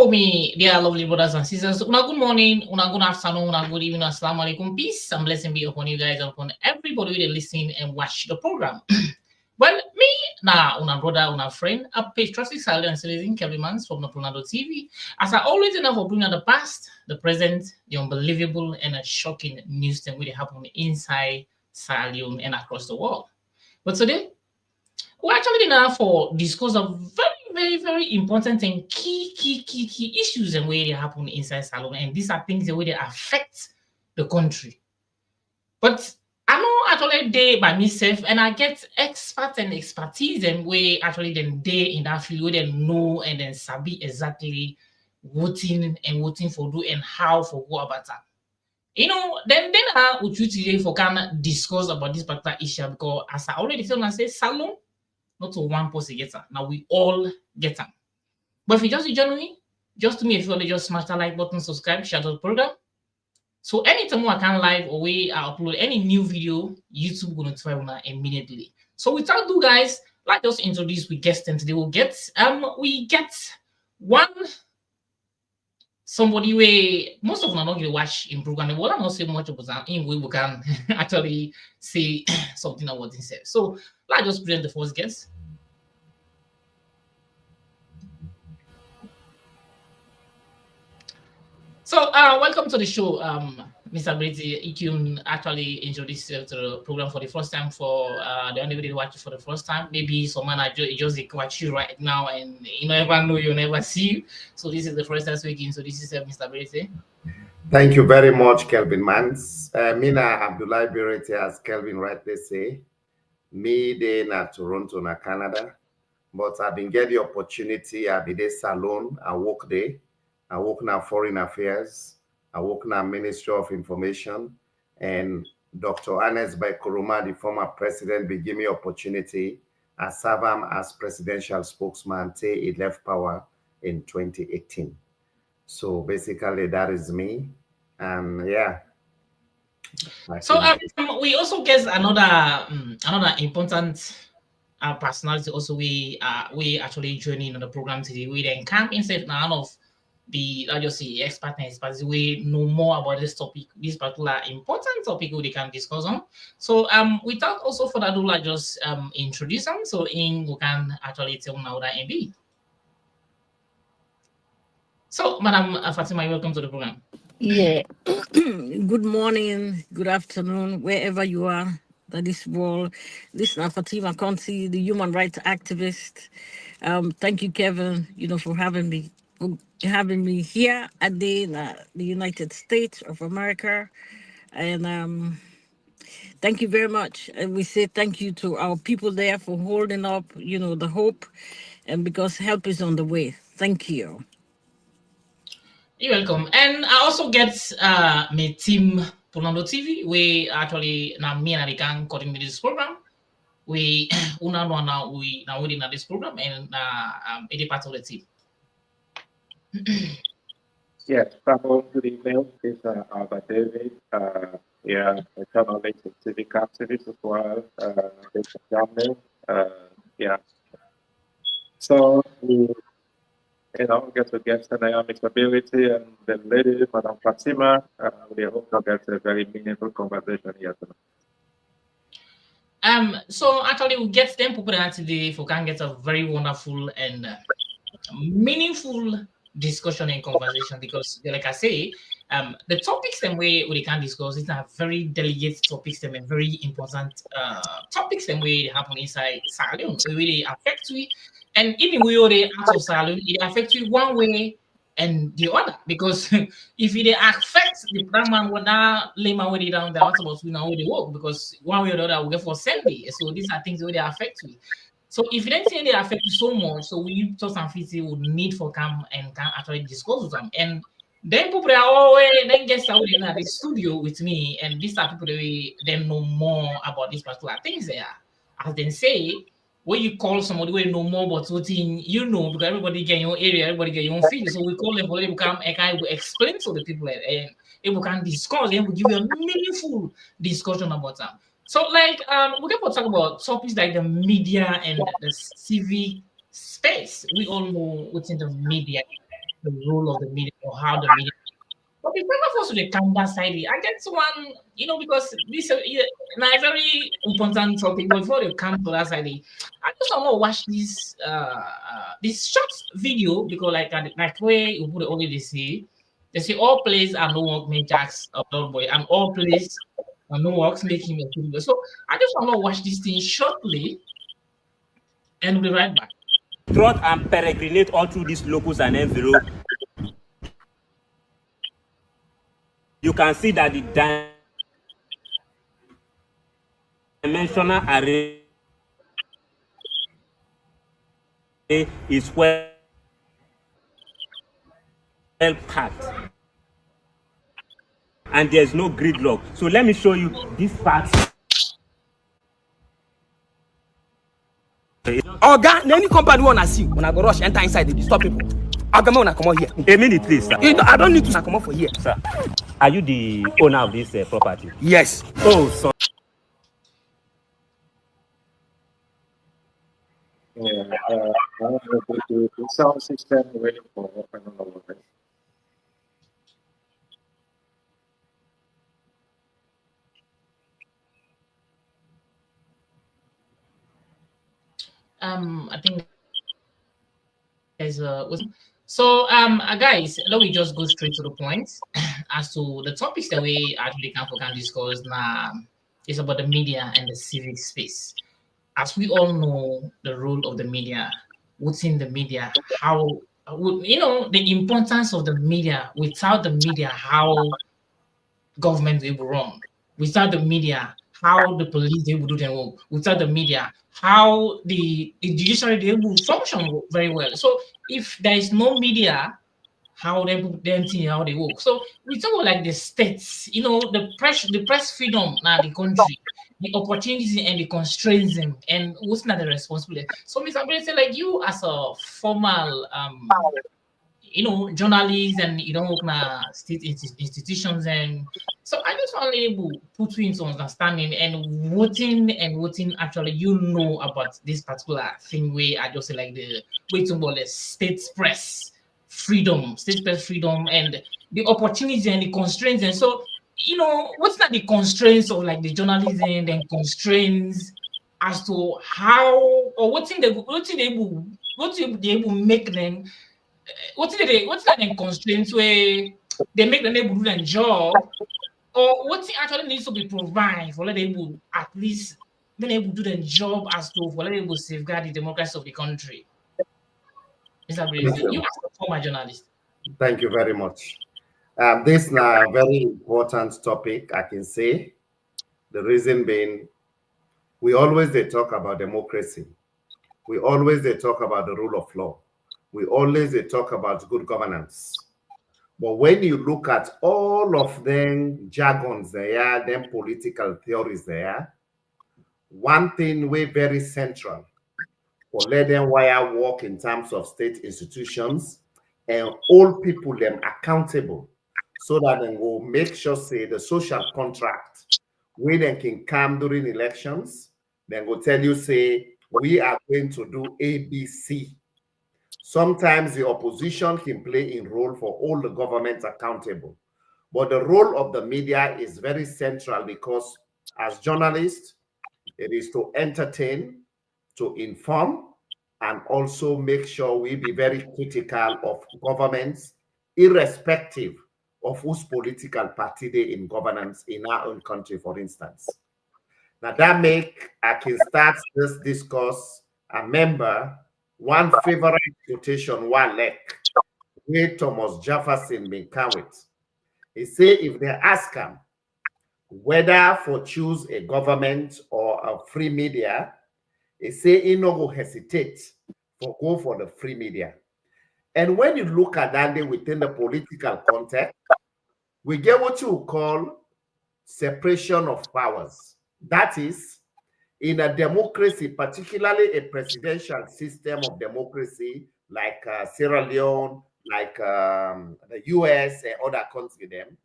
So me, dear lovely brothers and sisters, una good morning, una good afternoon, una good evening, assalamu alaikum, peace and blessing be upon you guys, upon everybody who listen and watch the program. Well, me, now, una brother, una friend, a patriotic silent and citizen, Kevin Mans from the Planado TV. As I always enough for bringing the past, the present, the unbelievable and a shocking news that will happen inside Sierra Leone and across the world. But today, we're actually now for discuss of very important and key issues and way they happen inside Salon. And these are things the way they affect the country. But I know actually they by myself and I get experts and expertise and way actually then they in that field where they know and then sabi exactly voting for do and how for go about that. Then I would you today for can discuss about this particular issue because as I already said, I say Salon not to one person get that. Now we all get them. But if you just join me, just to me, if you want to just smash that like button, subscribe, share the program. So anytime I can live or we upload any new video, YouTube will notify you immediately. So without ado, guys, like just introduce we guest and today we get one somebody where most of them are not going to watch in program. Well, I'm not saying much about that. In we can actually say something about himself. So let's just present the first guest. So welcome to the show, Mr. Brady. You can actually introduce yourself to the program for the first time for the only video watch you for the first time. Maybe someone just watch you right now and you never know you never see you. So this is the first time speaking. So this is Mr. Brady. Thank you very much, Kelvin Mans. Mina Abdullah Birete, as Kelvin rightly say, me de na Toronto, na Canada, but I've been getting the opportunity. I've been there salon, I work there. I work now Foreign Affairs. I work now Ministry of Information. And Dr. Anes Baikoroma, the former president, will give me opportunity. I serve him as presidential spokesman till he left power in 2018. So basically, that is me. And yeah. So we also get another important personality. Also, we actually joining on the program today. We then come inside none of the I just say expert and experts we know more about this topic, this particular important topic we can discuss on. So without also further ado, I just introduce them so in we can actually tell now that indeed. So Madam Fatima, welcome to the program. Yeah. Good morning, good afternoon, wherever you are. That is world. This is Fatima Conti, the human rights activist. Thank you, Kevin, for having me here at the United States of America. And thank you very much. And we say thank you to our people there for holding up, the hope, and because help is on the way. Thank you. You're welcome. And I also get my team Pulando TV. We actually now me and I can coordinate this program. We now within this program and it is part of the team. Yes, good evening. This is Albert David. Yeah, a journalist and civic activist as well. Yeah. So we get to get dynamic ability and the lady, Madam Fatima, we hope to get a very meaningful conversation here tonight. So actually we get them prepared today for can get a very wonderful and meaningful discussion and conversation because like I say, the topics and we can discuss these are very delicate topics and very important topics and we happen inside Sierra Leone. It really affect we. And even we already out of Sierra Leone, it affects you one way and the other. Because if it affects the black man, will not lay my way down there, about we know where they work. Because one way or the other, we get for Sunday. So these are things that they affect you. So if you don't say they affect you so much, so we just and Fitzy would need for come and can actually discuss with them. And then people are always then get out in the studio with me, and these are people that then know more about these particular things there. As they say, when you call somebody who know more about what because everybody get your area, everybody get your own field. So we call them for them to come and kind of explain to the people and people can discuss and we give you a meaningful discussion about them. So like we can talk about topics like the media and the civic space. We all know what's in the media. the role of the media or how the media. But the purpose also the Canada side, I get one, because this now a very important topic. But before they come to that side, I just want to watch this short video because like where you put it already they say all plays are no work make Jacks a dog boy and all plays are no works make him a good boy. So I just want to watch this thing shortly and we'll be right back. Trot and peregrinate all through these locus and envelope. You can see that the dimensional array is well packed and there's no gridlock. So let me show you this part. Oga, any company wanna see when I go rush enter inside, they stop people. Oga, wanna come out here. A minute, please, sir. I don't need to come out for here. Sir, are you the owner of this property? Yes. Oh, so. The sound system waiting for another one. I think there's guys, let me just go straight to the point as to the topics that we actually can discuss now is about the media and the civic space. As we all know, the role of the media, what's in the media, how the importance of the media. Without the media, how government will run. Without the media, how the police they will do their work. Without the media, how the judiciary they will function very well. So if there is no media, how they see how they work. So we talk about like the states, the press freedom now the country, the opportunities and the constraints and what's not the responsibility. So Mr. Brady, like you as a formal journalist and work na state institutions and so I just want to able put you into understanding and voting actually about this particular thing where I just say like the way to call it state press freedom and the opportunities and the constraints and so what's not the constraints of like the journalism and constraints as to how or what they able make them what's the constraints where they make them able to do their job or what actually needs to be provided for let able at least being able to do their job as to for let able safeguard the democracy of the country. Mr. Brady, you as a former journalist. Thank you very much. This is a very important topic, I can say. The reason being, we always they talk about democracy. We always they talk about the rule of law. We always they talk about good governance. But when you look at all of them jargons there, them political theories there, one thing we very central for let them wire work in terms of state institutions and all people them accountable so that they will make sure say the social contract where they can come during elections, then will tell you say we are going to do ABC. Sometimes the opposition can play a role for all the governments accountable. But the role of the media is very central because as journalists, it is to entertain, to inform, and also make sure we be very critical of governments, irrespective of whose political party they in governance in our own country, for instance. Now that make I can start this discourse. A member, one favorite quotation, one leg, where Thomas Jefferson been come with. He say if they ask him whether for choose a government or a free media, he say he no go hesitate for go for the free media. And when you look at that within the political context, we get what you call separation of powers. That is, in a democracy, particularly a presidential system of democracy like Sierra Leone, like the US and other countries, them,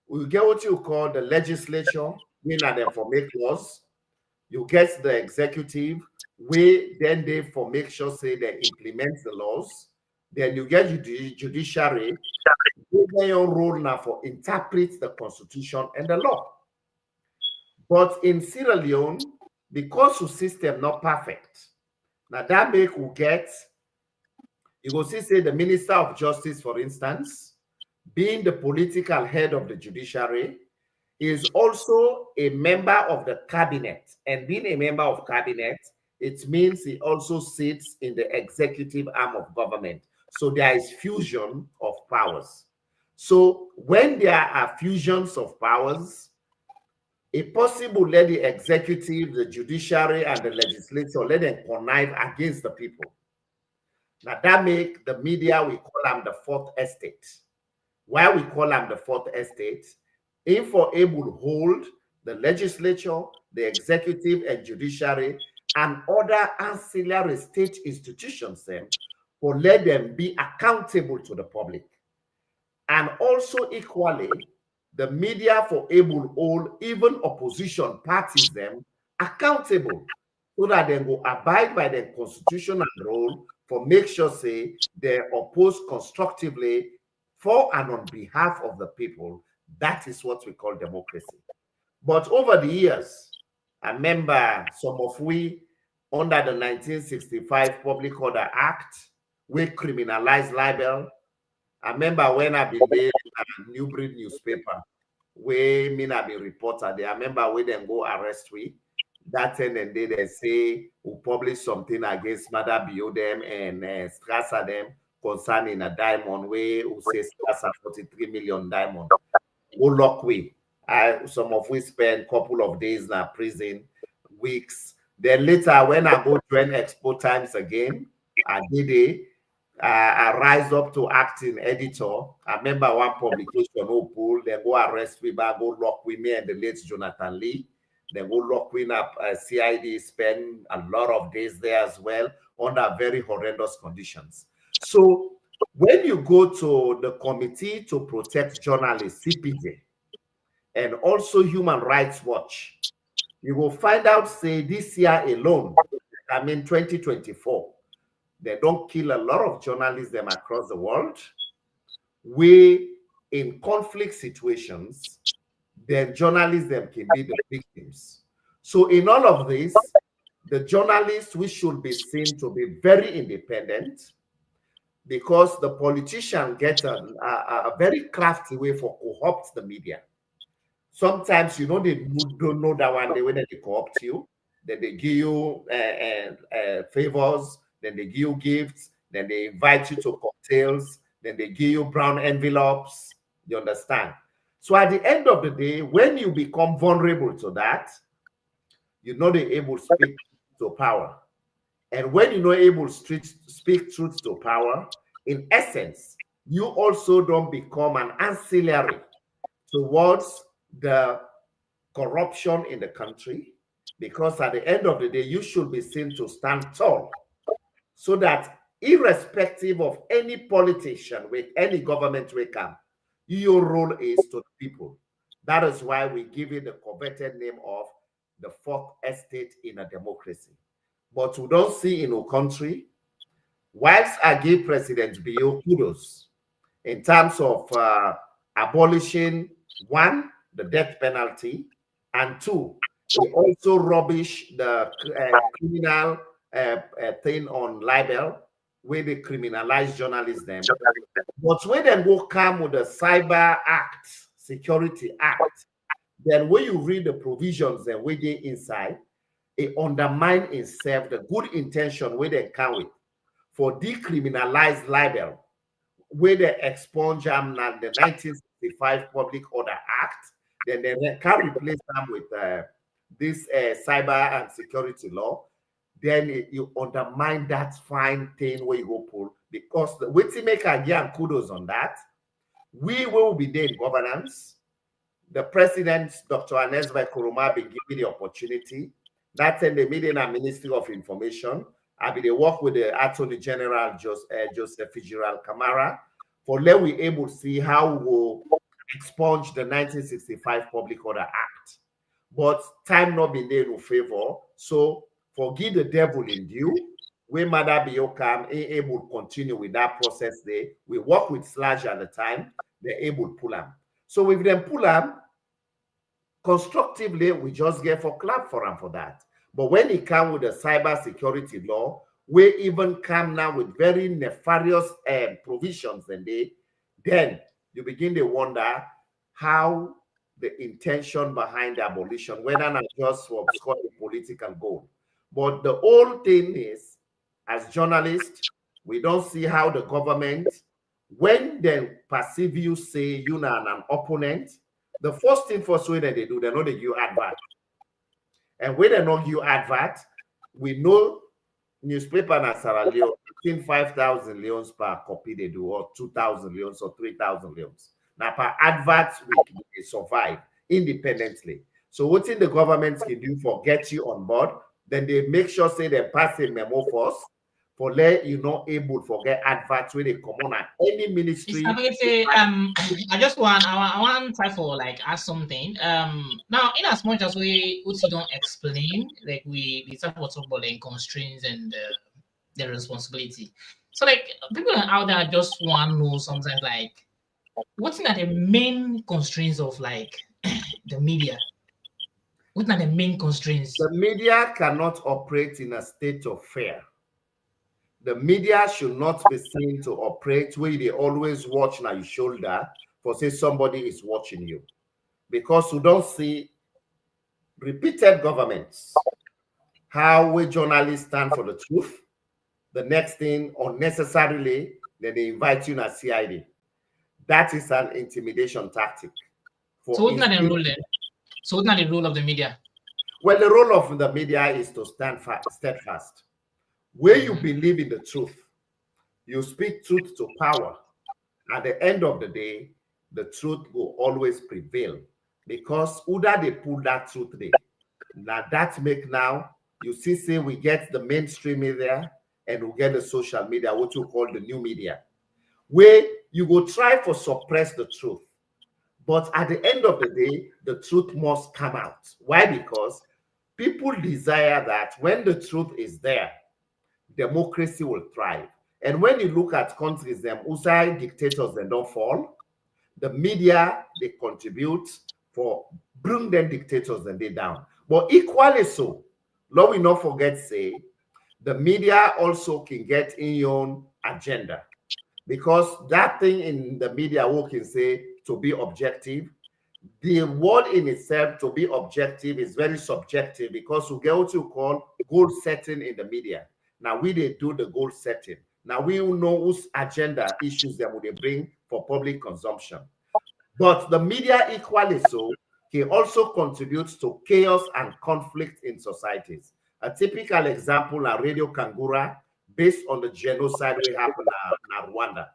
we get what you call the legislature, we are them for make laws. You get the executive, we then they for make sure say they implement the laws, Then you get judiciary. Your role now for interpret the constitution and the law. But in Sierra Leone, because the system not perfect, now that make we get, you go see say the Minister of Justice, for instance, being the political head of the judiciary, is also a member of the cabinet. And being a member of cabinet, it means he also sits in the executive arm of government. So there is fusion of powers. So when there are fusions of powers, it's possible let the executive, the judiciary, and the legislature let them connive against the people. Now that make the media, we call them the fourth estate. Why we call them the fourth estate? If for able to hold the legislature, the executive and judiciary, and other ancillary state institutions, for let them be accountable to the public. And also equally, the media for able to hold even opposition parties them accountable so that they will abide by the constitutional role for make sure say they oppose constructively for and on behalf of the people. That is what we call democracy. But over the years, I remember some of we under the 1965 Public Order Act, we criminalized libel. I remember when I been there in a New Breed newspaper, where me I be reporter there. I remember when them go arrest we. That time and they say we publish something against Mother Biodem and Strasser them concerning a diamond where we say Strasser 43 million diamond. We lock we. Some of we spend a couple of days in prison, weeks. Then later when I go join Expo Times again, I did it. I rise up to acting editor. I remember one publication, pull, they go arrest me, go lock with me and the late Jonathan Lee. They go lock me up. CID spend a lot of days there as well under very horrendous conditions. So when you go to the Committee to Protect Journalists, CPJ, and also Human Rights Watch, you will find out, say, this year alone, 2024, they don't kill a lot of journalists them across the world. We, in conflict situations, then journalists them can be the victims. So in all of this, the journalists, we should be seen to be very independent because the politician gets a very crafty way for co-opt the media. Sometimes, they don't know that one day when they co-opt you, then they give you favors, then they give you gifts, then they invite you to cocktails, then they give you brown envelopes. You understand? So at the end of the day, when you become vulnerable to that, you're not able to speak to power. And when you're not able to speak truth to power, in essence, you also don't become an ancillary towards the corruption in the country, because at the end of the day, you should be seen to stand tall so that irrespective of any politician with any government we come, your role is to the people. That is why we give it the coveted name of the fourth estate in a democracy. But we don't see in our country, whilst I give President Bio kudos in terms of abolishing, one, the death penalty, and two, he also rubbish the criminal thing on libel, where they criminalize journalism. But when they will come with the Cyber Act, Security Act, then when you read the provisions and where they inside, it undermine itself the good intention where they come with for decriminalize libel, where they expunge the 1965 Public Order Act, then they can replace them with this cyber and security law. Then you undermine that fine thing where you go pull, because the waiting maker again kudos on that. We will be there in governance. The president, Dr. Anesbai Kuruma, be given the opportunity. That's in the media and Ministry of Information. I be they work with the Attorney General Joseph Fitzgerald Kamara for let we able to see how we will expunge the 1965 Public Order Act. But time not been there in favor. So forgive the devil in due. we Mother Biokam able to continue with that process there. We work with Slash at the time, they're able to pull them. So with them pull them, constructively, we just get for clap for them for that. But when it comes with the cyber security law, we even come now with very nefarious provisions, and then you begin to wonder how the intention behind the abolition, whether not just for score a political goal. But the whole thing is, as journalists, we don't see how the government, when they perceive you say you're an opponent, the first thing for Sweden they do, they know they give advert. And when they not give advert, we know newspaper in Sierra Leone, 5,000 leons per copy they do, or 2,000 leons or 3,000 leons. Now, per advert, they survive independently. So what the government can do for get you on board, then they make sure say they pass a memo first for let you not able to get adverts where they come on at any ministry. I just want I want to try for like ask something. Now in as much as we don't explain, like we talk about the constraints and the responsibility. So like people out there just want to know sometimes like what's are the main constraints of like the media? What are the main constraints? The media cannot operate in a state of fear. The media should not be seen to operate where they always watch on your shoulder for say somebody is watching you. Because we don't see repeated governments, how we journalists stand for the truth. The next thing, unnecessarily, then they invite you to CID. That is an intimidation tactic. So what's not the role then? So what's not the role of the media? Well, the role of the media is to stand steadfast. Where you believe in the truth, you speak truth to power. At the end of the day, the truth will always prevail because either they pull that truth there. Now that make now, you see, say we get the mainstream media and we get the social media, what you call the new media, where you will try to suppress the truth. But at the end of the day, the truth must come out. Why? Because people desire that when the truth is there, democracy will thrive. And when you look at countries, them outside dictators, they don't fall. The media, they contribute for bring them dictators and they down. But equally so, Lord, we not forget say, the media also can get in your own agenda. Because that thing in the media we can say to be objective, the word in itself to be objective is very subjective because we get what you call goal setting in the media. Now we they do the goal setting. Now we know whose agenda issues them would they bring for public consumption. But the media equally so can also contribute to chaos and conflict in societies. A typical example are Radio Kangura, based on the genocide we happened in Rwanda.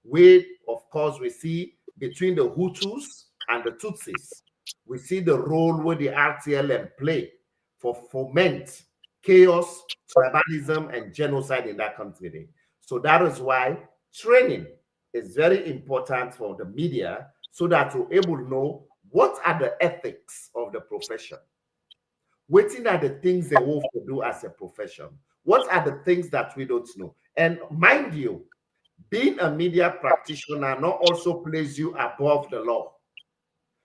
We, of course, we see between the Hutus and the Tutsis, we see the role where the RTLM play for foment chaos, tribalism, and genocide in that country. So that is why training is very important for the media so that you're able to know what are the ethics of the profession. What are the things they want to do as a profession? What are the things that we don't know? And mind you, being a media practitioner not also places you above the law.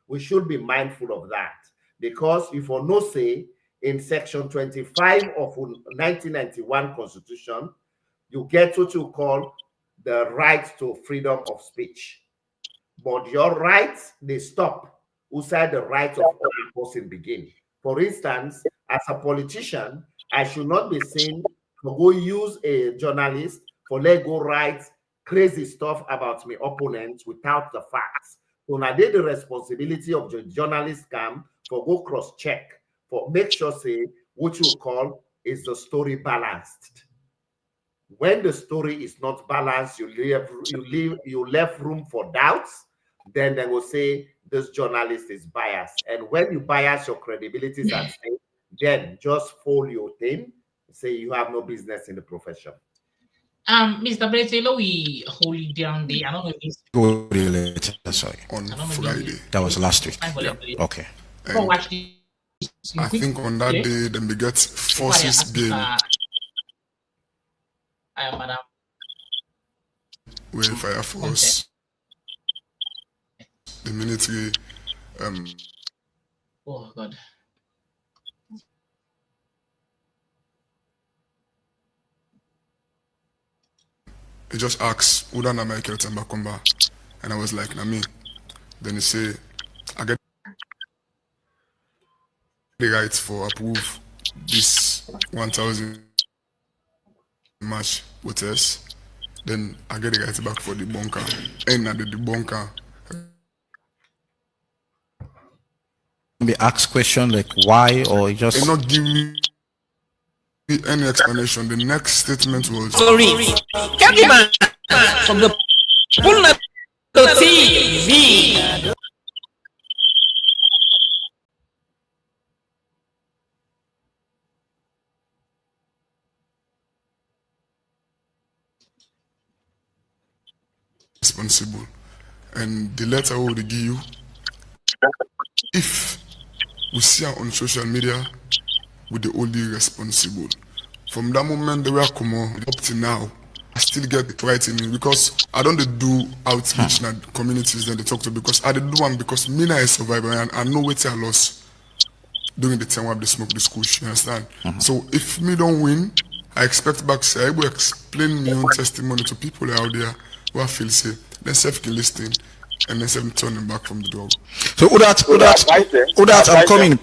We should be mindful of that because if you no say in section 25 of 1991 Constitution, you get what you call the right to freedom of speech. But your rights, they stop outside the right of other person begin. For instance, as a politician, I should not be seen to go use a journalist for let go write crazy stuff about my opponents without the facts. So now they the responsibility of the journalist camp for go cross-check, for make sure say what you call is the story balanced. When the story is not balanced, you left room for doubts, then they will say this journalist is biased. And when you bias your credibility is at stake, then just fold your thing, say you have no business in the profession. Mr. Bretelo, we hold you down there. I don't know if it's Go later, sorry. On Friday. That was last week. Yeah. Okay. Watch this. I think on that day, then we get forces being. Madam. With Fire Force, the military. Oh God. He just asks, "Would I Michael Tambakomba?" And I was like, "Na me." Then he say, "I get the right for approve this 1,000 match with us. Then I get the right back for the bunker. And at the bunker." Be asked question like why or just. And not give me any explanation. The next statement was, Sorry, Candyman from the Pulna TV. responsible. And the letter will give you, if we see her on social media with the only responsible. From that moment they were come on up to now, I still get the right in me because I don't do outreach in the communities that they talk to, because I do one because me na a survivor and I know what I lost during the time where they smoke the school. You understand? So if me don't win, I expect back say I will explain my own testimony to people out there who I feel say then self can listen and then self turning back from the door. So Udat, I'm coming.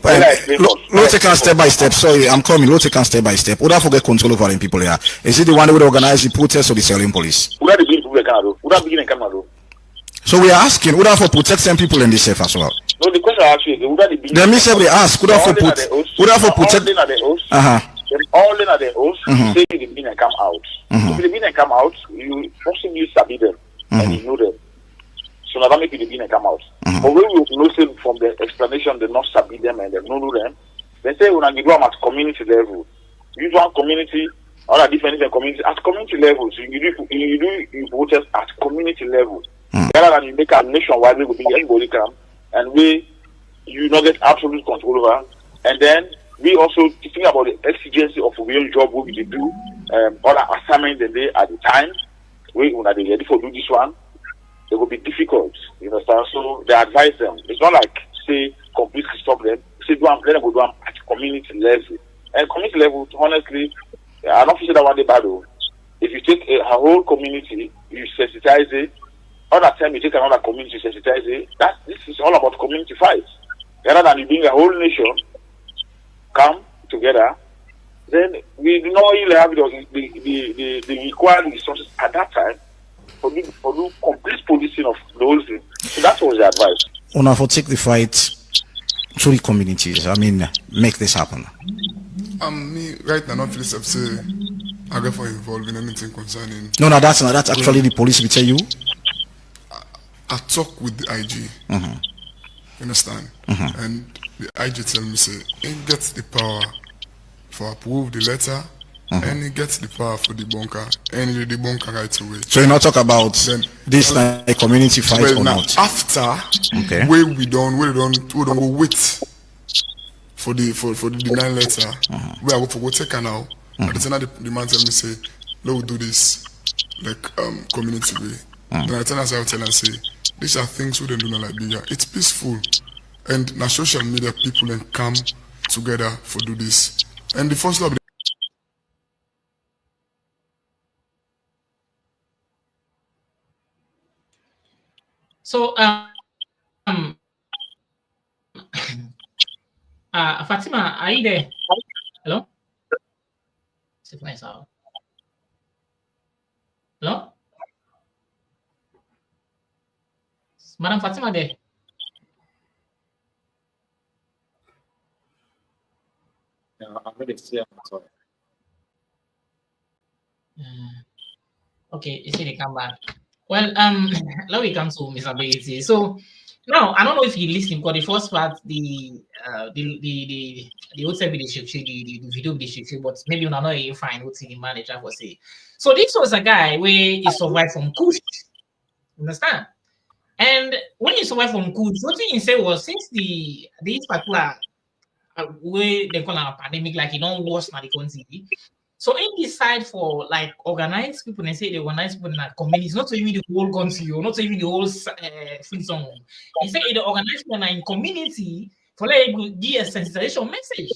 Let's take a step by step. Sorry, I'm coming. Let's take a step by step. Udat forget control over the people here. Is it the one who would organize the protest or the selling police? So we are asking Udat for protect some people in this safe as well. No, the question I ask you is Let me say we ask Udat for protect. All in at the host, say the bin and come out. If the bin and come out, you possibly sabi them and you know them. So now that make the bin and come out. But when we know from the explanation, they not sabi them and they know them, they say when you do them at community level, you do one community, other different community at community level. So you do protest at community level. Rather than you make a nationwide, we will be anybody come and you not get absolute control over, and then we also think about the exigency of real job we will do, other assignments the day at the time. We when they ready for do this one, it will be difficult. You understand? So they advise them. It's not like say completely stop them. Say do let them go do them at community level. And community level, honestly, I don't feel that one day battle. If you take a whole community, you sensitize it. Other time you take another community, sensitize it. This is all about community fights. Rather than you bring a whole nation come together, then we do not really have the required resources at that time for the complete policing of the whole thing. So that was the advice. Una for take the fight through the communities. I mean, make this happen. Me right now, not feel say I get for involved in anything concerning. No, that's not. That's actually the police will tell you. I talk with the IG. You understand? And the IG tell me say he gets the power for approve the letter, and he gets the power for the bunker, and he the bunker right away. So you not talk about then, this like a community fight well, or now, not? After we don't go wait for the denial letter. We are going to take her now. At the time the man tell me say, "Let's do this like community way." Then I tell her, say, these are things we don't do like bigger. It's peaceful. And now social media people can come together for do this. And the first law So Fatima, are you there? Hello? Hello? Madam Fatima there? I'm ready to see her. Sorry. Okay, you see they come back. Well, now we come to Mr. Beatty. So now I don't know if you listening because the first part, the old video the video video, but maybe you know you find what's in the manager for say. So this was a guy where he survived from Kush. Understand? And when he survived from Kush, what he said was since this particular way they call a pandemic, like you don't worse than the country. So in this side for like organized people, they say they organize people in a communities, not even the whole country, or not even the whole free zone. They say the organized people in community for like give a sensation message.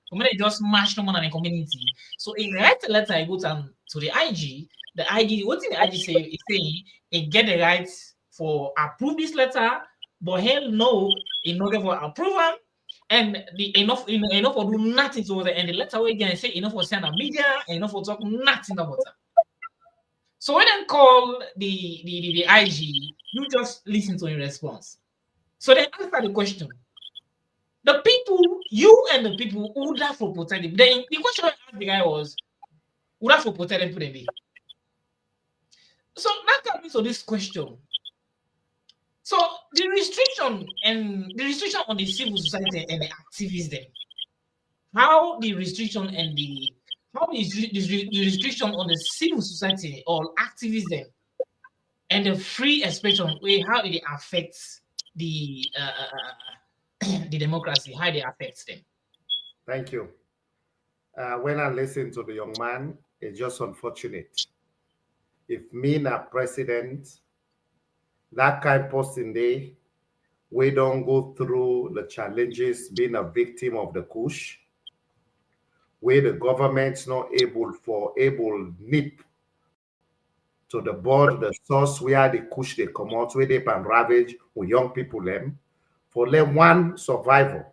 When they just mash someone in a community. So in write a letter, I go to the IG. The IG, what did the IG say? It's saying it get the rights for approve this letter, but hell no, in order for approval. And the enough for do nothing to it, and the letter we can say enough for send a media, enough for talk nothing about it. So when they call the IG, you just listen to in response. So they answer the question. The people, you and the people who that for protect them. Then the question I asked the guy was, who that for protect them today? So that comes into this question. So the restriction on the civil society and the activists then, how the restriction and the restriction on the civil society or activists then, and the free expression way how it affects the the democracy, how it affects them. Thank you. When I listen to the young man, it's just unfortunate. If me not president, that kind of person day, we don't go through the challenges being a victim of the push, where the government's not able nip to the board, the source where the push they come out, where they can ravage with young people them, for them one survival.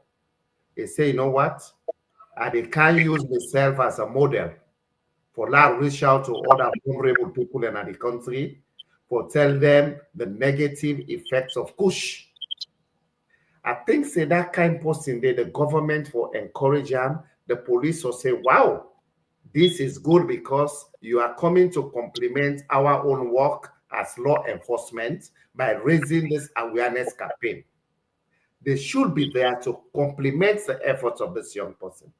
They say, you know what? They can't use myself as a model for that reach out to other vulnerable people in the country, for tell them the negative effects of push. I think say that kind of person there, the government for encourage them, the police will say, wow, this is good because you are coming to complement our own work as law enforcement by raising this awareness campaign. They should be there to complement the efforts of this young person.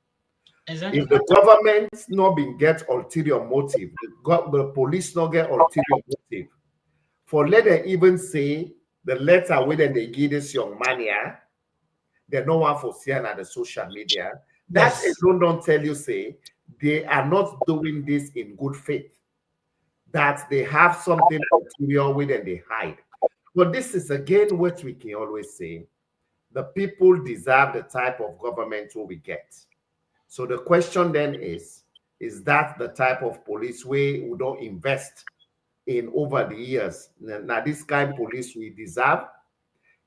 Exactly. If the government not been get ulterior motive, the police not get ulterior motive, for let them even say the letter where they give this young man here, they no one for seeing at the social media. That alone don't tell you say they are not doing this in good faith, that they have something ulterior with and they hide. But this is again what we can always say. The people deserve the type of government we get. So the question then is that the type of police we don't invest in over the years? Now this kind of police we deserve.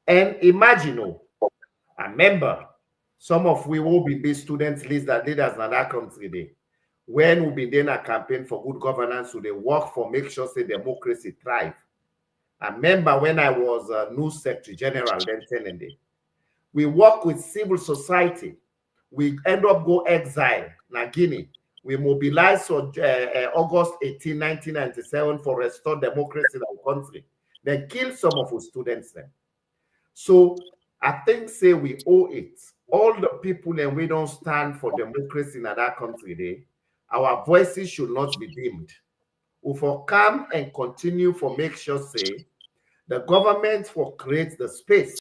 And imagine, I remember some of we will be the students list that leaders in that country day. When we be doing a campaign for good governance, so they work for make sure say democracy thrive. I remember when I was news secretary general then telling them, we work with civil society. We end up go exile na Guinea. We mobilize on August 18, 1997 for restore democracy in our country. Then kill some of our students then. So I think say we owe it. All the people and we don't stand for democracy in that country day, our voices should not be dimmed. We for come and continue for make sure say the government for create the space.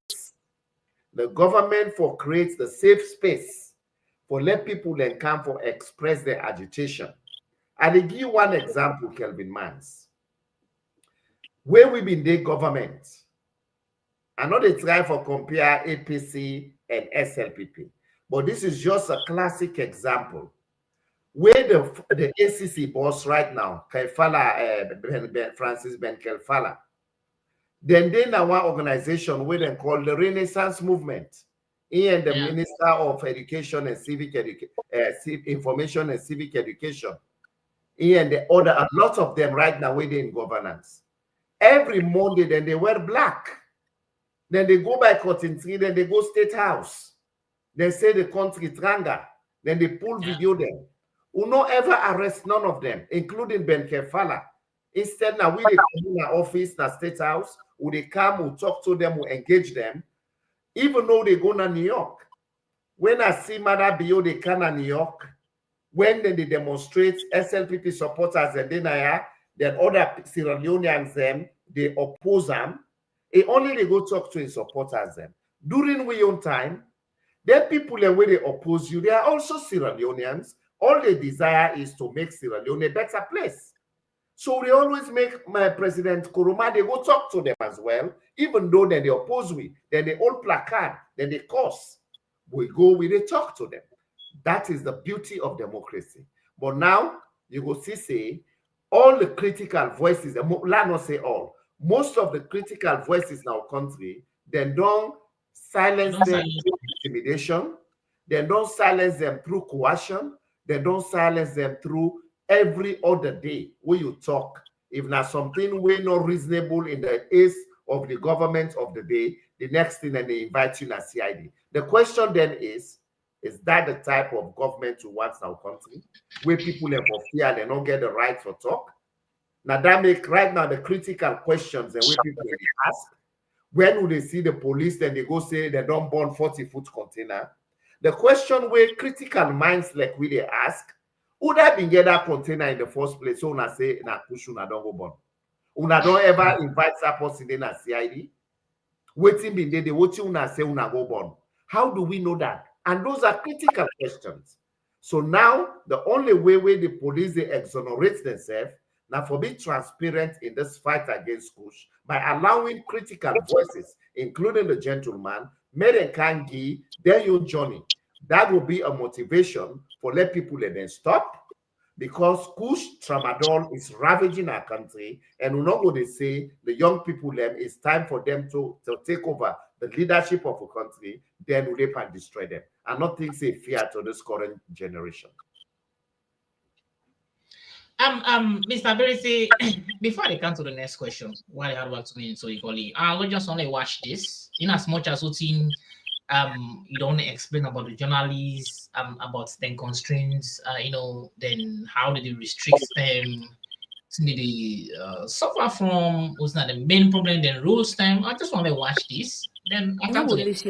The government for create the safe space for let people then come for express their agitation. I will give one example, Kelvin Mans. Where we been the government, I know they try for compare APC and SLPP, but this is just a classic example. Where the ACC boss right now, Kaifala, Francis Ben Kelfala, then our organization where they call the Renaissance Movement. He and the Minister of Education and Civic Information and Civic Education. He and the other, a lot of them right now within governance. Every Monday, then they wear black. Then they go by Cotton Tree, then they go State House. They say the country tranga. Then they pull video them. Who no ever arrest none of them, including Ben Kefala. Instead, now we they come in our office, na State House, who they come, who talk to them, who engage them, even though they go to New York. When I see Mother Bio, they come to New York, when then they demonstrate SLPP supporters and then other Sierra Leoneans them, they oppose them. It only they go talk to his supporters them. During we own time, then people where they oppose you, they are also Sierra Leoneans, All they desire is to make Sierra Leone a better place. So we always make President Kuruma, they go talk to them as well, even though then they oppose we, then they all placard, then they curse. We go, we they talk to them. That is the beauty of democracy. But now, you go see, say, all the critical voices, let not say all, most of the critical voices in our country, then don't silence them through intimidation, they don't silence them through coercion, they don't silence them through every other day when you talk. If not something way not reasonable in the eyes of the government of the day, the next thing, and they invite you to CID. The question then is that the type of government you want in our country, where people have fear, they don't get the right to talk? Now that make right now the critical questions and where people ask, when will they see the police, then they go say they don't burn 40-foot container? The question where critical minds like we they ask, would have been get that container in the first place? So una say na push una don't go burn. Una don't ever invite that person in a CID. Waiting be they what una say una go burn. How do we know that? And those are critical questions. So now the only way the police they exonerate themselves now for being transparent in this fight against Kush by allowing critical voices, including the gentleman, Meren Kangi, their own journey. That will be a motivation for let people let them stop, because Kush tramadol is ravaging our country, and we're not going to say the young people them it's time for them to take over the leadership of a country, then rape and destroy them. And not think say fear to this current generation. Mr. Berisi, before I come to the next question, why I had to me so equally, I will just only watch this. In as much as you don't explain about the journalists, about the constraints, then how did they restrict them? Did they suffer from? Was not the main problem? Then rules time. I just want to watch this. Then I come to it.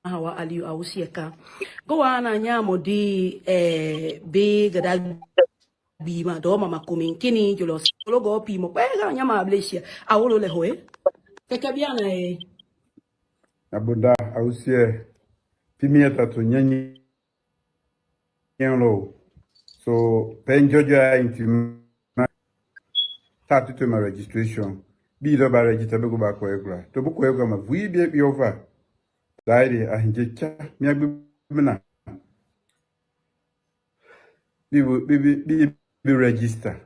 Hawa aliu ausieka go ana nyamo di be gada bima do mama kuminkini julo logo pimo pega nyama ablesia awolo le hoe keke biana abunda ausie pimieta to nyanyi lo so penjojo intima start to my registration be do ba register be go back ko egura to bu ko egura ma vui bi over Dairi ahinjecha miagbina be register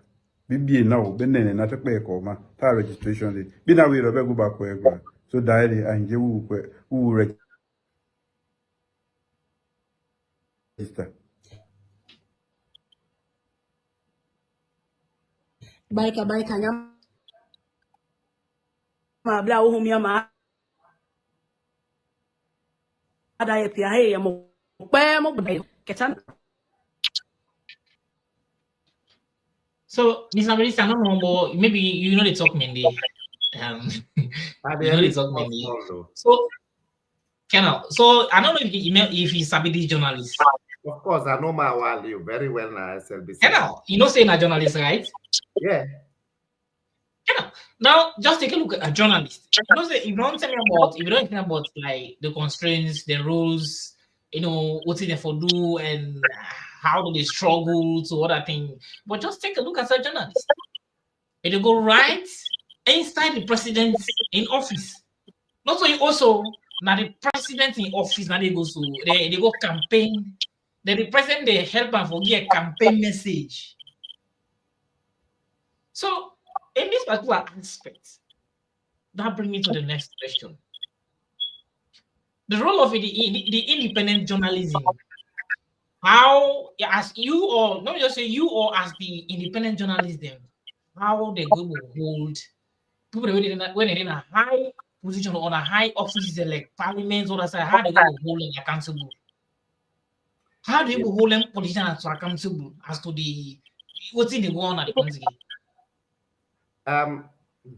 be now benene na tekpe ko ma ta registration dey be na we robe go back ko egwa so dairi ahinje wu register baika nyama bla wo humia ma ada ya pia he ya mo ketan. So, Mr. Berisi, I don't know, maybe you know the talk Mindy. You know the talk Mindy. So, so I don't know if he's a British journalist. Of course, I know my value very well now. SLBC. You know, saying a journalist, right? Yeah. Now, just take a look at a journalist. If you don't tell me about like the constraints, the rules, what they for do and how do they struggle to other things. But just take a look at a journalist. If you go right inside the president in office. Not only also now the president in office now they go campaign. Then the president they help and forget a campaign message. So in this particular aspect, that brings me to the next question. The role of the independent journalism. How, as you or not just say you or as the independent journalism, how they go to hold people when they're in a high position or on a high office like parliament or that, how they go to hold them accountable? How do you hold them politicians accountable as to the what's in the go on at the country?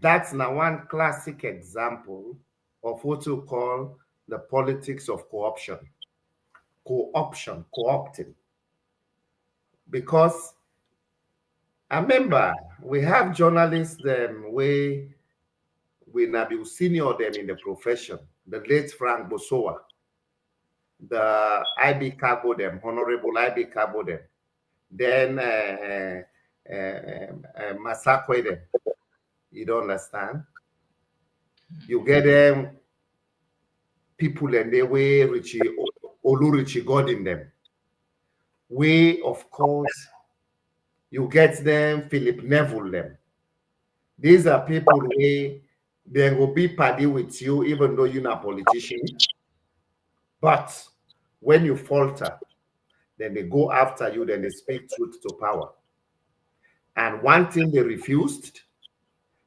That's now one classic example of what you call the politics of co-option, co-opting. Because I remember we have journalists we now be senior them in the profession, the late Frank Bosowa. the IB Cargo them, Honorable IB Cargo them, then Masakwe them. You don't understand? You get them people and they way Richie Oluruchi God in them. We, of course, you get them Philip Neville them. These are people where they will be party with you, even though you're not a politician. But when you falter, then they go after you, then they speak truth to power. And one thing they refused,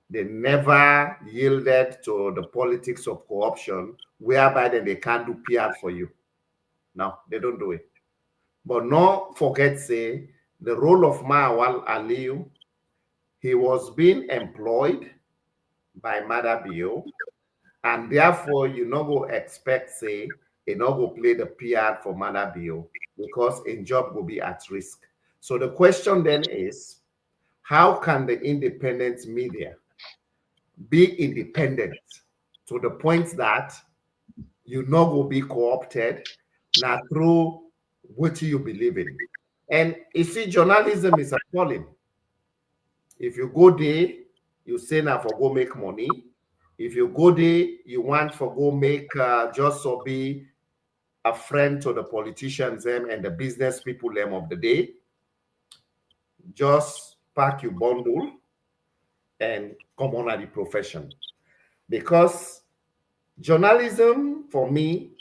they never yielded to the politics of corruption, whereby then they can't do PR for you. No, they don't do it. But no forget, say, the role of Mawal Aliyu, he was being employed by Madabio, and therefore you no go expect, say, you no go play the PR for Madabio because a job will be at risk. So the question then is, how can the independent media be independent to the point that you no go be co-opted now through what you believe in? And you see, journalism is a calling. If you go there, you say now for go make money. If you go there, you want for go make just so be a friend to the politicians them and the business people them of the day. Just pack your bundle and come on at the profession. Because journalism, for me,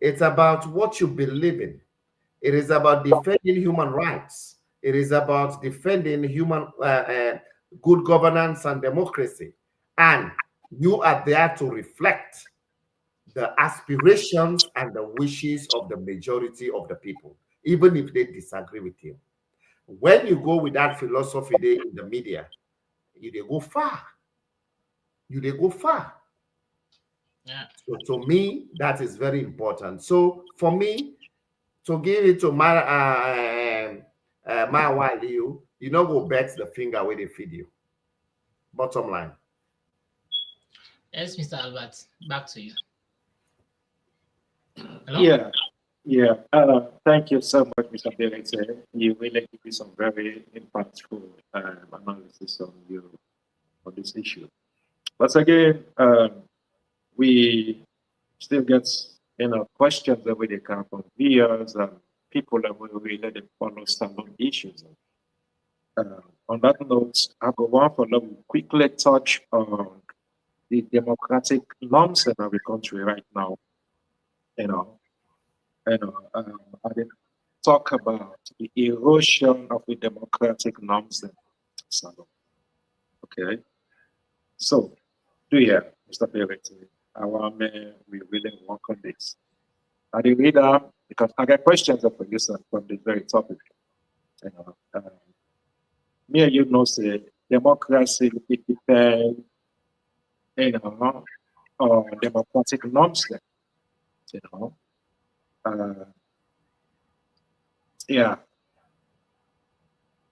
it's about what you believe in. It is about defending human rights. It is about defending human good governance and democracy. And you are there to reflect the aspirations and the wishes of the majority of the people, even if they disagree with you. When you go with that philosophy there in the media, you they go far. You they go far. Yeah. So to me, that is very important. So for me, to give it to Mawaliu, you know, go bet the finger where they feed you. Bottom line. Yes, Mr. Albert, back to you. Hello? Yeah. Thank you so much, Mr. Derek. You really give me some very impactful analysis on this issue. But again, we still get questions that they come from viewers and people that will really follow some of the issues. On that note, I'll go on for them quickly touch on the democratic norms in our country right now. I did talk about the erosion of the democratic norms in Salon. Okay. So, Mr. Derek, we really work on this. I did read because I got questions for you, sir, from this very topic. Me and you know, say democracy it depends, on democratic norms.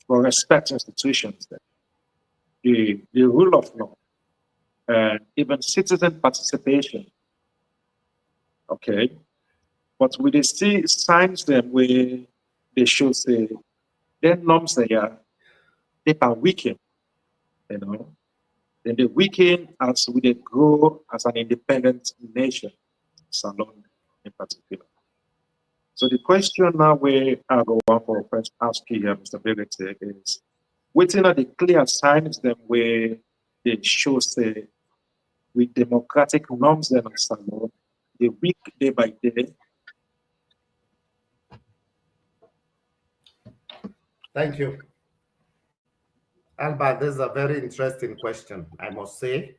For respect institutions, the rule of law, and even citizen participation. Okay, but we they see signs them where they show say their norms they are weakened, Then they weaken as we grow as an independent nation, Salon in particular. So the question now where I go on for first ask you here, Mr. Berete, is waiting at the clear signs them where they show say with democratic norms and Salon, they weak day by day. Thank you. Albert, this is a very interesting question, I must say.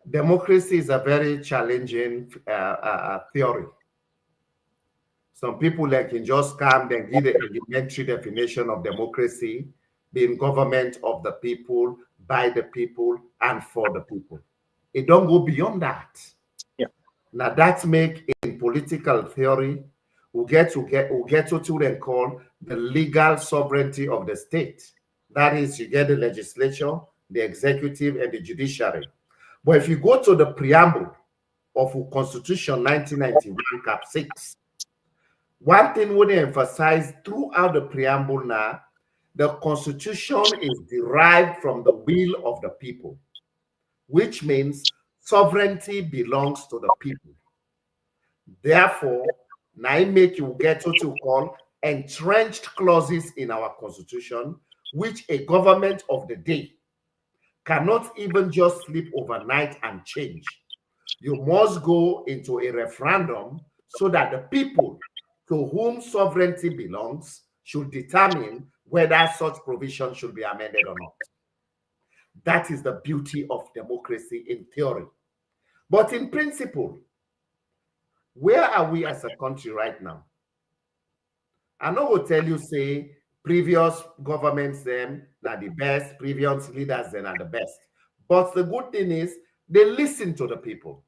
Democracy is a very challenging theory. Some people can just come and give the elementary definition of democracy, being government of the people, by the people, and for the people. It don't go beyond that. Yeah. Now that make in political theory, we get to then call the legal sovereignty of the state. That is, you get the legislature, the executive, and the judiciary. But if you go to the preamble of the Constitution 1991 Cap 6. One thing we emphasize throughout the preamble now, the Constitution is derived from the will of the people, which means sovereignty belongs to the people. Therefore, now I make you get what you call entrenched clauses in our Constitution, which a government of the day cannot even just sleep overnight and change. You must go into a referendum so that the people to whom sovereignty belongs should determine whether such provision should be amended or not. That is the beauty of democracy in theory. But in principle, where are we as a country right now? I know will tell you, say, previous governments them are the best, previous leaders then are the best. But the good thing is they listen to the people.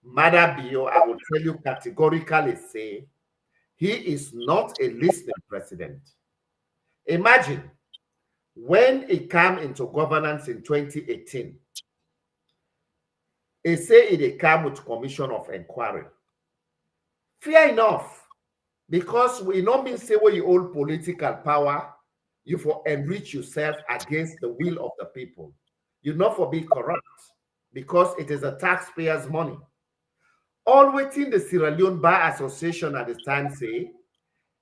Mada Bio, I will tell you categorically say, he is not a listening president. Imagine when he came into governance in 2018, he say it came with commission of inquiry. Fair enough, because we don't mean say where you hold political power, you for enrich yourself against the will of the people. You not for be corrupt, because it is a taxpayer's money. All waiting the Sierra Leone Bar Association at the time say,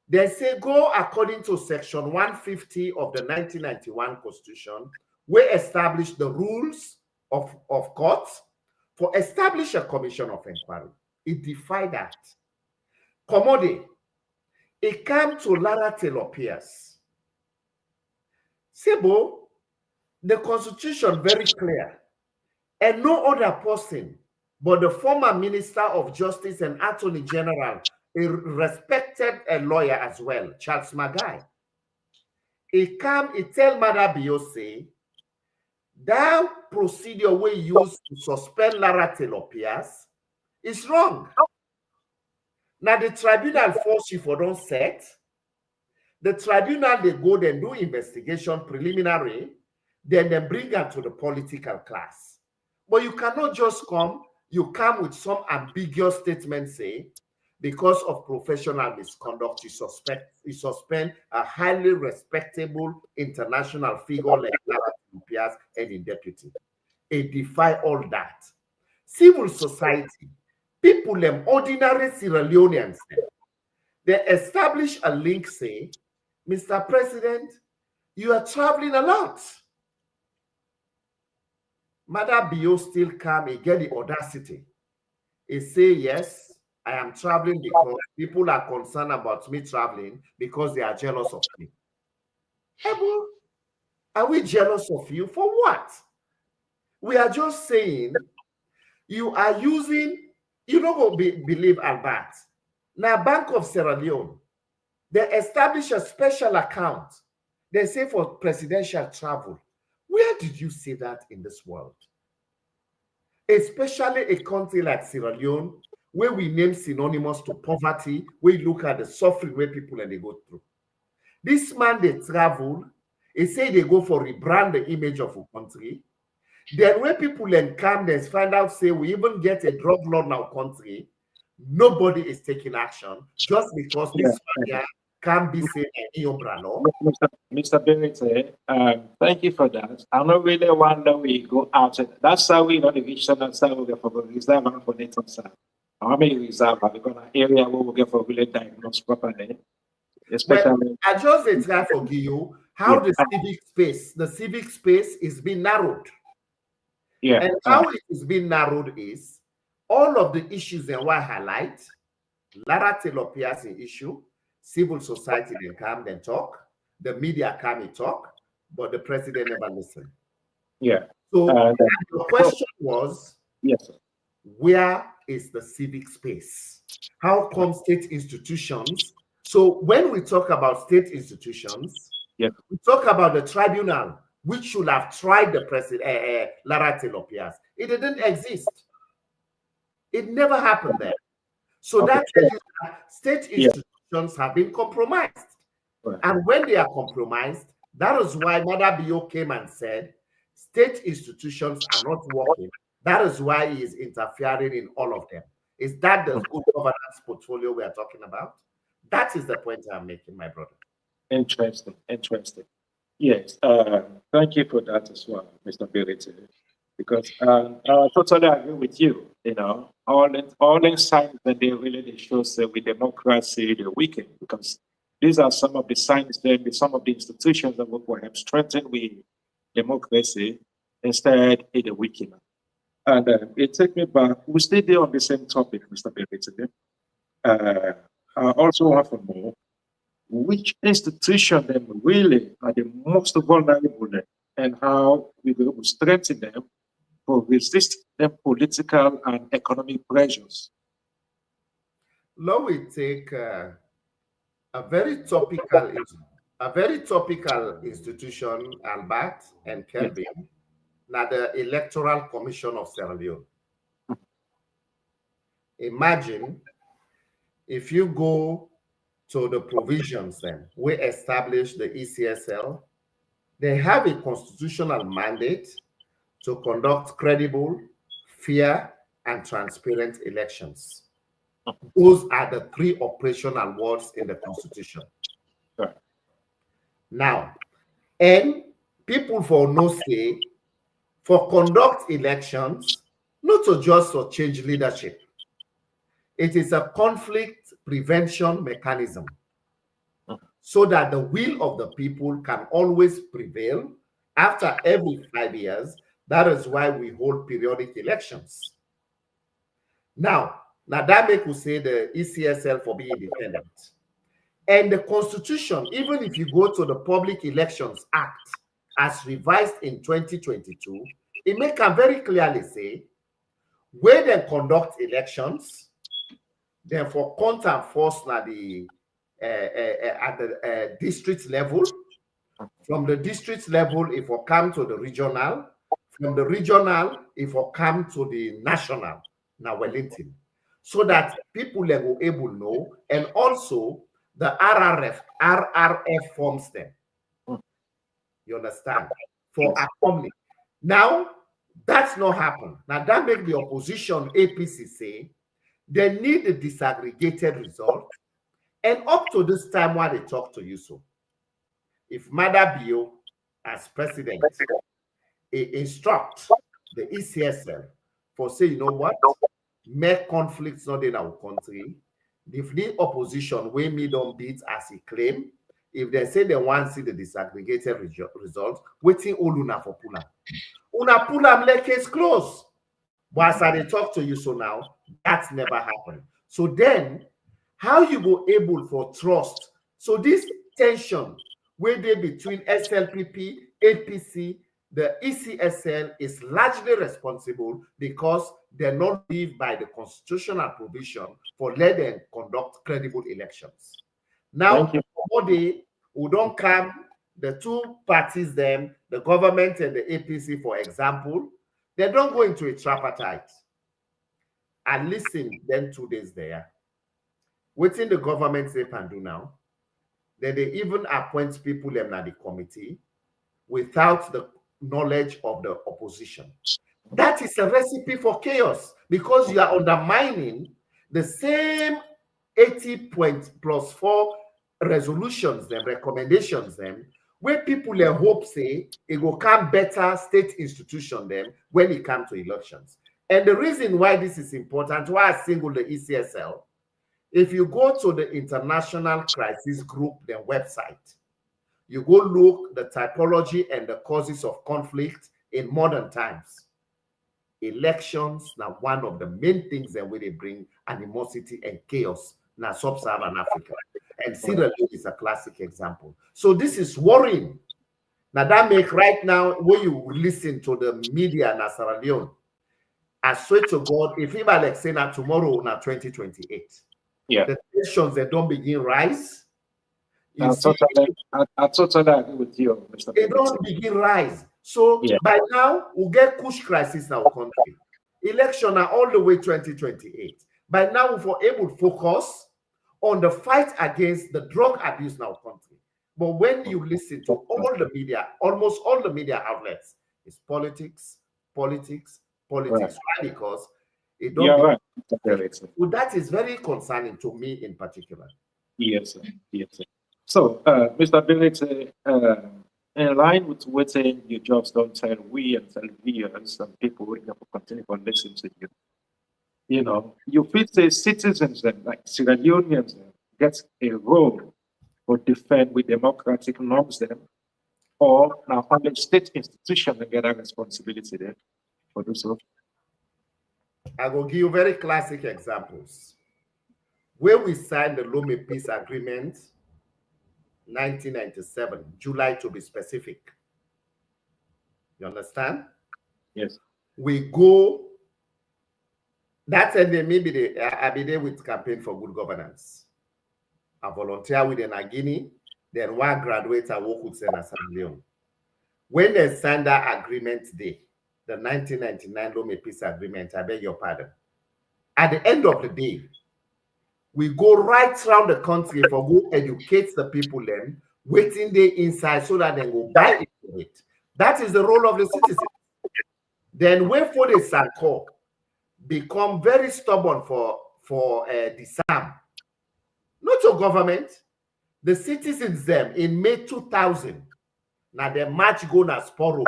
they say go according to section 150 of the 1991 Constitution, we establish the rules of courts for establish a commission of inquiry. It defied that. Commodity, it came to Lara Telopias. Sebo, the Constitution very clear, and no other person but the former Minister of Justice and Attorney General, a respected lawyer as well, Charles Magai. He tell Mada Bio say, that procedure we use to suspend Lara Telopias is wrong. Now the tribunal force you for don't set. The tribunal they go then do investigation preliminary, then they bring her to the political class. But you cannot just come. You come with some ambiguous statement, say, because of professional misconduct, you suspend a highly respectable international figure like Lara Telopias and in deputy. It defy all that. Civil society, people, ordinary Sierra Leoneans, they establish a link, say, Mr. President, you are traveling a lot. Mada Bio still come and get the audacity. He say, yes, I am traveling because people are concerned about me traveling because they are jealous of me. Ebo, are we jealous of you? For what? We are just saying you are using, you don't believe Albert. Now, Bank of Sierra Leone, they establish a special account. They say for presidential travel. Where did you see that in this world? Especially a country like Sierra Leone, where we name synonymous to poverty, we look at the suffering where people and they go through. This man, they travel, they say they go for rebrand the image of a country. Then when people then come, they find out, say, we even get a drug law in our country, nobody is taking action just because this man here can't be seen in Iobrano. Mr. Berete, thank you for that. I don't really wonder we go out. That's how we know the vision. That's how we get for the reserve and for nature side. How many reserve have we got an area where we get for really diagnosed properly? Especially, well, I just try for you how the civic space is being narrowed. Yeah. And how it is being narrowed is all of the issues and why highlight Lara Telopias issue. Civil society then come, then talk. The media come and talk, but the president never listened. Yeah. So the question was, yes, sir. Where is the civic space? How come state institutions? So when we talk about state institutions, we talk about the tribunal, which should have tried the president, Lara Telopias. It didn't exist. It never happened there. So that tells you that state institutions have been compromised. Right. And when they are compromised, that is why Mada Bio came and said, state institutions are not working. That is why he is interfering in all of them. Is that the good governance portfolio we are talking about? That is the point I'm making, my brother. Interesting. Yes, thank you for that as well, Mr. Biriti, because I totally agree with you. You know, all in signs that they really shows that with democracy they're weakened, because these are some of the signs that some of the institutions that would have strengthened with democracy, instead it weakened. And it takes me back. We stay there on the same topic, Mr. Biriti. I also want to know which institution then really are the most vulnerable then, and how we will strengthen them to resist the political and economic pressures. Now we take a very topical institution, Albert and Kelvin, now the Electoral Commission of Sierra Leone. Imagine if you go to the provisions then, we establish the ECSL, they have a constitutional mandate to conduct credible, fair, and transparent elections. Those are the three operational words in the Constitution. Right. Now, and people for no say, for conduct elections, not to just for change leadership. It is a conflict prevention mechanism so that the will of the people can always prevail after every 5 years. That is why we hold periodic elections. Now that make us say the ECSL for being independent. And the Constitution, even if you go to the Public Elections Act as revised in 2022, it make can very clearly say where they conduct elections, then for count and force at the district level. From the district level, if we come to the regional, from the regional, if we come to the national, now Wellington, so that people will able to know, and also the RRF forms them. You understand? For assembly. Now, that's not happen. Now that make the opposition APC say they need a disaggregated result. And up to this time, while they talk to you, so if Mada Bio, as president, instruct the ECSL for say, you know what, make conflicts not in our country. If the opposition way me don't beat as he claim, if they say they want to see the disaggregated result, waiting all una for Pula. Una Pula like case close. But as I talk to you so now, that's never happened. So then, how you go able for trust? So this tension where they between SLPP, APC, the ECSL is largely responsible because they're not lived by the constitutional provision for let them conduct credible elections. Now, we don't come, the two parties, them, the government and the APC, for example, they don't go into a tripartite and listen then 2 days there. Waiting the government say can do now, then they even appoint people in the committee without the knowledge of the opposition. That is a recipe for chaos because you are undermining the same 80+4 resolutions, them recommendations, them where people hope say it will come better state institution them when it comes to elections. And the reason why this is important, why I single the ECSL, if you go to the International Crisis Group, their website, you go look the typology and the causes of conflict in modern times. Elections now one of the main things that where they bring animosity and chaos now sub-Saharan Africa. And Sierra Leone is a classic example. So this is worrying. Now that make right now when you listen to the media in Sierra Leone, I swear to God, if you like say now tomorrow now 2028. Yeah. The tensions that don't begin rise. I totally agree with you, Mr. They don't begin rise. So by now, we'll get push crisis in our country. Election are all the way 2028. By now, we're able to focus on the fight against the drug abuse in our country. But when you listen to all the media, almost all the media outlets, it's politics, politics, politics. Why? Because it don't. Yeah, right. Well, that is very concerning to me in particular. Yes, sir. Yes, sir. So, Mr. Bennett, in line with what your jobs don't tell we and tell viewers and people who continue to listen to you, you know, you feel say citizens like Sierra Leoneans get a role to defend with democratic norms then, or now only state institution and get a responsibility there for this role. I will give you very classic examples. Where we signed the Lome Peace Agreement, 1997, July to be specific. You understand? Yes. We go, that's and then maybe I be there with campaign for good governance. I volunteer with an Agini, then one graduate I work with Senator Leone. When they signed that agreement day, the 1999 Lome Peace Agreement, I beg your pardon. At the end of the day, we go right around the country for go educate the people then, waiting there inside so that they go buy into it. That is the role of the citizen. Then when for the Sanko become very stubborn for the SAM, not your government, the citizens them in May 2000, now the march go na Spur Road.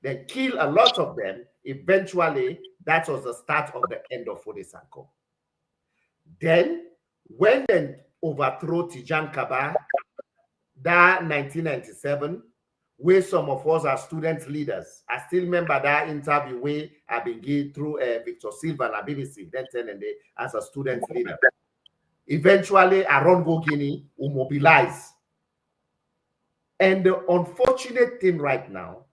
They kill a lot of them. Eventually, that was the start of the end of Fode Sanko. Then, when they overthrow Tijan Kaba, that 1997, where some of us are student leaders, I still remember that interview where I began through Victor Silva and BBC, then as a student leader. Eventually, Aaron Gogini will mobilize. And the unfortunate thing right now,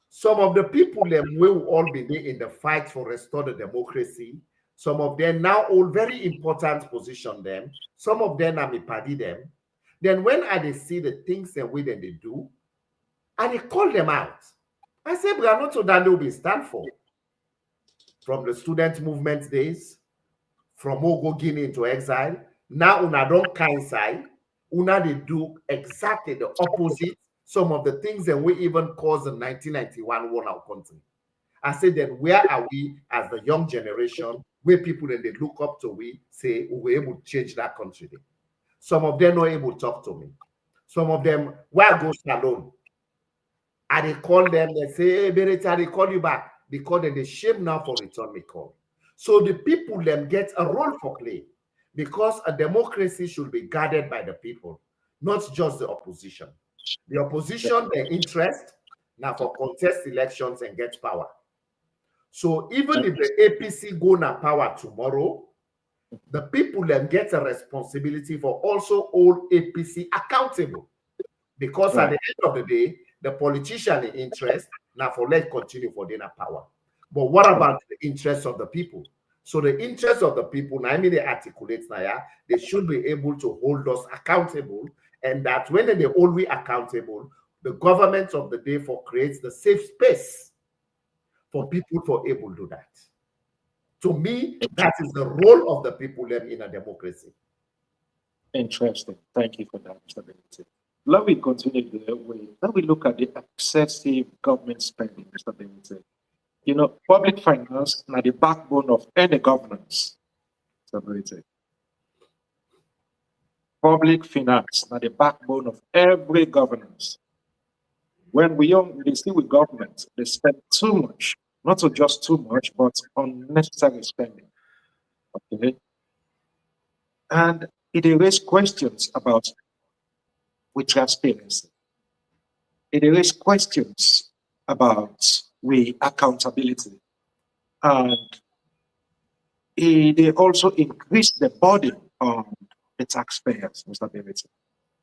some of the people them will all be there in the fight for restore the democracy. Some of them now hold very important position them. Some of them are me party them. Then when I see the things and way that they do, and they call them out. I say, we are not so that they will be stand for. From the student movement days, from Ogo Guinea into exile, now una don't coincide. Una they do exactly the opposite. Some of the things that we even caused in 1991 war our country. I said, then where are we as the young generation, where people that they look up to we say we were able to change that country? Some of them not able to talk to me. Some of them, where go alone? And they call them, they say, hey, Beretta, they call you back because they shame now for return me call. So the people them get a role for play because a democracy should be guarded by the people, not just the opposition. The opposition, their interest, now for contest elections and get power. So even if the APC go na power tomorrow, the people then get a responsibility for also hold APC accountable. Because at the end of the day, the politician in interest, now for let continue for their power. But what about the interests of the people? So the interests of the people, now I mean they articulate now, they should be able to hold us accountable. And that when they hold we accountable, the government of the day for creates the safe space for people for able to do that. To me, that is the role of the people in a democracy. Interesting. Thank you for that, Mr. Bennett. Let me continue the way. Let me look at the excessive government spending, Mr. Bennett. You know, public finance is the backbone of any governance, Mr. Bennett. Public finance is the backbone of every governance. When we see with government, they spend too much, not so just too much, but unnecessary spending. Okay. And it raises questions about with transparency. It raises questions about with accountability. And it also increase the burden on the taxpayers, Mr. Bennett.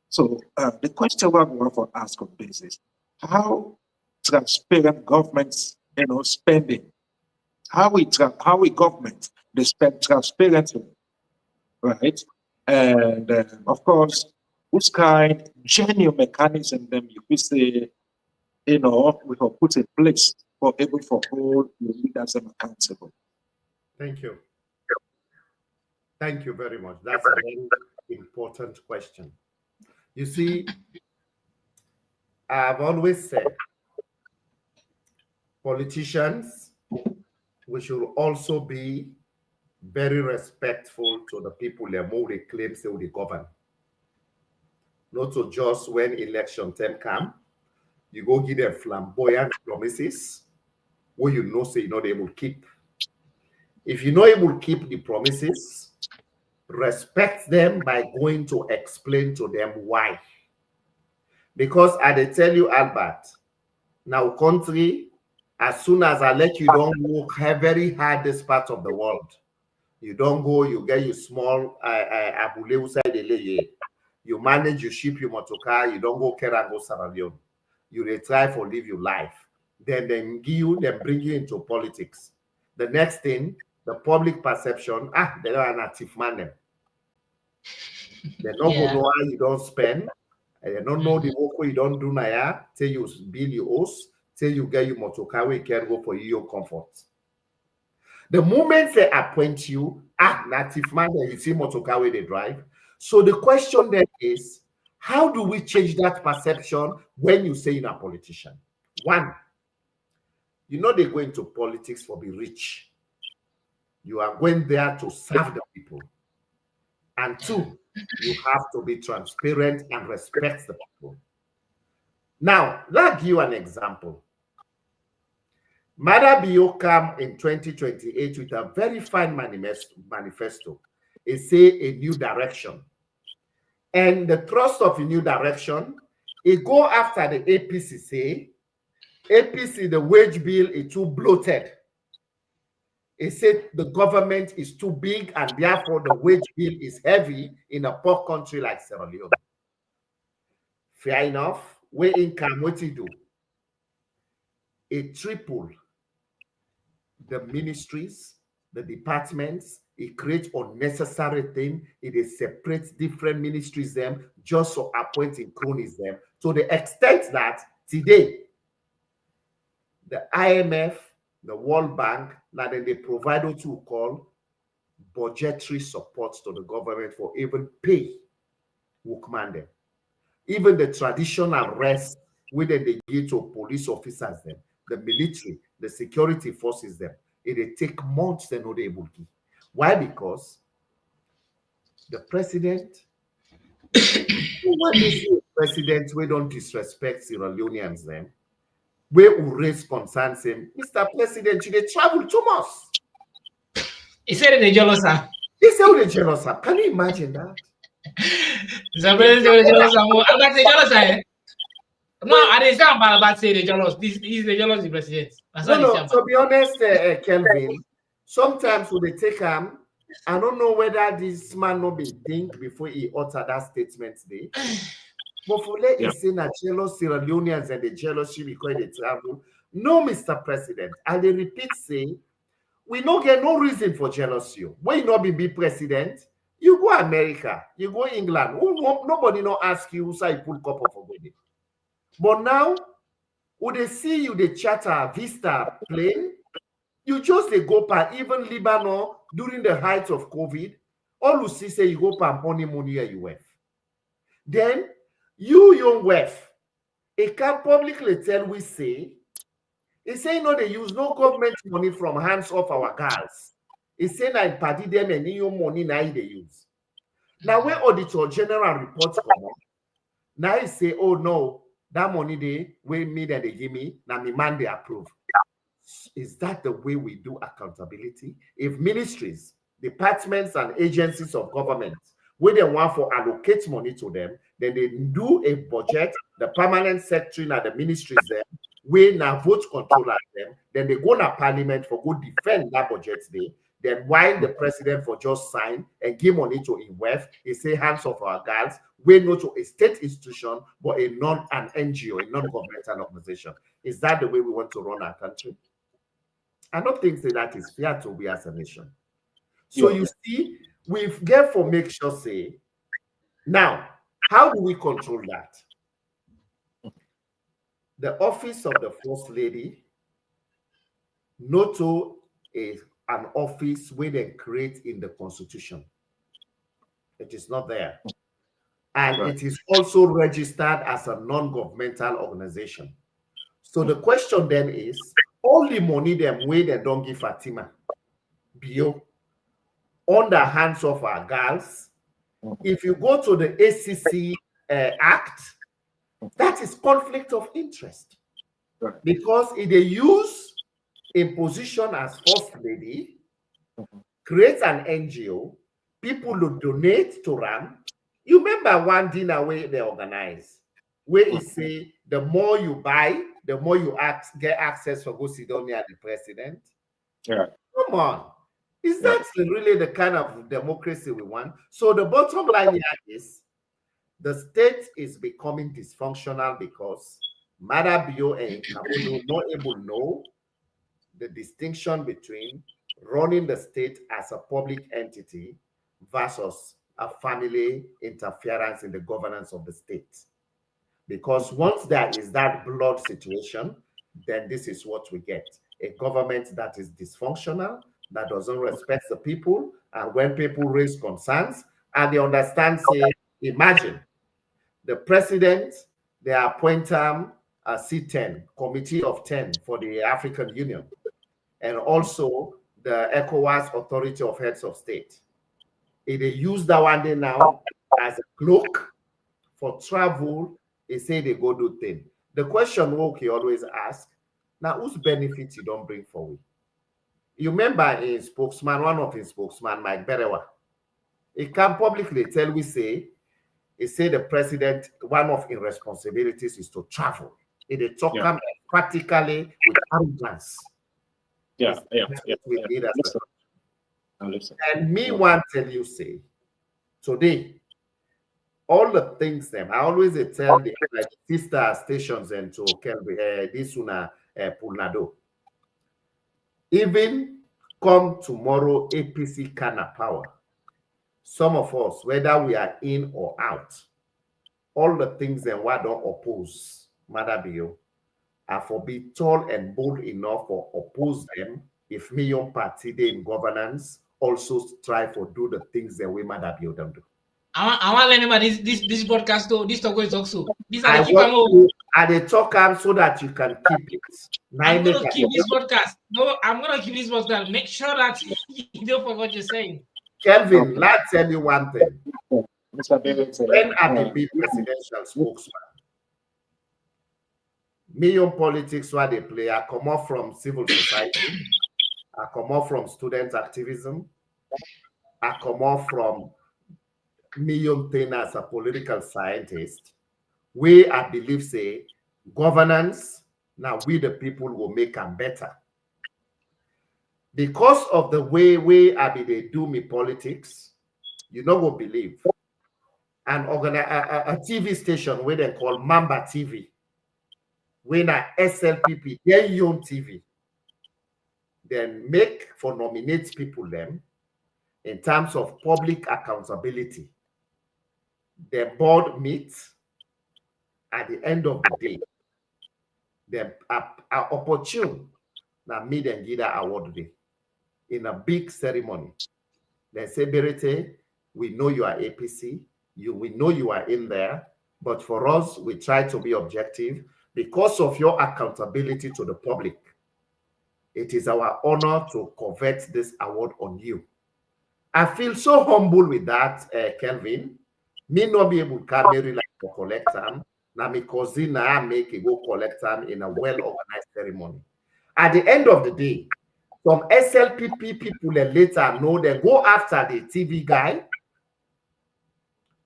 So the question we want to ask on this is how transparent governments, spending, how we government they spend transparently, right? And of course, which kind genuine mechanism them you could say, we have put in place for able for hold your leaders accountable. Thank you. Thank you very much. That's a very important question. You see, I've always said politicians we should also be very respectful to the people that more they claim say they govern. Not to just when election time come, you go give them flamboyant promises where you know say you're not able to keep. If you're not able to keep the promises, respect them by going to explain to them why. Because I they tell you, Albert, now country, as soon as I let you don't work very hard this part of the world, you don't go, you get your small abule side the you manage, you ship your motorcar, you don't go care and go Sierra Leone. You they try for live your life. Then they give you, then bring you into politics. The next thing, the public perception, they are an active man. They don't know how you don't spend. They don't know the work you don't do now. Till you bill your house, till you get your motorcar, we can go for your comfort. The moment they appoint you, native man, you see motorcar where they drive. So the question then is, how do we change that perception when you say you're a politician? One, you know they go into politics for be rich. You are going there to serve the people. And two, you have to be transparent and respect the people. Now, let me give you an example. Mada Bio came in 2028 with a very fine manifesto. It say a new direction. And the thrust of a new direction, it go after the APC say, APC, the wage bill is too bloated. It said the government is too big and therefore the wage bill is heavy in a poor country like Sierra Leone. Fair enough. Where income, what you do? It triple the ministries, the departments. It creates unnecessary thing. It separates different ministries them just for appointing cronies them to the extent that today the IMF, the World Bank, now then they provide what you call budgetary support to the government for even pay workman them. Even the traditional rest within they give to police officers them, the military, the security forces them, it take months they not able to. Why? Because the president, when they see a president, we don't disrespect Sierra Leoneans them, we will raise concerns him, Mr. President, they travel too much. He said they jealous, sir. He said they jealous, sir. Can you imagine that? The president jealous, sir. Albert say jealous, sir. No, I didn't say about say they jealous. This is the jealous the president. That's no, to be honest, Kelvin, sometimes when they take him, I don't know whether this man not been think before he utter that statement today. But for let you say that jealous Sierra Leoneans and the jealousy because they travel. No, Mr. President. And they repeat say, we don't get no reason for jealousy. When you not be president, you go America, you go England. Nobody not ask you who say you pull cup of a. But now, when they see you, they charter Vista plane, you just they go per even Lebanon during the height of COVID. All you see say you go per honeymoon here you have. Then you young wife, it can publicly tell we say, it say no, they use no government money from hands of our girls. It say I party them and your money now they use. Now when Auditor General reports come up, now he say, oh no, that money they we me that they give me, now me man they approve. Is that the way we do accountability? If ministries, departments, and agencies of government, where they want to allocate money to them, then they do a budget, the permanent secretary and the ministries there, we now vote control at them, then they go to parliament for go defend that budget day. Then while the president for just sign and give money to INWEF, he say hands of our girls, we not to a state institution, but an NGO, a non-governmental organization. Is that the way we want to run our country? I don't think that is fair to we as a nation. So you see, we've therefore make sure say, now, how do we control that? The office of the First Lady, not to an office where they create in the Constitution. It is not there. And it is also registered as a non-governmental organization. So the question then is, all the money them way they don't give Fatima, Bio, on the hands of our girls. If you go to the ACC Act, that is conflict of interest. Because if they use a position as First Lady, create an NGO, people will donate to RAM. You remember one dinner where they organize, where it say the more you buy, the more you get access for go sit down near the president. Yeah. Come on. Is that really the kind of democracy we want? So the bottom line here is the state is becoming dysfunctional because Madabio and Kabuno not able to know the distinction between running the state as a public entity versus a family interference in the governance of the state. Because once there is that blood situation, then this is what we get. A government that is dysfunctional, that doesn't respect the people, and when people raise concerns, and they understand, say, imagine, the president, they appoint a C10, Committee of 10 for the African Union, and also the ECOWAS Authority of Heads of State. If they use that one day now as a cloak for travel, they say they go do thing. The question Woki always ask, now whose benefit you don't bring forward? You remember a spokesman, one of his spokesman, Mike Berewa, he can publicly tell he say the president, one of his responsibilities is to travel. They talk practically with arrogance. And me want to tell you, say, today, all the things them, I always tell the like, sister stations and to this una Pulnado. Even come tomorrow, APC can have power. Some of us, whether we are in or out, all the things that we don't oppose, Madabio, are for be tall and bold enough for oppose them if million party they in governance also try for do the things that we Madabio them do. I want to learn about this broadcast though. This talk is also. I they talk so that you can keep it. I'm gonna keep this broadcast. No, I'm gonna keep this broadcast. Make sure that you don't forget what you're saying. Kelvin, let's tell you one thing. When I be presidential spokesman, million politics where they play, I come off from civil society, I come off from student activism, I come off from million thing as a political scientist, we I believe say governance, now we the people will make them better. Because of the way I be they do me politics, you know what believe. And a TV station where they call Mamba TV, when a SLPP, their own TV, then make for nominate people them in terms of public accountability. The board meets at the end of the day. They are opportune that meet and give that award day in a big ceremony. They say, Berete, we know you are APC, we know you are in there, but for us, we try to be objective because of your accountability to the public. It is our honor to covet this award on you. I feel so humble with that, Kelvin. Me not be able to carry like to collect them. Now my cousin I make it go collect them in a well-organized ceremony. At the end of the day, some SLPP people later know they go after the TV guy.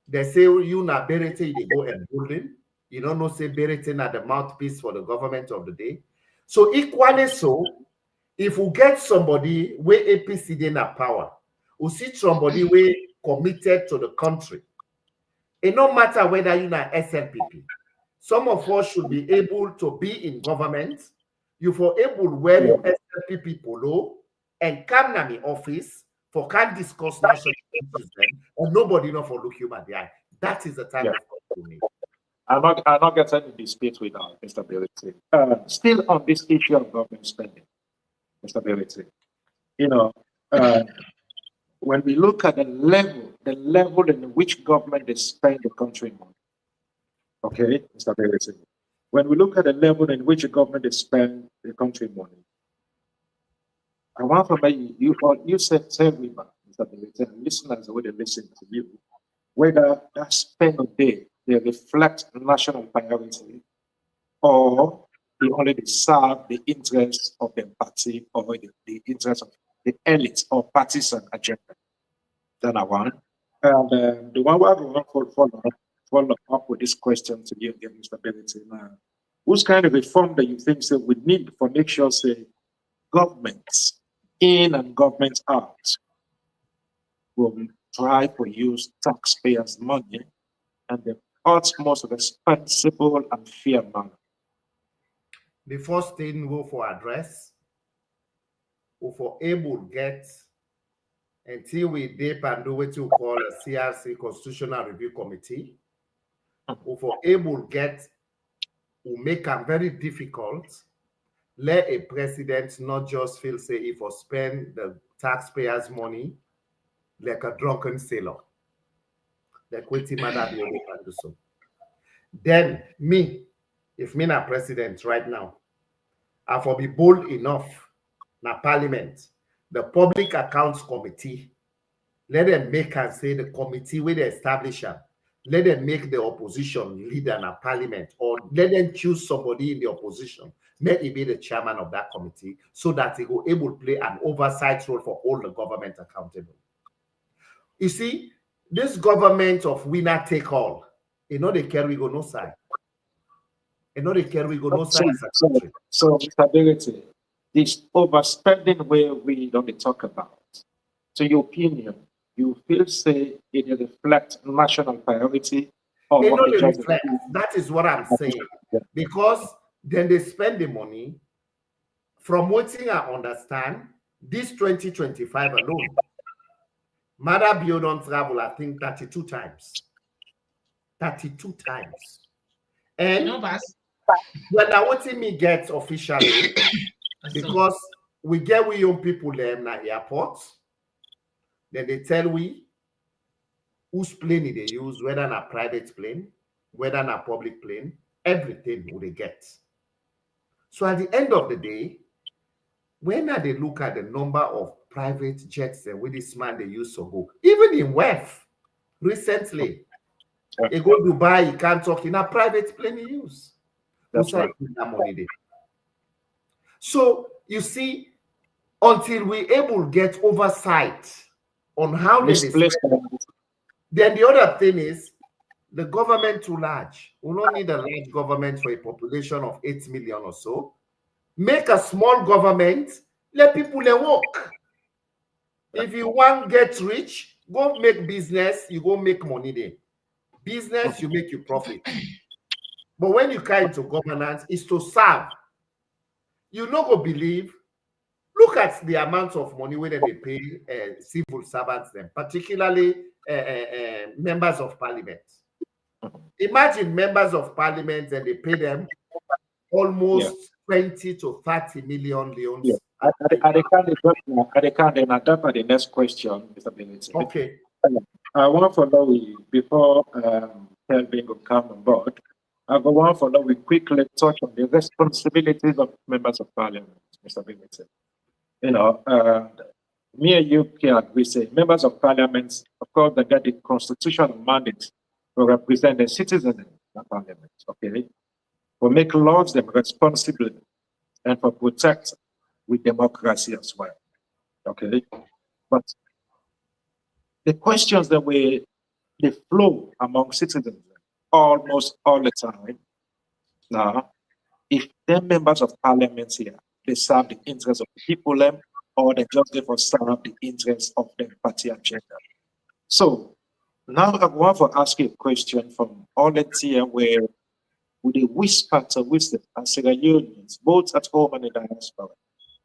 They say you na Berete, they go and bullying. You don't know say Berete na the mouthpiece for the government of the day. So equally so, if we get somebody where APC in power, we see somebody where committed to the country. It no matter whether you're not SLPP. Some of us should be able to be in government. You for able to wear your SLPP polo and come to the office for can discuss national issues and nobody know for look you by the eye. That is the time of me. I'm not getting into dispute with Mr. Berete. Still on this issue of government spending, Mr. Berete. You know, when we look at the level in which government is spending the country money. Okay, Mr. Berete. When we look at the level in which the government is spending the country money, I want to make you said we, listeners would listen to you, whether that spend of day they reflect national priority or they only serve the interests of the party or the interests of the elite or partisan agenda. Then I want. And the one where I want to follow up with this question to you, the stability now. Whose kind of reform that you think we need for make sure say governments in and governments out will try to use taxpayers' money and the utmost responsible and fair manner? The first thing we for address, we for able get until we dip and do what you call a CRC Constitutional Review Committee, we for able get, we make them very difficult. Let a president not just feel say if or spend the taxpayers' money like a drunken sailor. Like what him can do so. Then me, if me na president right now, I for be bold enough na parliament, the Public Accounts Committee, let them make and say the committee where they establish them, let them make the opposition leader na parliament, or let them choose somebody in the opposition, let him be the chairman of that committee so that he will able to play an oversight role for all the government accountable. You see, this government of winner take all, you know they carry go no side. You know they carry go no side. So stability, this overspending where we don't talk about. To your opinion, you feel say it reflects national priority or It what not the judge reflect. That is what I'm saying. Because then they spend the money. From what I understand, this 2025 alone, Mother Bio don't travel, I think 32 times. 32 times. And You know, Bas, when I want me get officially, because we get we young people there at the airport, then they tell we whose plane they use, whether in a private plane, whether in a public plane, everything will they get. So at the end of the day, when they look at the number of private jets and with this man they use to go, even in WEF, recently, he go Dubai, he can't talk in a private plane he use. That's right. That money there. So you see, until we able to get oversight on how they spend, then the other thing is the government too large. We don't need a large government for a population of 8 million or so. Make a small government, let people work. If you want to get rich, go make business, you go make money there. Business, you make your profit. But when you come into governance, it's to serve. You not go believe, look at the amount of money when they pay civil servants, them, particularly members of parliament. Imagine members of parliament and they pay them almost 20 to 30 million leones. Yeah. I can't adapt the next question, Mr. Bennett. Okay. I want to know before Kelvin will come on board. I want to know we quickly touch on the responsibilities of members of parliament, Mr. Bennett. You know, me and you can agree say members of parliament, of course, they get the constitutional mandate to represent the citizens in the parliament. Okay, for make laws them responsible and for protect with democracy as well. Okay, but the questions that they flow among citizens almost all the time. Now, if the members of parliament here, they serve the interests of the people, or they just therefore serve the interests of the party agenda. So now I want to ask you a question from all the here where with the whisper to wisdom and Sierra Unions, both at home and in the diaspora.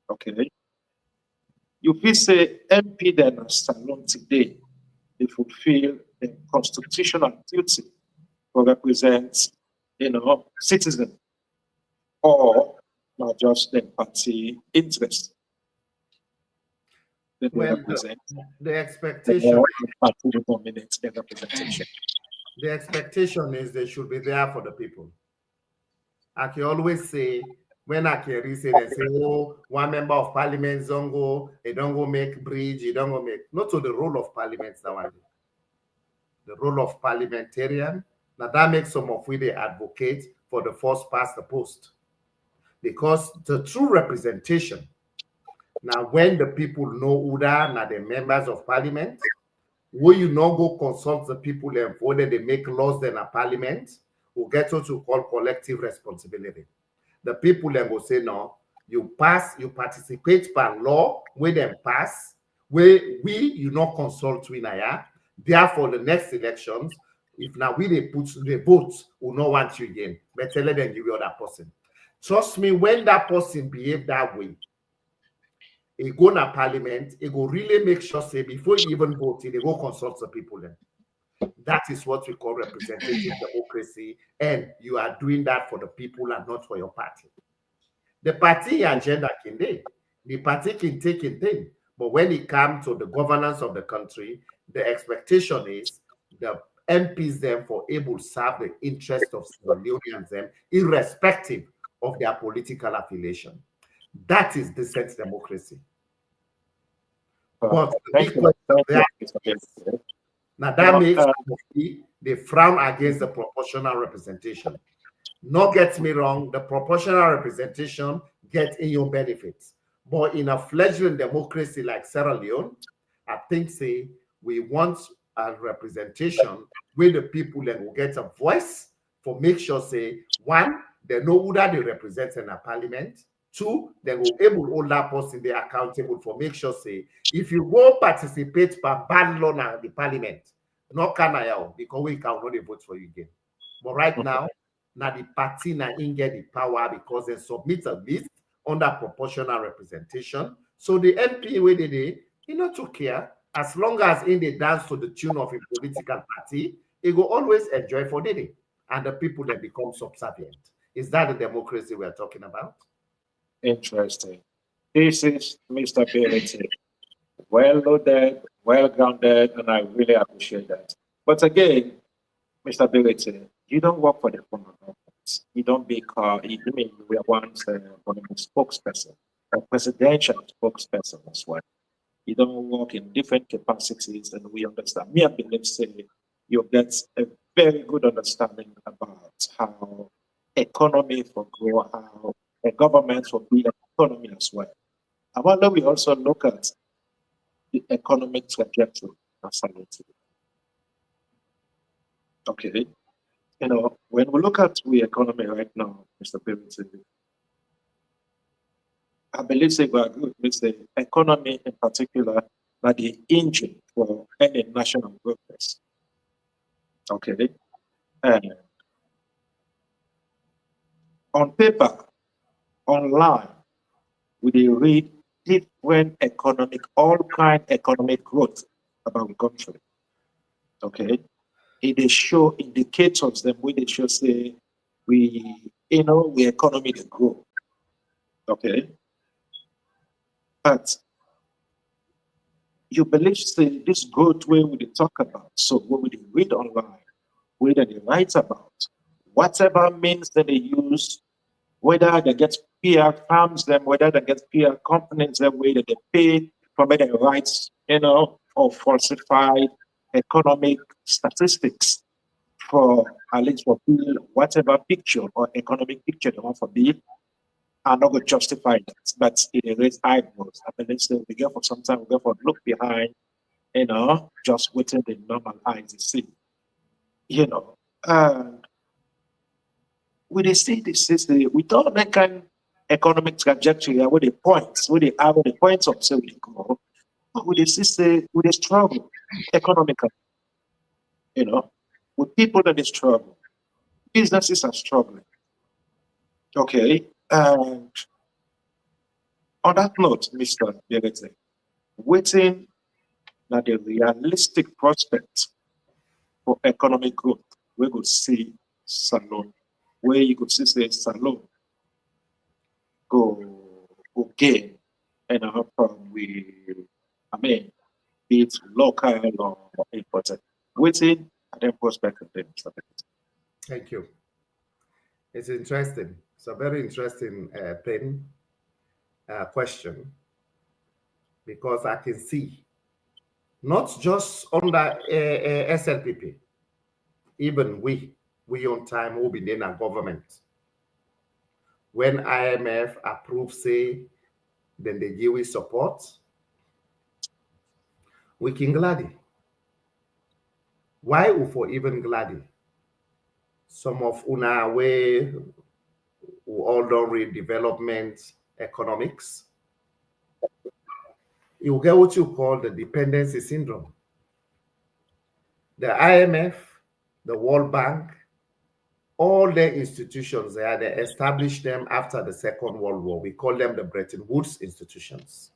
Okay. You feel say MP then alone today, they fulfill the constitutional duty to represent, citizens, or not just the party interest. Well, the expectation, the expectation is they should be there for the people. I can always say, When Akeri say, they say, oh, one member of parliament don't go, they don't go make bridge, they don't go make. Not to the role of parliament that one. The role of parliamentarian. Now that makes some of we they advocate for the first past the post. Because the true representation, now when the people know who they are, now the members of parliament, will you not go consult the people and vote they make laws in a parliament, will get what you call collective responsibility. The people then will say, no, you participate by law, where them pass, where you not consult with Naya. Therefore, the next elections, if now we they put the votes, will not want you again. But tell them give you other person. Trust me, when that person behave that way, he go to parliament, he go really make sure say before he even vote, they go consult the people then. That is what we call representative democracy, and you are doing that for the people and not for your party. The party agenda can they, the party can take it thing, but when it comes to the governance of the country, the expectation is the MPs them for able to serve the interest of Sierra Leoneans them, irrespective of their political affiliation. That is decent democracy. But the big question is, now that makes they frown against the proportional representation. Not get me wrong, the proportional representation gets in your benefits. But in a fledgling democracy like Sierra Leone, I think say we want a representation where the people then will get a voice for make sure say, one, they know who that they represent in a parliament. Two, they will able to hold that person they accountable for make sure say, if you go participate by bad law in the parliament, not can because we cannot vote for you again. But right now, the party na in get the power because they submit a list under proportional representation. So the MP where they not to care as long as in they dance to the tune of a political party, it will always enjoy for the day, and the people then become subservient. Is that the democracy we are talking about? Interesting. This is Mr. Bereti. Well loaded, well grounded, and I really appreciate that. But again, Mr. Bereti, you don't work for the former government. You don't be we are once a spokesperson, a presidential spokesperson as well. You don't work in different capacities, and we understand. Me, I believe, say you get a very good understanding about how economy will grow, how a government will be an economy as well. I wonder we also look at the economic trajectory of society. Okay. You know, when we look at the economy right now, Mr. Bereti, I believe we agree with the economy in particular, that the engine for any national progress. Okay. And on paper, online, we read different all kind economic growth about the country. Okay. It show indicators that they show say we economy to grow. Okay. But you believe say this growth where we talk about, so what we read online, whether they write about, whatever means that they use, whether they get PR firms them, whether they get PR companies them, whether they pay for their rights, or falsified economic statistics for at least for whatever picture or economic picture they want for build, are not going to justify that. But it raise eyebrows. I mean, we go for some time, we go for look behind, just within the normal eyes you see. And we see this system, we don't make an economic trajectory with the points, with the points of say we go, but with the system, with the struggle economically, with people that is struggling, businesses are struggling. Okay, and on that note, Mr. Bereti, waiting that the realistic prospects for economic growth, we could see Salone, where you could see say Salone go gain and from be it local or imported. Waiting and then prospect of them. Thank you. It's interesting. It's a very interesting question, because I can see not just under SLPP, even we on time will be in a government. When IMF approves, say, then they give us support, we can gladly. Why for even gladly? Some of una way who all don't read development economics, you get what you call the dependency syndrome. The IMF, the World Bank, all their institutions, they established them after the Second World War. We call them the Bretton Woods institutions.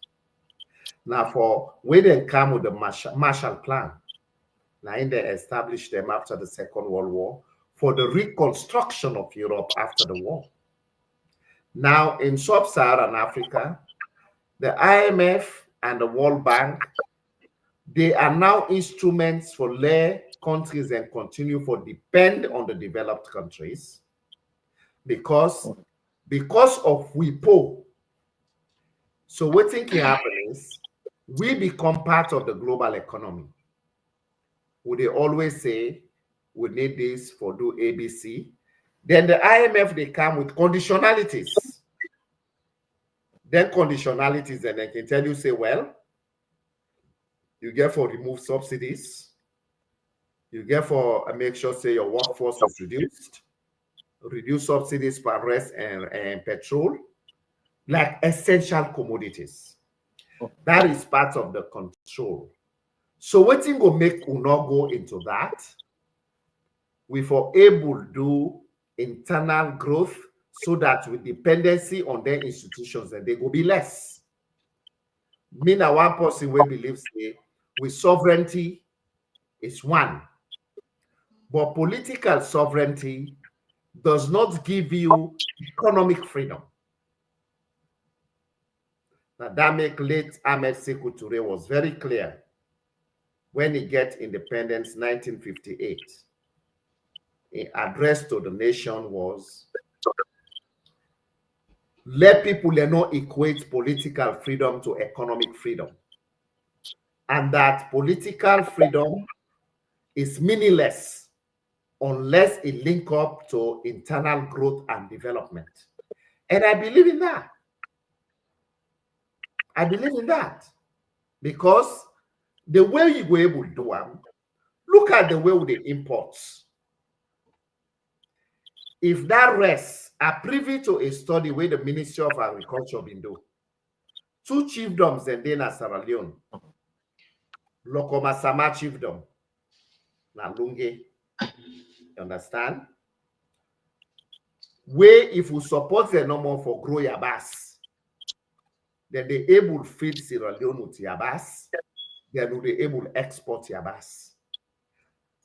Now, for when they come with the Marshall Plan, now they established them after the Second World War for the reconstruction of Europe after the war. Now, in sub-Saharan Africa, the IMF and the World Bank, they are now instruments for their countries and continue for depend on the developed countries because of we poor. So what can happen is we become part of the global economy. Would they always say we need this for do ABC? Then the IMF, they come with conditionalities. Then conditionalities, and they can tell you, say, well, you get for remove subsidies. You get for make sure, say, your workforce is reduced. Reduce subsidies for rice and petrol, like essential commodities. That is part of the control. So what thing will make you not go into that? We for able to do internal growth so that with dependency on their institutions, and they will be less. Me now one person will believe say with sovereignty is one, but political sovereignty does not give you economic freedom. Now that make late Ahmed Sekou Touré was very clear when he get independence 1958. His address to the nation was, let people not equate political freedom to economic freedom. And that political freedom is meaningless unless it link up to internal growth and development. And I believe in that. I believe in that. Because the way you were able to do them, look at the way with the imports. If that rests are privy to a study where the Ministry of Agriculture been do, 2 chiefdoms and then Sierra Leone, Lokomasama chiefdom, na Lunge, you understand? Where if we support the number for grow yabas, then they able to feed Sierra Leone with yabas, then will be able to export yabas.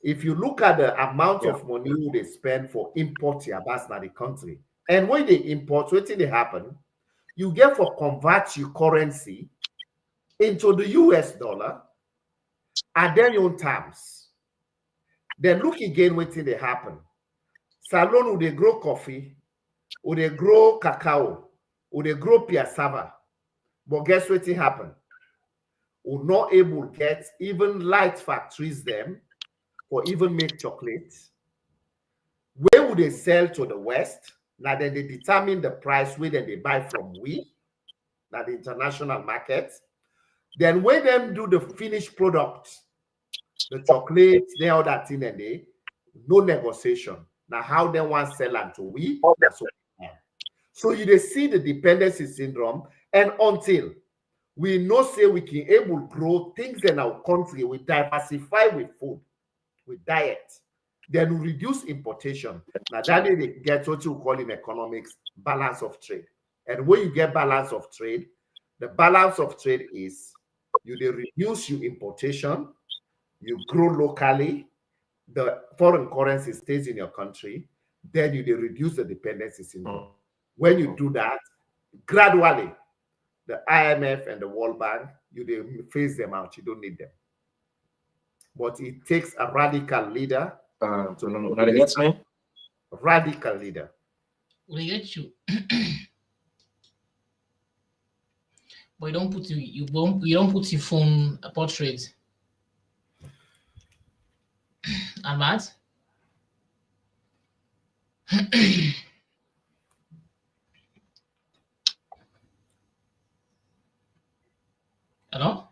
If you look at the amount of money they spend for import yabas in the country, and when they import, what they happen, you get for convert your currency into the US dollar at their own terms. Then look again what they happen. Salon would they grow coffee, would they grow cacao, would they grow piassava. But guess what happen? We're not able to get even light factories them or even make chocolate. Where would they sell to the West? Now then they determine the price where they buy from we, now the international market. Then when them do the finished product, the chocolate, they all that thing and they, no negotiation. Now how they want to sell them to we, that's what we have. So you see the dependency syndrome, and until we know say we can able to grow things in our country, we diversify with food, with diet, then we reduce importation. Now that they get what you call in economics balance of trade. And when you get balance of trade, the balance of trade is you reduce your importation, you grow locally, the foreign currency stays in your country, then you reduce the dependency syndrome. When you do that, gradually, the IMF and the World Bank, you phase them out. You don't need them. But it takes a radical leader. Radical leader We get you. But you don't put you don't put your phone portrait. And what? Hello?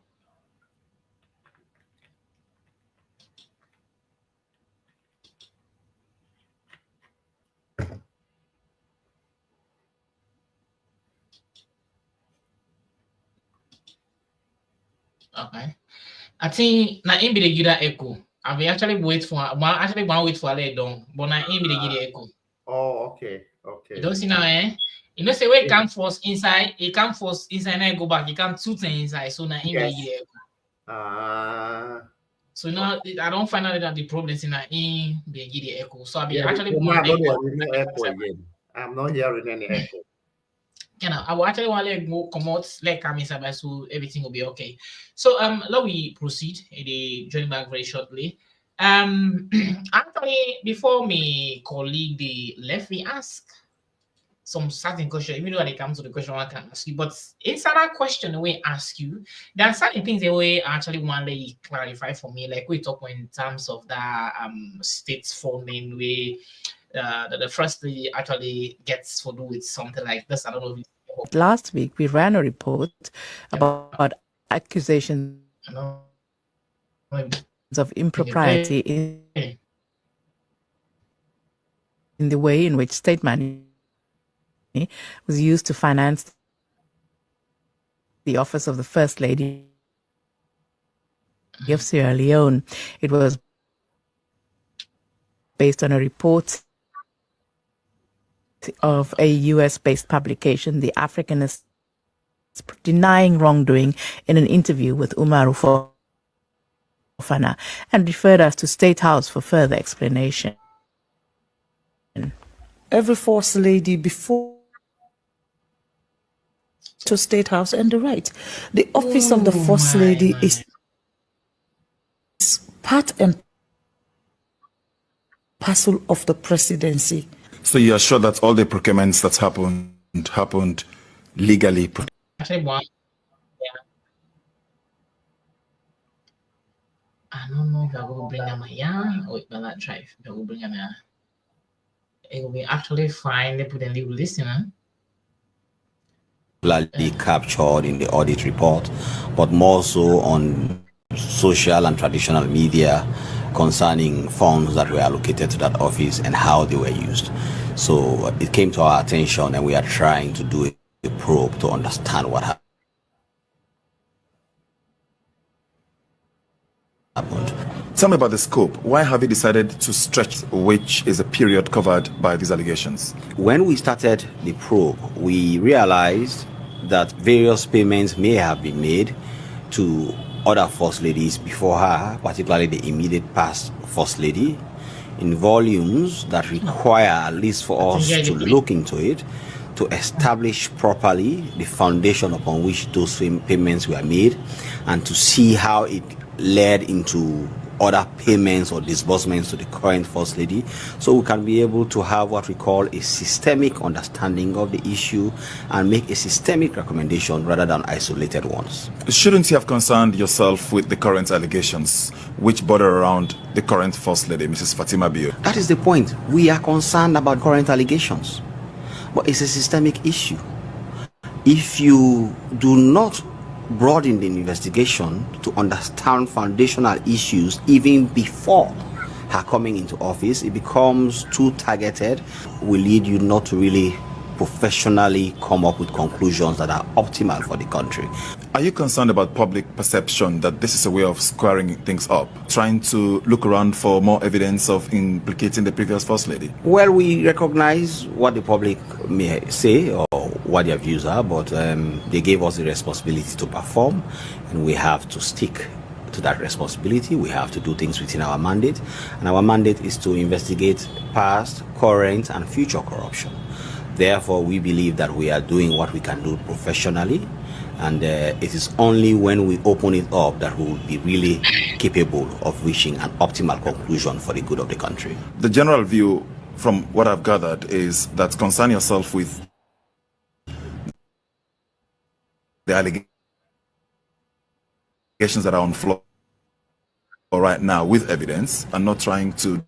Okay. I think na in be the give that echo. I will actually wait for let down, but na in be the give the echo. Oh, okay. You don't see now, eh? You know, say where it come first inside, it come first inside, and I go back, it come two things inside, so now in be the give the echo. So now I don't find out that the problem is in that in be give the echo. So I be actually want echo again. I'm not hearing any echo. I will actually want to go come out, let come inside, so everything will be okay. So let we proceed. They join back very shortly. Actually, before me colleague the left me ask some certain question, even though they come to the question I can ask you, but inside that question we ask you, there are certain things that we actually want to clarify for me, like we talk in terms of the states funding way. The first lady actually gets to do with something like this. I don't know if last week we ran a report about accusations of impropriety in the way in which state money was used to finance the office of the First Lady of Sierra Leone. It was based on a report of a US-based publication, The Africanist, denying wrongdoing in an interview with Umaru Fofana, and referred us to State House for further explanation. Every First Lady before to State House and the right. The office of the First Lady is part and parcel of the presidency. So you are sure that all the procurements that happened legally? Actually, one, I don't know if I will bring them here or if I not try. If I will bring them here, it will be actually fine. They put a little listener. Captured in the audit report, but more so on social and traditional media concerning funds that were allocated to that office and how they were used. So it came to our attention and we are trying to do a probe to understand what happened. Tell me about the scope. Why have you decided to stretch, which is a period covered by these allegations? When we started the probe, we realized that various payments may have been made to other First Ladies before her, particularly the immediate past First Lady, in volumes that require, at least for us to look into it, to establish properly the foundation upon which those payments were made, and to see how it led into other payments or disbursements to the current First Lady, so we can be able to have what we call a systemic understanding of the issue and make a systemic recommendation rather than isolated ones. Shouldn't you have concerned yourself with the current allegations which border around the current First Lady, Mrs. Fatima Bio? That is the point. We are concerned about current allegations, but it's a systemic issue. If you do not broaden the investigation to understand foundational issues even before her coming into office, it becomes too targeted, will lead you not to really professionally come up with conclusions that are optimal for the country. Are you concerned about public perception that this is a way of squaring things up, trying to look around for more evidence of implicating the previous First Lady? Well, we recognize what the public may say or what their views are, but they gave us the responsibility to perform, and we have to stick to that responsibility. We have to do things within our mandate, and our mandate is to investigate past, current, and future corruption. Therefore, we believe that we are doing what we can do professionally, and it is only when we open it up that we will be really capable of reaching an optimal conclusion for the good of the country. The general view from what I've gathered, is that concern yourself with the allegations that are on floor right now with evidence, and not trying to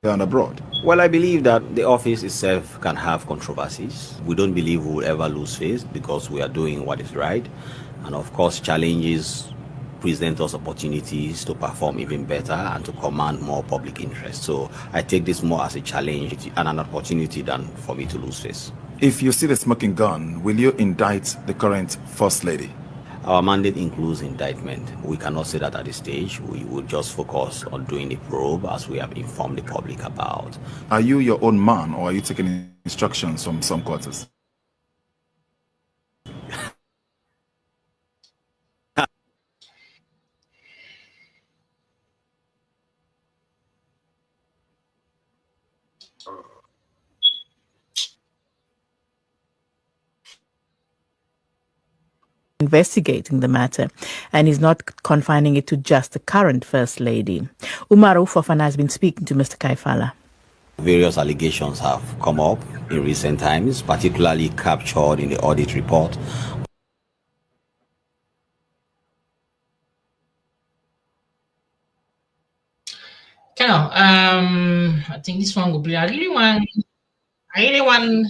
and abroad. Well, I believe that the office itself can have controversies. We don't believe we will ever lose face because we are doing what is right. And of course, challenges present us opportunities to perform even better and to command more public interest. So I take this more as a challenge and an opportunity than for me to lose face. If you see the smoking gun, will you indict the current First Lady? Our mandate includes indictment. We cannot say that at this stage. We will just focus on doing the probe as we have informed the public about. Are you your own man, or are you taking instructions from some quarters? Investigating the matter, and is not confining it to just the current First Lady. Umaru Fofana has been speaking to Mr. Kaifala. Various allegations have come up in recent times, particularly captured in the audit report. I think this one will be. I really want,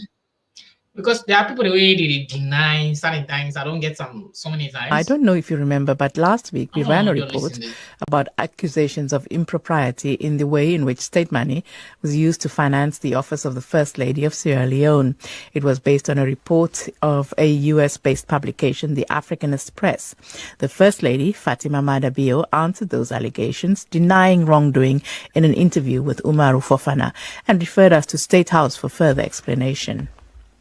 because there are people the way they deny certain things. I don't get so many times. I don't know if you remember, but last week we ran a report about accusations of impropriety in the way in which state money was used to finance the office of the First Lady of Sierra Leone. It was based on a report of a US-based publication, the Africanist Press. The First Lady, Fatima Madabio, answered those allegations, denying wrongdoing in an interview with Umaru Fofana, and referred us to State House for further explanation.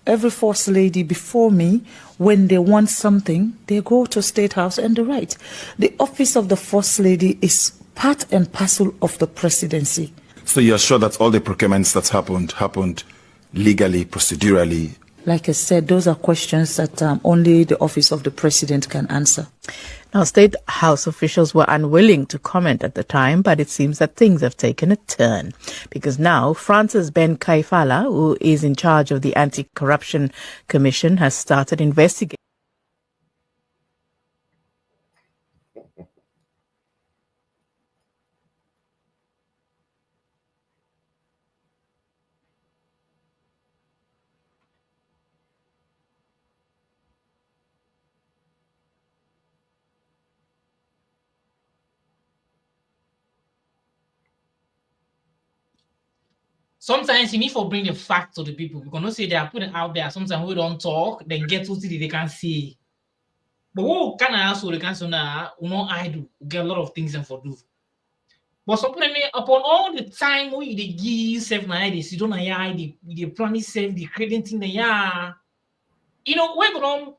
Every First Lady before me, when they want something, they go to State House and they write. The office of the First Lady is part and parcel of the presidency. So you're sure that all the procurements that happened legally, procedurally? Like I said, those are questions that only the office of the president can answer. Now, State House officials were unwilling to comment at the time, but it seems that things have taken a turn, because now Francis Ben Kaifala, who is in charge of the Anti-Corruption Commission, has started investigating. Sometimes you need to bring the facts to the people. We cannot say they are putting out there. Sometimes we don't talk, then get to see they can see. But what can I ask you? They can say now, I do get a lot of things and for do. But sometimes upon all the time we they give yourself na they sit on they promise self the crediting the we're gonna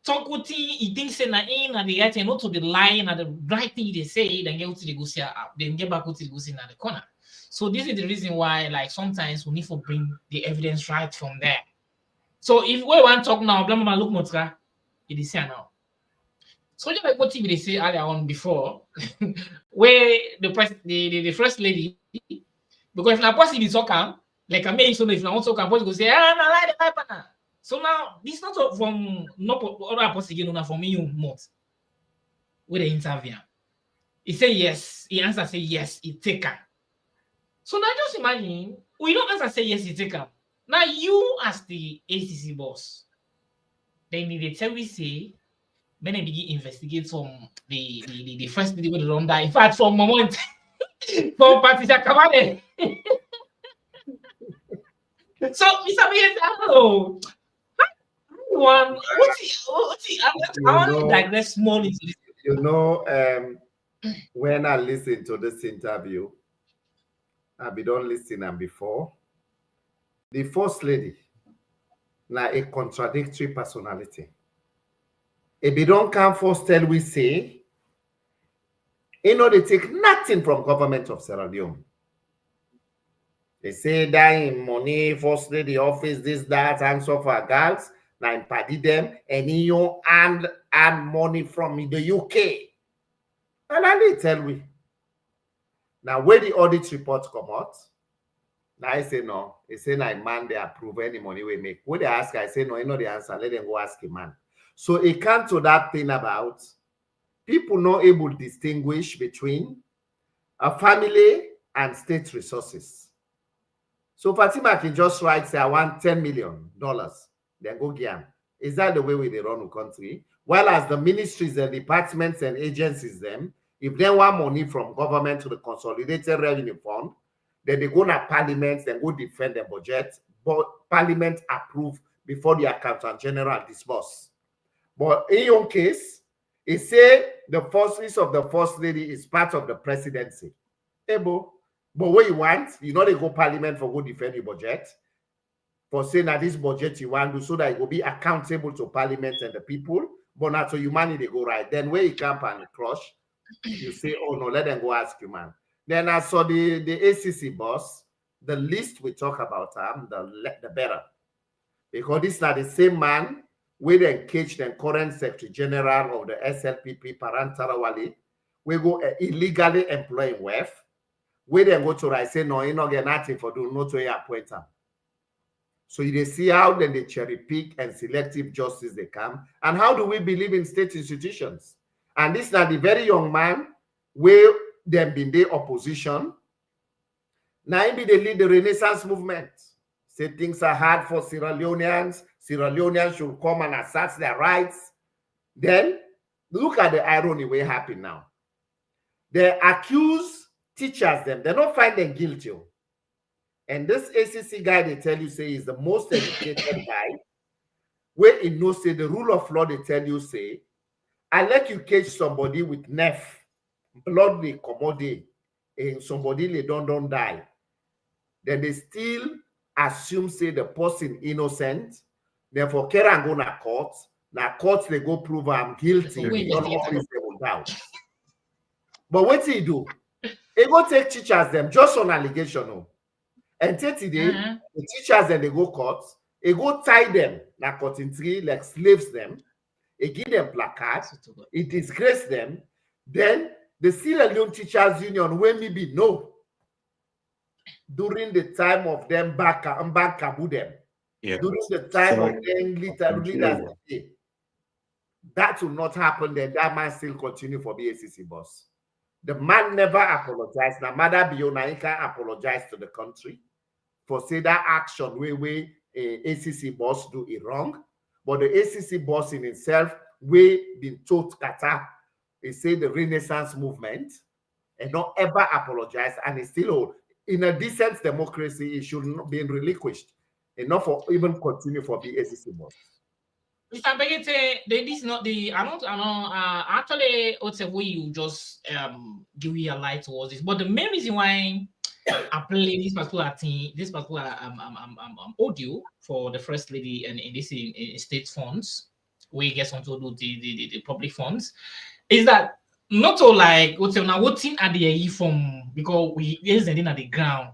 talk with he thinks say na in and the right and not to the line and the right thing they say, then get to the go see then get back to the go see in the corner. So this is the reason why, like, sometimes we need to bring the evidence right from there. So if we want to talk now, blah blah look motra, it is here now. So just like what TV they say earlier on before, where the First Lady, because if na possible talk like I may so if na want talk possible go say nah. So now this not from not other possible no from me not with the interview. He say yes, he answer say yes, he take her. So now just imagine, we don't answer say yes, you take up. Now you as the ACC boss, then they tell me say, when they begin investigate from the First Lady with the run that. In fact, from moment from Patricia Kamane. So Mr. B, hello. I want to digress small into this. When I listen to this interview, I be done listening before. The First Lady, now a contradictory personality. If they don't come first, tell we say, you know, they take nothing from government of Sierra Leone. They say that in money, firstly, the office, this, that, and so for girls, now impadi them, and you and money from the UK. And I they tell we. Now, where the audit report come out, now I say no. They say, now, man, they approve any money we make. When they ask, I say, no, you know the answer. Let them go ask a man. So it comes to that thing about people not able to distinguish between a family and state resources. So Fatima can just write, say, I want $10 million. Then go get them. Is that the way we run the country? While as the ministries and departments and agencies, them, if they want money from government to the Consolidated Revenue Fund, then they go to Parliament and go defend the budget, but Parliament approve before the Accountant General disburse. But in your case, it say the forces of the First Lady is part of the presidency. Ebo. But what you want, you know, they go Parliament for go defend your budget, for saying that this budget you want to so that it will be accountable to Parliament and the people, but not to humanity they go right. Then where you camp and crush, you say, oh no, let them go ask you, man. Then I saw the ACC boss, the least we talk about him, the better. Because this is not the same man we engaged the current Secretary General of the SLPP, Parantarawali, we go illegally employing WEF. We then go to I say no, you not get nothing for do not to appoint them. So you see how then they cherry pick and selective justice they come. And how do we believe in state institutions? And this is not the very young man where them been the opposition. Now he be the lead the Renaissance movement. Say things are hard for Sierra Leoneans. Sierra Leoneans should come and assert their rights. Then look at the irony we happen now. They accuse teachers them, they don't find them guilty. And this ACC guy, they tell you, say, is the most educated guy, where he knows, say, the rule of law, they tell you, say, I let you catch somebody with neph, blood they commodity, and somebody they don't die. Then they still assume, say, the person innocent, therefore, care and go na court, they go prove I'm guilty, beyond all reasonable doubt. But what do he do? He go take teachers them just on allegation. No. And today, the teachers then they go court, he go tie them like cotton tree, like slaves them, he give them placards, he disgrace them. Then the Sierra Leone Teachers Union when me be no during the time of them back Kabu them. Yeah. During the time of them leaders, that will not happen, then that man still continue for BACC boss. The man never apologized. Now, Mother Biona can apologize to the country for say that action where ACC boss do it wrong. But the ACC boss in itself, we been taught Qatar, he say the Renaissance movement, and not ever apologize, and it's still old. In a decent democracy, it should not be relinquished, enough for even continue for the ACC boss. Mr. Begete, this is not the. I don't. Actually, what's the way you just give your light towards this? But the main reason why I play this particular thing, this particular audio for the First Lady and in this in state funds, we get on to do the public funds, is that not all like what's now what's in at the from because we is in at the ground.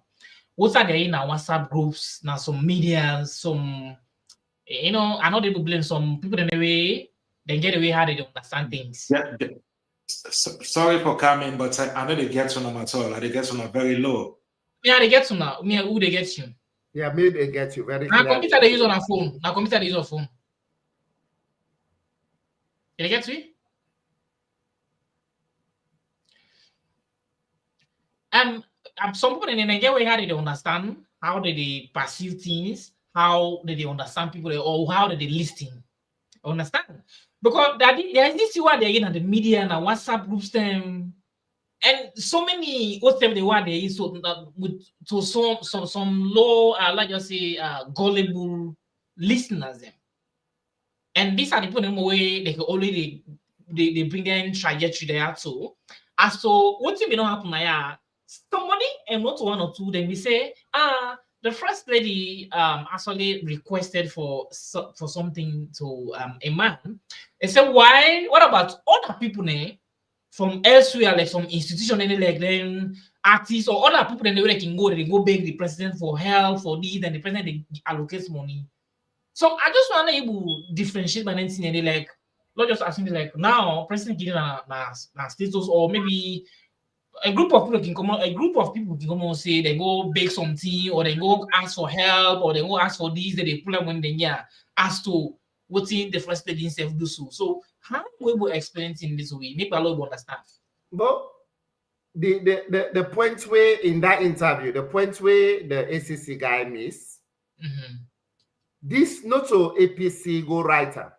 What's at the in our WhatsApp groups now? Some media, some. You know, I know they will blame some people in the way they get away how they don't understand things. Yeah, sorry for coming, but I know they get to them at all. Like they get to them very low. Yeah, they get to now. Me, who they get you? Yeah, maybe they get you very. Now, computer they use on a phone. Now, computer they use on phone. They get you? Some people in the get way how they don't understand how they perceive things. How did they understand people or how did they listen? Understand? Because there's this one they're in the media and WhatsApp groups them, and so many what's them they want they so with to some low like just say gullible listeners them. And these are the people in a way they can already they bring their trajectory there too. As so what if it don't happen now? Somebody and not one or two, then we say, the first lady actually requested for something to a man. They said, why? What about other people from elsewhere, like some institution, like then artists or other people where they can go beg the president for help for this, and the president they allocates money. So I just want to able differentiate by anything and they like not just asking me like now president getting a status or maybe a group of people can come on, a group of people can come on say they go beg something or they go ask for help or they go ask for this, they pull them when they ask to what's in the first lady himself do so. So how we will explain it in this way? Make a lot of understand. But the point where in that interview, the point where the ACC guy missed, this not so APC go writer.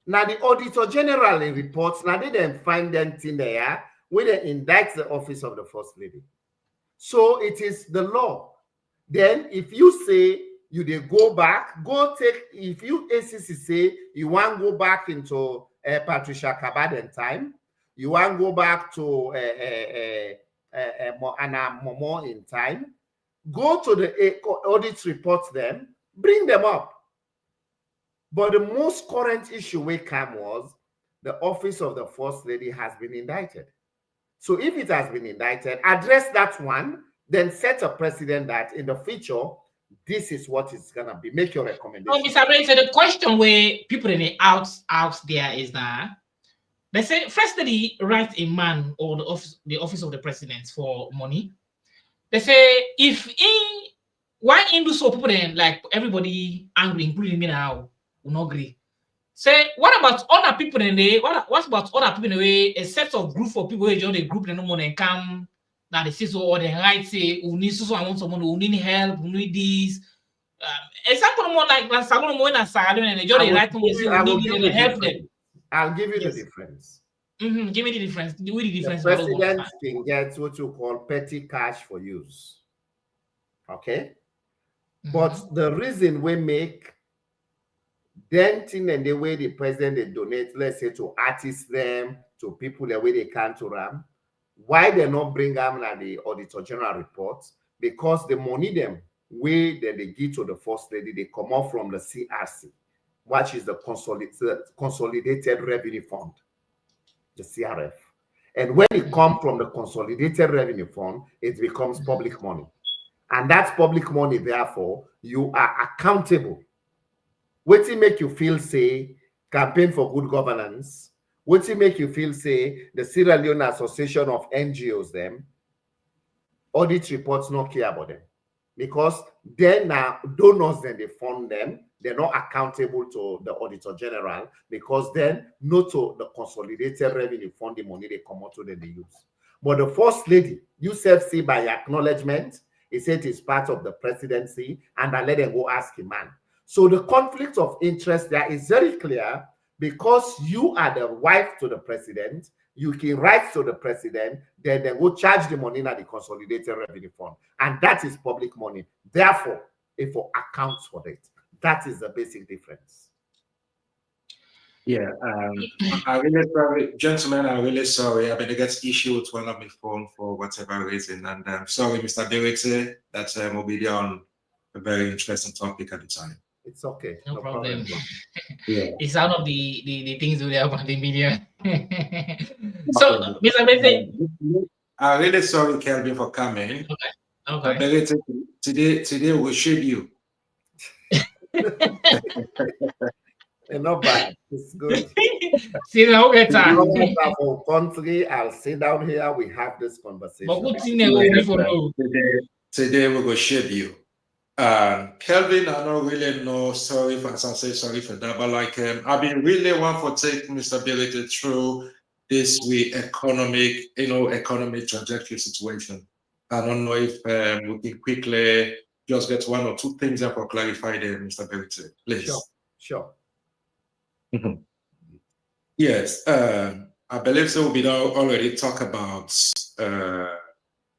Now the Auditor General in reports, now they then find them in there where they indict the office of the First Lady. So it is the law. Then if you say you they go back, go take, if you ACC say you want to go back into Patricia Kabaden time, you want to go back to Anna Momo in time, go to the audit report them, bring them up. But the most current issue we came was the office of the First Lady has been indicted. So if it has been indicted, address that one, then set a precedent that in the future, this is what it's going to be. Make your recommendation. Mr. Ray, so the question where people in the out there is that they say, First Lady write a man or the office of the president for money. They say, why in do so, people then, like everybody angry, including me now, will not agree. Say, what about other people in the what about other people in the way a set of group of people who join the group and no money come now they say so or they right say who needs so I want someone who need help, who need this. Example more like when someone more than Salon and they join the right to say we help them. I'll give you the difference. Give me the difference. The difference. The president can get what you call petty cash for use. Okay? But the reason we make denting and the way the president they donate, let's say to artists them, to people the way they can to them, why they not bring them at the Auditor General reports? Because the money them way that they give to the First Lady, they come off from the CRC, which is the Consolidated Revenue Fund, the CRF. And when it comes from the Consolidated Revenue Fund, it becomes public money. And that's public money, therefore, you are accountable. What it make you feel, say, campaign for good governance? What it make you feel, say, the Sierra Leone Association of NGOs, them, audit reports not care about them. Because they're now donors, then they fund them. They're not accountable to the Auditor General because then not to the Consolidated Revenue Fund, the money they come out to then they use. But the First Lady, you see by acknowledgement, he said it's part of the presidency, and I let them go ask him, man. So the conflict of interest there is very clear because you are the wife to the president, you can write to the president, then they go charge the money at the Consolidated Revenue Fund. And that is public money. Therefore, if it accounts for it, that is the basic difference. Yeah, I'm really sorry, gentlemen. I'm really sorry. I mean, I get issue with one of my phone for whatever reason, and I'm sorry, Mr. Derrick, that will be on a very interesting topic at the time. It's okay. No problem. Yeah. It's one of the things we have on the media. So, Mr. Benson, I'm really sorry, Kelvin, for coming. Okay. Today we'll shoot you. Not bad. It's good. See, now get time. For country, I'll sit down here. We have this conversation. But good thing we for now. Today we will shape you. Kelvin, I don't really know. Sorry if I say sorry for that, but like I've been really want for take Mr. Billy through this economic trajectory situation. I don't know if we can quickly just get one or two things that will clarify there, Mr. Billy, please. Sure. Mm-hmm. Yes, I believe so. We don't already talk about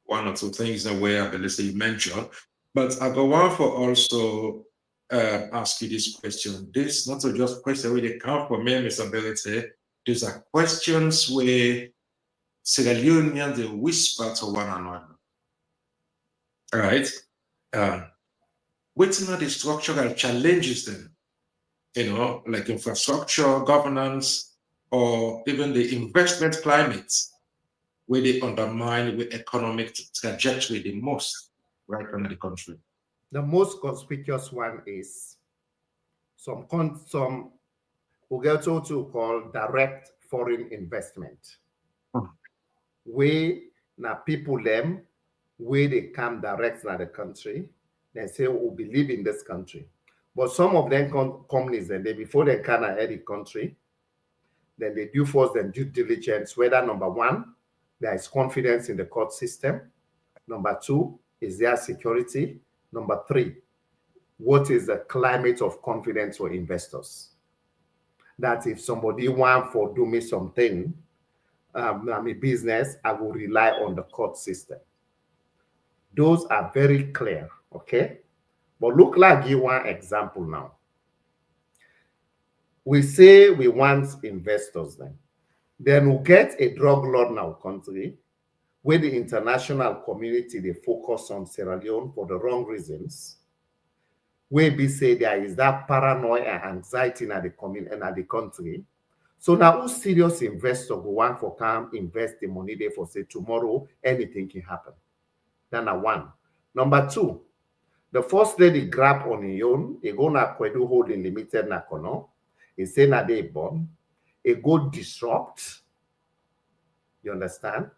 one or two things that way I believe you mentioned. But I go on for also ask you this question. This not so just question where they come from me, Mr. Ability. These are questions where Sierra Leoneans they whisper to one another. All right. waiting on the structural challenges then, like infrastructure, governance, or even the investment climate, where they undermine the economic trajectory the most right now in the country? The most conspicuous one is some we get to call direct foreign investment. Where now people them, where they come direct to the country, they say we believe in this country. But some of them companies, and they before they can enter the country, then they do first them due diligence, whether number one, there is confidence in the court system. Number two, is there security? Number three, what is the climate of confidence for investors? That if somebody want for do me something, I'm a business, I will rely on the court system. Those are very clear, okay? But look like you one example now. We say we want investors then we'll get a drug lord in our country where the international community, they focus on Sierra Leone for the wrong reasons. Where we say there is that paranoia and anxiety in the community and the country. So now who serious investor go want for come invest the money there for say tomorrow anything can happen. That's one. Number two, the first lady grab on her own, he go na Kwedu Holding Limited na kono, he say na they born, he go disrupt. You understand?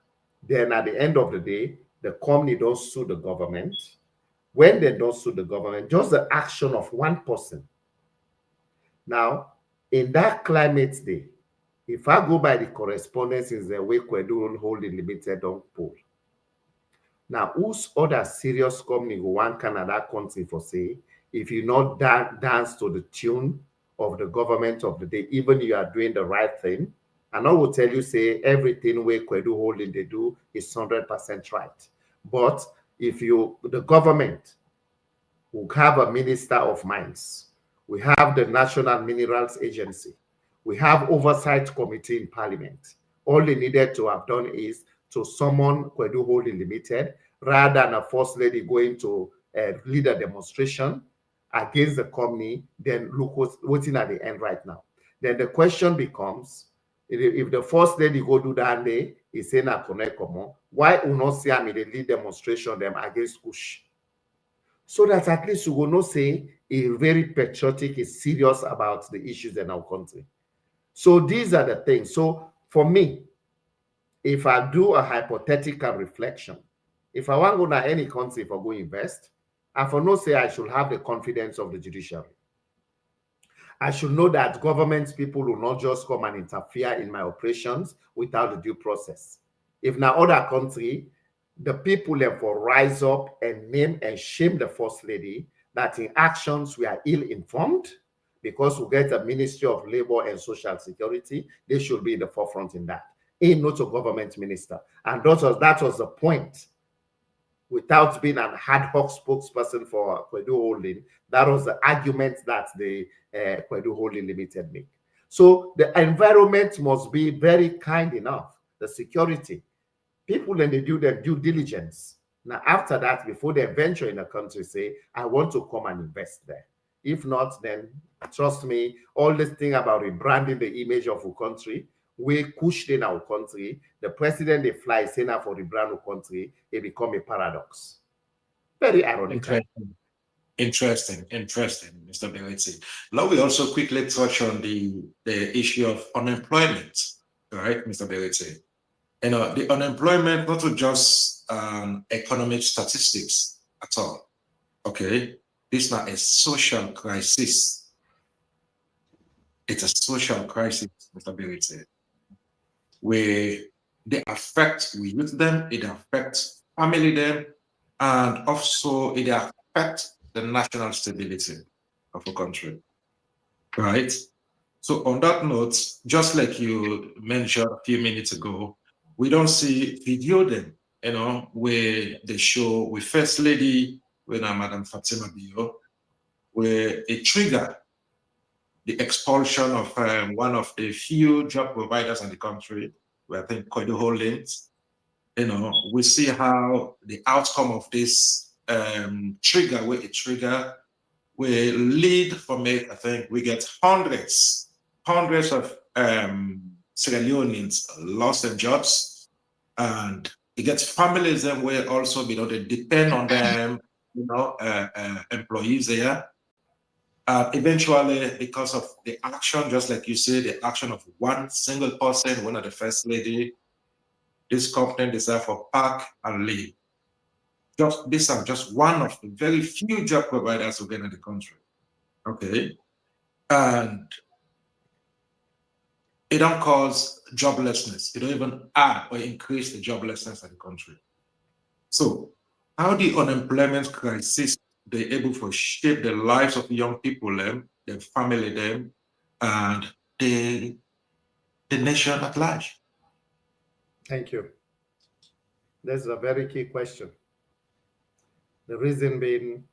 Then at the end of the day, the company don't sue the government. When they don't sue the government, just the action of one person. Now, in that climate day, if I go by the correspondence in the way Kwedu Holding Limited don't pull. Now, whose other serious company go one Canada country for say, if you not dance to the tune of the government of the day, even you are doing the right thing, and I will tell you, say, everything where Kwedu Holding they do is 100% right. But if the government will have a minister of mines, we have the National Minerals Agency, we have oversight committee in parliament. All they needed to have done is to summon Kwedu Holding Limited rather than a first lady going to lead a demonstration against the company, then look what's in at the end right now. Then the question becomes, if the first lady go do that day, is saying na connect common, why will not see the lead demonstration them against Kush? So that at least you will not say a very patriotic, is serious about the issues in our country. So these are the things. So for me, if I do a hypothetical reflection, if I want to go to any country for go invest, I for no say I should have the confidence of the judiciary. I should know that government people will not just come and interfere in my operations without the due process. If now other country, the people therefore rise up and name and shame the first lady that in actions we are ill-informed, because we get a Ministry of Labor and Social Security, they should be in the forefront in that. Not a government minister. And that was the point. Without being an ad hoc spokesperson for Kwedu Holding, that was the argument that the Kwedu Holding Limited make. So the environment must be very kind enough, the security. People, then they do their due diligence. Now, after that, before they venture in a country, say, I want to come and invest there. If not, then trust me, all this thing about rebranding the image of a country, we pushed in our country, the president they fly saying for rebrand our country, it become a paradox. Very ironic. Interesting, Mr. Belletti. Now we also quickly touch on the issue of unemployment, right, Mr. Belletti? The unemployment, not just economic statistics at all. Okay, this is not a social crisis. It's a social crisis, Mr. Belletti, where they affect we youth them, it affects family them, and also it affects the national stability of a country, right? So on that note, just like you mentioned a few minutes ago, we don't see video them, where they show with First Lady, when Madam Fatima Bio, where it triggered the expulsion of one of the few job providers in the country, where I think Kwedu Holdings. We see how the outcome of this trigger, where it trigger we lead from it. I think we get hundreds of Sierra Leoneans lost their jobs, and it gets families them where also they depend on them, employees there. Eventually, because of the action, just like you say, the action of one single person, one of the first lady, this company decided for pack and leave. These are just one of the very few job providers again in the country. Okay. And it don't cause joblessness. It don't even add or increase the joblessness in the country. So how the unemployment crisis they able to shape the lives of young people, them, their family, them, and the nation at large? Thank you. That's a very key question. The reason being,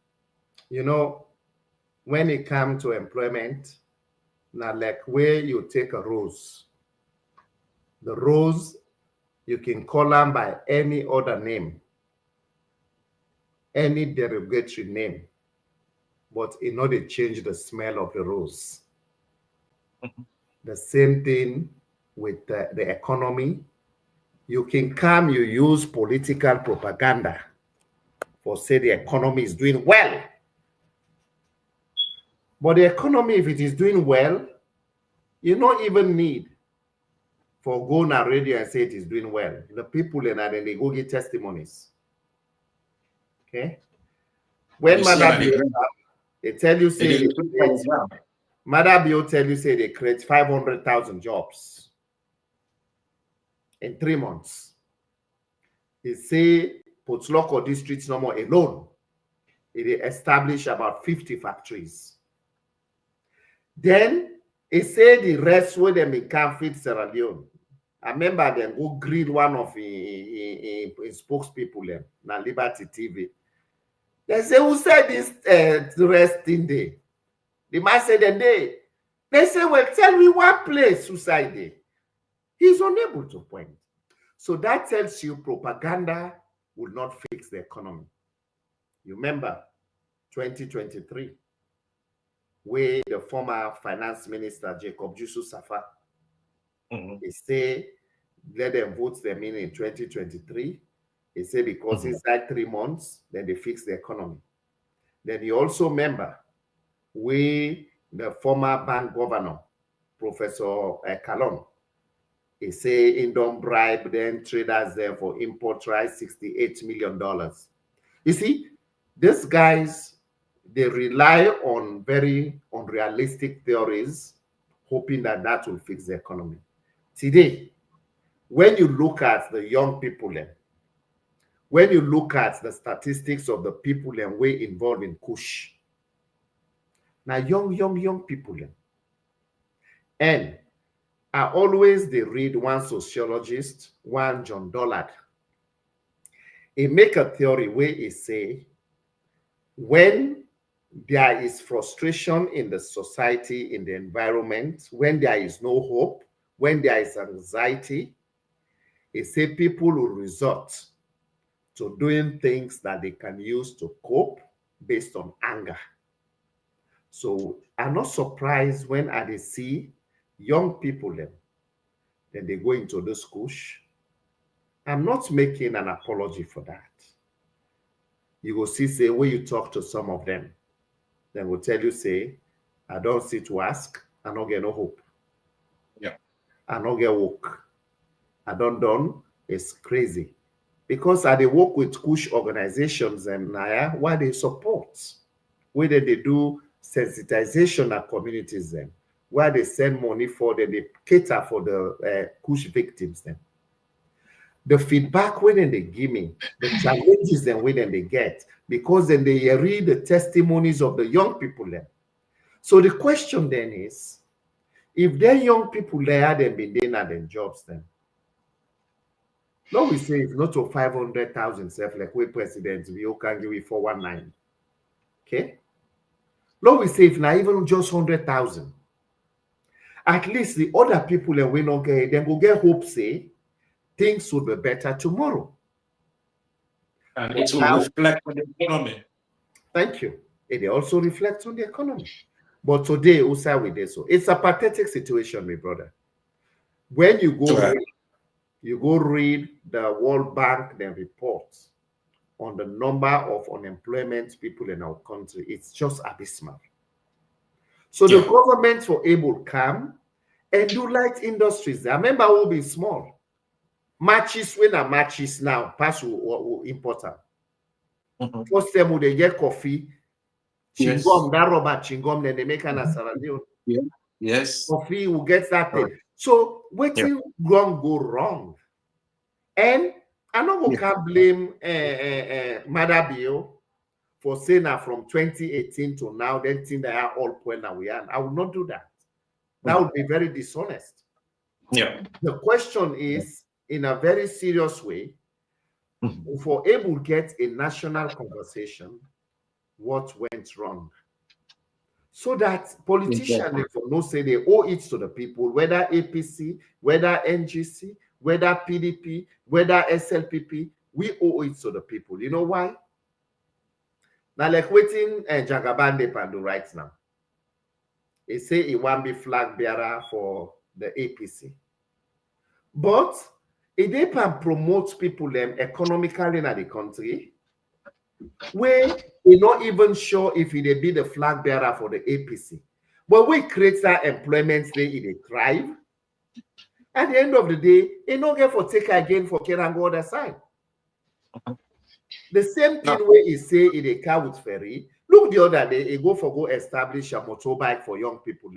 when it comes to employment, now like where you take a rose, the rose, you can call them by any other name, any derogatory name, but in order to change the smell of the rose. The same thing with the economy. You can come, you use political propaganda for say the economy is doing well. But the economy, if it is doing well, you don't even need for go on radio and say it is doing well. The people and then they go get testimonies. Okay? When Mother Bio, they tell you say Mother Bio tell you say they create 500,000 jobs in 3 months. They say Potloko district no more alone. It established about 50 factories. Then it say the rest where them in can fit Sierra Leone. I remember them go grill one of the spokespeople them na Liberty TV. They say, who said this rest in day? The man said they say, well, tell me one place suicide day. He's unable to point. So that tells you propaganda will not fix the economy. You remember 2023, where the former finance minister, Jacob Jusu Safa, he say, let them vote them in 2023. He said, because inside 3 months, then they fix the economy. Then you also remember, we, the former bank governor, Professor Kalon, he say, in don't bribe then traders there for import rice, $68 million. You see, these guys, they rely on very unrealistic theories, hoping that that will fix the economy. Today, when you look at the young people, when you look at the statistics of the people and way involved in Kush, now young people, and I always they read one sociologist, one John Dollard. He make a theory where he say, when there is frustration in the society, in the environment, when there is no hope, when there is anxiety, he say people will resort to doing things that they can use to cope based on anger. So I'm not surprised when I see young people then they go into this kush. I'm not making an apology for that. You will see, say, when you talk to some of them, they will tell you, say, I don't see to ask, I don't get no hope. Yeah. I don't get work. I don't done. It's crazy. Because they work with Kush organizations and Naya, why they support, whether they do sensitization at communities then, where they send money for them, they cater for the Kush victims then. The feedback when they give me, the challenges then when they get, because then they read the testimonies of the young people then. So the question then is, if their young people there them been doing at their jobs then, no, we say it's not to 500,000 self like we president we can give it 419. Okay. No, we say if not even just 100,000. At least the other people and we not get them will get hope say things will be better tomorrow. And it will reflect on the economy. Thank you. It also reflects on the economy. But today, Usa with this, so it's a pathetic situation, my brother. When you go read the World Bank their reports on the number of unemployment people in our country, it's just abysmal. So the government for able come and do light industries. I remember will be small. Matches when a matches now pass will import them. First time they get coffee, chingom, that rubber chingom, then they make an asaradion. Yes. Coffee will get that thing. So what will go wrong? And I know we can't blame Mother Bill for saying that from 2018 to now, then think they are all point that we are. I will not do that. That would be very dishonest. Yeah. The question is, in a very serious way, for able to get a national conversation, what went wrong? So that politicians no say they owe it to the people, whether APC, whether NGC, whether PDP, whether SLPP, we owe it to the people. You know why? Now, like waiting Jagabande Pandu right now. They say he won't be flag bearer for the APC. But if they can promote people economically in the country, where we're not even sure if they be the flag bearer for the APC. But we create that employment there in a thrive. At the end of the day, it not get for take again for care and go other side. The same thing where he say in a car with ferry. Look the other day, he go establish a motorbike for young people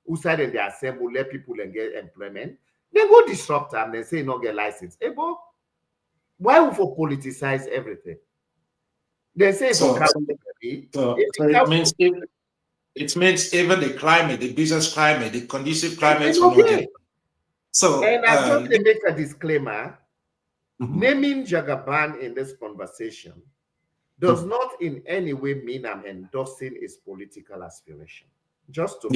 who said they assemble, let people get employment. Then go disrupt them, then say not get license. But why we for politicize everything? They say it means even the climate, the business climate, the conducive climate will not get. So, and I just make a disclaimer. Naming Jagaban in this conversation does not in any way mean I'm endorsing his political aspiration. Just to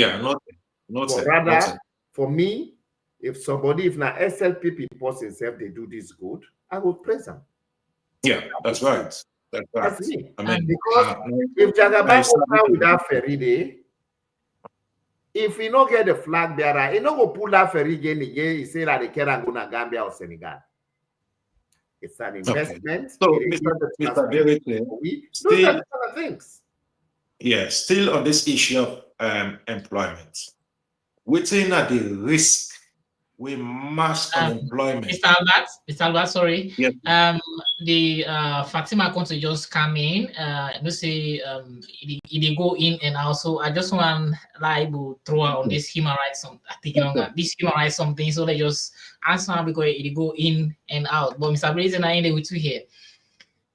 rather, for me, if not SLPP post himself, they do this good, I would praise them. Yeah, that's right. That's me. I mean, because if Jagaban goes out without ferry day, if he not get the flag bearer, he not go pull that ferry again. He say that they can't go to Gambia or Senegal. It's an investment. So, Mr. Berete, still on this issue of employment, within the risk with mass unemployment. Mr. Albert, sorry. Yes. The Fatima country just come in. Let's say they go in and also I just want to throw on this human rights this human rights something. So they just answer because it go in and out. But Mr. Brazen, I ain't with you here.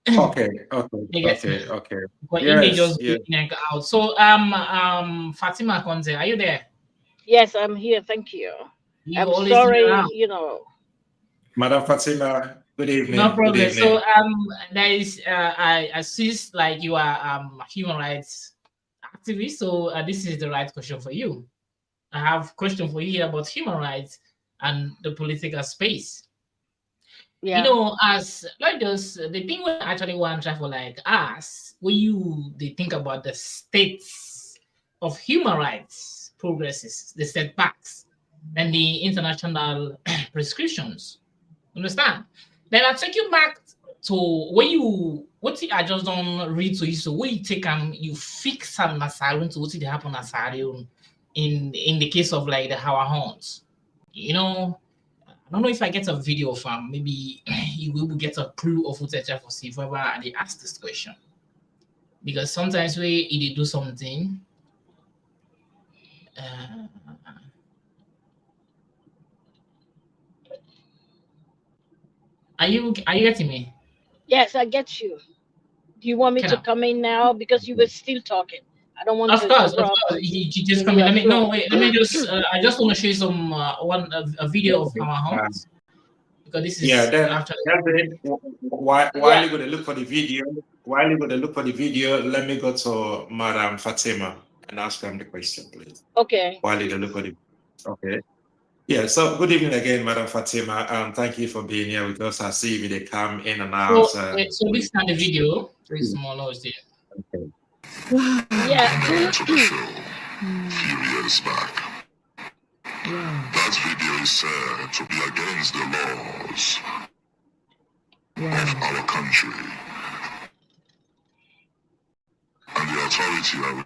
Okay. But they just go in and out. So Fatima Konze, are you there? Yes, I'm here. Thank you. I'm sorry, Madam Fatima, good evening. No problem. Good evening. So there is I assist like you are human rights activist. So this is the right question for you. I have a question for you here about human rights and the political space. Yeah. As like just the thing we actually want to try for like us, when they think about the states of human rights progresses, the setbacks, and the international prescriptions. Understand? Then I take you back to what I just don't read to you. So when you take you fix some Nasarian to what happen Nasarian in the case of like the Howard Horns. I don't know if I get a video from maybe you will get a clue of what for see if ever they ask this question. Because sometimes they do something. Are you getting me? Yes, I get you. Do you want me to come in now because you were still talking? I don't want to. Of course. You just come in. Let me just. I just want to show you some a video of our homes because this is while you're going to look for the video, let me go to Madam Fatima and ask them the question, please. Okay. While you're looking for the okay. Yeah, so good evening again, Madam Fatima. Thank you for being here with us. I see they come in and out. So this is not the video. Very small noise there. Okay. Yeah. To the show few years back. That video is said to be against the laws of our country. And the authority are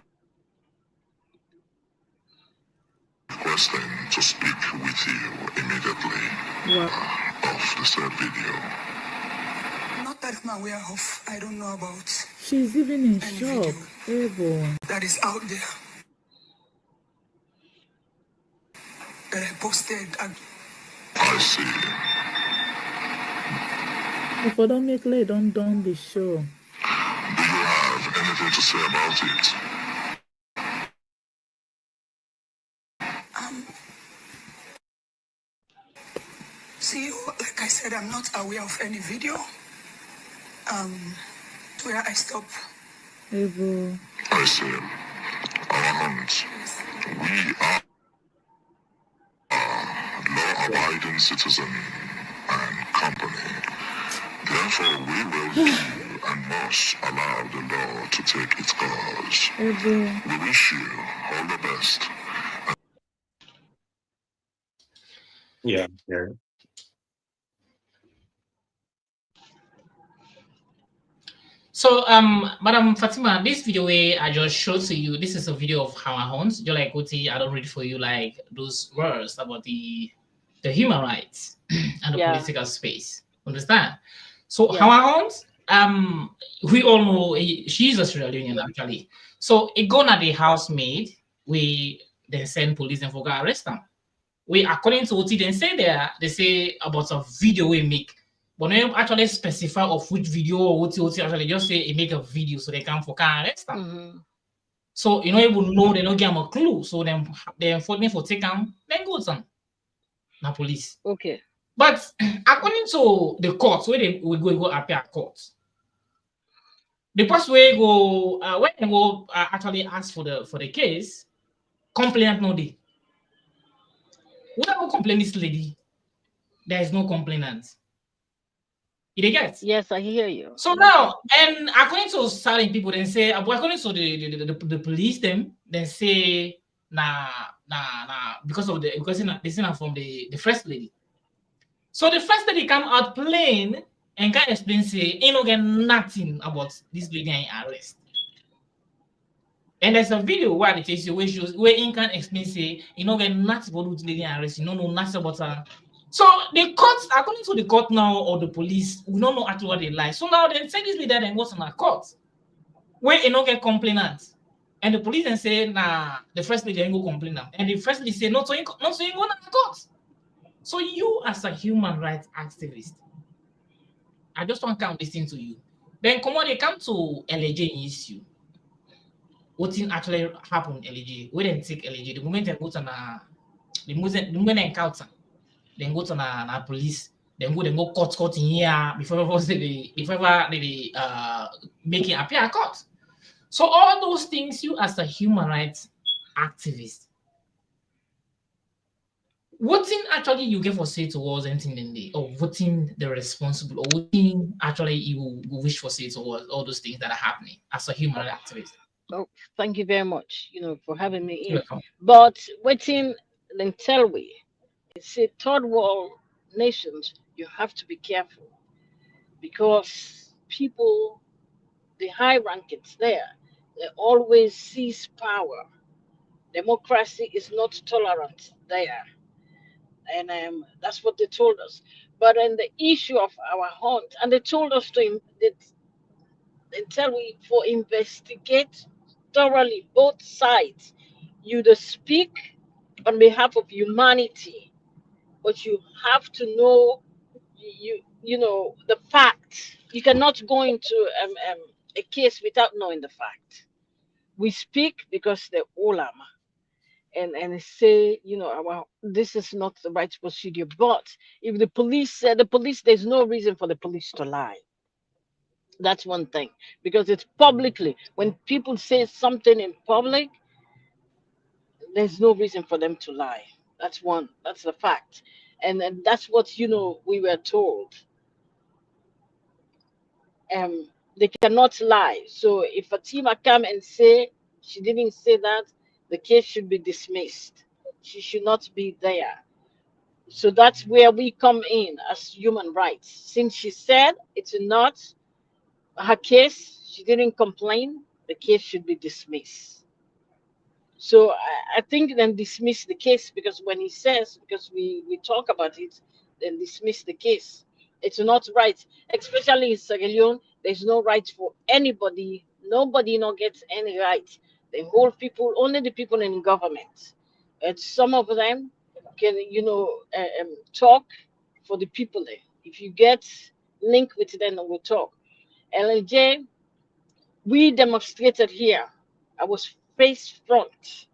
requesting to speak with you immediately of the said video. Not that I'm aware of. I don't know about She's even in shock. that is out there that I posted. I see. If I don't make late, don't the show. Do you have anything to say about it? See, like I said, I'm not aware of any video. Where I stop. I see. Our hands. We are law-abiding citizen and company. Therefore, we will do and must allow the law to take its course. We wish you all the best. Yeah. So, Madam Fatima, this video where I just showed to you, this is a video of our hunts. Just like Oti, I don't read for you like those words about the human rights and the political space. Understand? So, our hunts, we all know she's a Sierra Leonean actually. So, it gonna the housemaid, we then send police and for go arrest them. We according to Oti, then say there, they say about a video we make. But they actually specify of which video or what actually just say it make a video so they can for arrest them. So you know it will know they don't give them a clue. So then they for take them, then go to the police. Okay. But according to the courts, where they will go appear courts, the first way go when they go actually ask for the case, complainant no day. Whoever complain this lady, there is no complainant. You get? Yes, I hear you. So now, and according to certain people, then say, according to the police, then say, because this is from the first lady. So the first lady come out plain and can explain, say, ain't no get nothing about this lady in arrest. And there's a video where they tell you where he can explain, say, you know get nothing about this lady in arrest, you don't know nothing about her. So the court, according to the court now or the police, we don't know actually what they lie. So now they say this leader then goes on a court where you don't get complainant. And the police then say, nah, the first lady ain't go complainant. And the first lady say, no, so you go to the court. So you as a human rights activist, I just want to count this thing to you. Then come on, they come to LJ issue. What thing actually happened, LJ? We didn't take LJ. The moment they go to the moment they encounter. Then go to the police, then go court in here before they make it appear at court. So all those things, you as a human rights activist, what thing actually you get for say towards anything in the or voting the responsible or what thing actually you wish for say towards all those things that are happening as a human rights activist? Oh, thank you very much, for having me in. Welcome. But waiting then tell we. Say third world nations, you have to be careful because people, the high rankings there, they always seize power. Democracy is not tolerant there, and that's what they told us. But in the issue of our hunt, and they told us they tell we for investigate thoroughly both sides. You to speak on behalf of humanity, but you have to know you know the facts. You cannot go into a case without knowing the fact. We speak because the ulama and say this is not the right procedure. But if the police said there's no reason for the police to lie. That's one thing because it's publicly. When people say something in public, there's no reason for them to lie. That's one. That's the fact. And that's what we were told. They cannot lie. So if Fatima come and say she didn't say that, the case should be dismissed. She should not be there. So that's where we come in as human rights. Since she said it's not her case, she didn't complain, the case should be dismissed. So I think then dismiss the case, because when he says, because we talk about it, then dismiss the case. It's not right, especially in Sierra Leone. There's no right for anybody. Nobody no gets any right. The whole people, only the people in government. And some of them can, talk for the people there. If you get linked with them, we'll talk. LNJ, we demonstrated here. I was face front.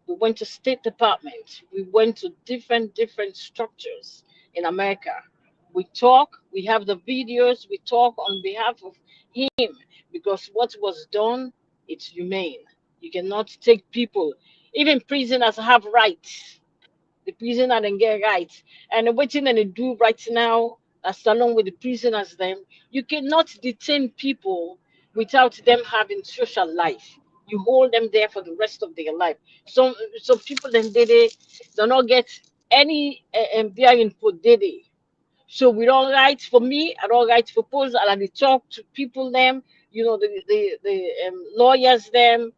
We went to State Department. We went to different structures in America. We talk. We have the videos. We talk on behalf of him, because what was done, it's humane. You cannot take people. Even prisoners have rights. The prisoner then get rights. And waiting and they do right now, as along with the prisoners, them, you cannot detain people without them having social life. You hold them there for the rest of their life. Some people then they do not get any bearing for they. So we don't write for me, I don't write proposal, and I talk to people them, the lawyers them,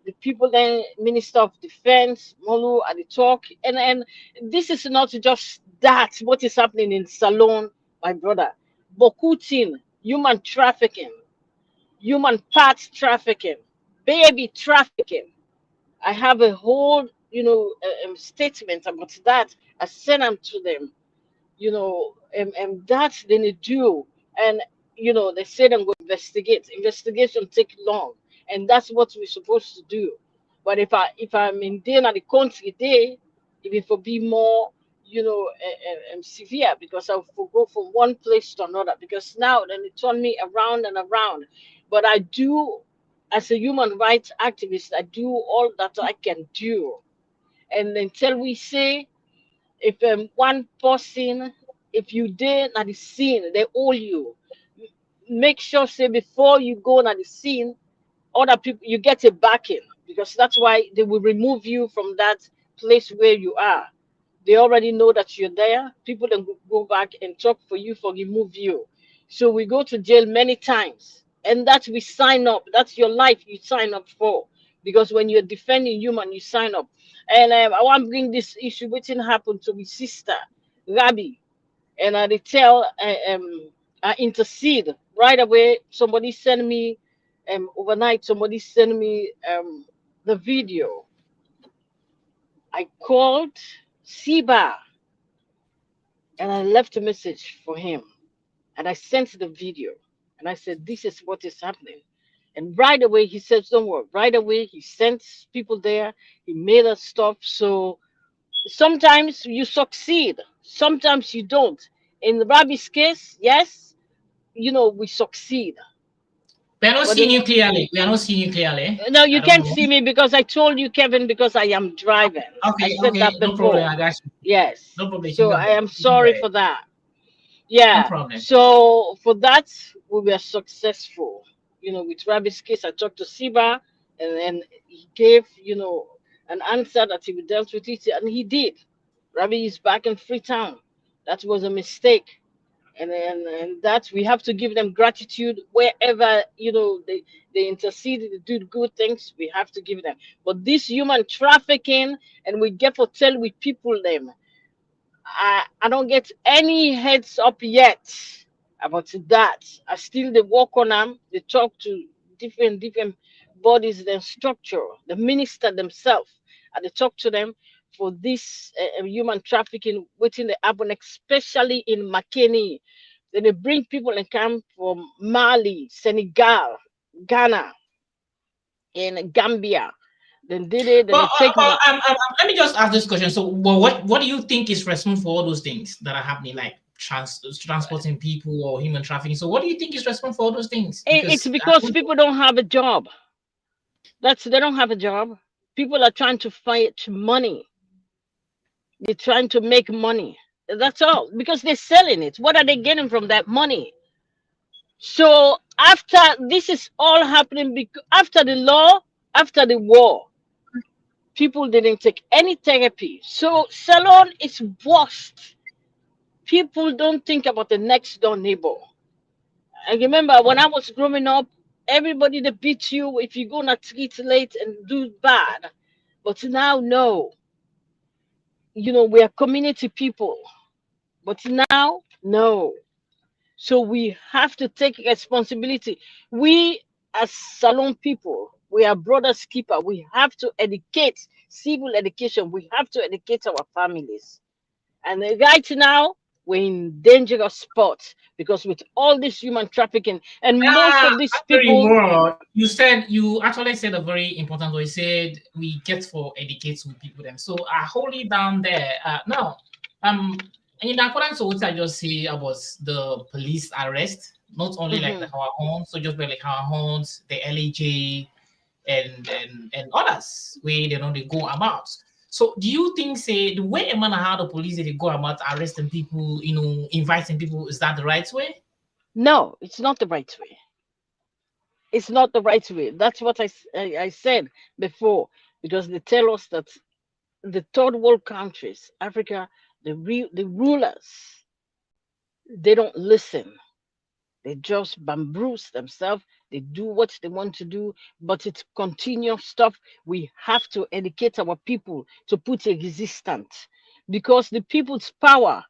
the people then, Minister of Defense, Molu at the talk. And this is not just that, what is happening in Salon, my brother. Bokutin, human trafficking, human parts trafficking, baby trafficking. I have a whole, statement about that. I sent them to them, and that they need do. And, they say them go investigate. Investigation take long. And that's what we're supposed to do. But if I'm in there at the country day, it will be more, severe, because I will go from one place to another. Because now then it turn me around and around. But I do, as a human rights activist, I do all that I can do. And until we say, if one person, if you did at the scene, they owe you. Make sure, say, before you go on the scene, other people, you get a backing, because that's why they will remove you from that place where you are. They already know that you're there. People then go back and talk for you, for remove you. So we go to jail many times, and that we sign up. That's your life you sign up for, because when you're defending human, you sign up. And I want to bring this issue, which happened to my sister, Rabbi, and I tell, I intercede right away. Somebody send me, overnight, somebody sent me the video. I called Siba and I left a message for him, and I sent the video, and I said, this is what is happening. And right away he said, don't worry. Right away he sent people there. He made us stop. So sometimes you succeed, sometimes you don't. In Rabbi's case, yes, we succeed. We are not But seeing you clearly. We are not seeing you clearly. no, you I don't can't know. see me, because I told you, Kevin, because I am driving. I Okay, said that no before. problem. I got you. Yes. No problem. So I am sorry for that. Yeah. No problem. So for that, we were successful. With Rabbi's case, I talked to Siba, and then he gave, an answer that he would deal with it, and he did. Rabbi is back in Freetown. That was a mistake. And that we have to give them gratitude wherever they intercede, they do good things, we have to give them. But this human trafficking, and we get to tell with people them, I don't get any heads up yet about that. I still they work on them, they talk to different bodies, then structure, the minister themselves, and they talk to them for this human trafficking within the happen, especially in Makeni. Then they bring people and come from Mali, Senegal, Ghana, and Gambia. Then they take them. Let me just ask this question. So, what do you think is responsible for all those things that are happening, like transporting people or human trafficking? So, what do you think is responsible for all those things? It's because people don't have a job. They don't have a job. People are trying to fight money. They're trying to make money. That's all. Because they're selling it. What are they getting from that money? So after this is all happening, because after the law, after the war, people didn't take any therapy. So salon is worst. People don't think about the next door neighbor. I remember when I was growing up, everybody that beat you if you go on a street late and do bad. But now, no. We are community people. But now, no. So we have to take responsibility. We, as salon people, we are brothers keeper. We have to educate, civil education. We have to educate our families. And right now, we're in dangerous spots because with all this human trafficking, and most of these people. You actually said a very important word. You said we get for educate with people. Then, so I hold it down there. Now, in accordance to what I just say about the police arrest, not only like our own, so just like our own, the LAJ, and others, where they go about. So do you think, say, the way a man how the police they go about arresting people, inviting people, is that the right way? No, it's not the right way. It's not the right way. That's what I said before, because they tell us that the third world countries, Africa, the rulers, they don't listen. They just bamboozle themselves. They do what they want to do, but it's continuous stuff. We have to educate our people to put a resistance, because the people's power,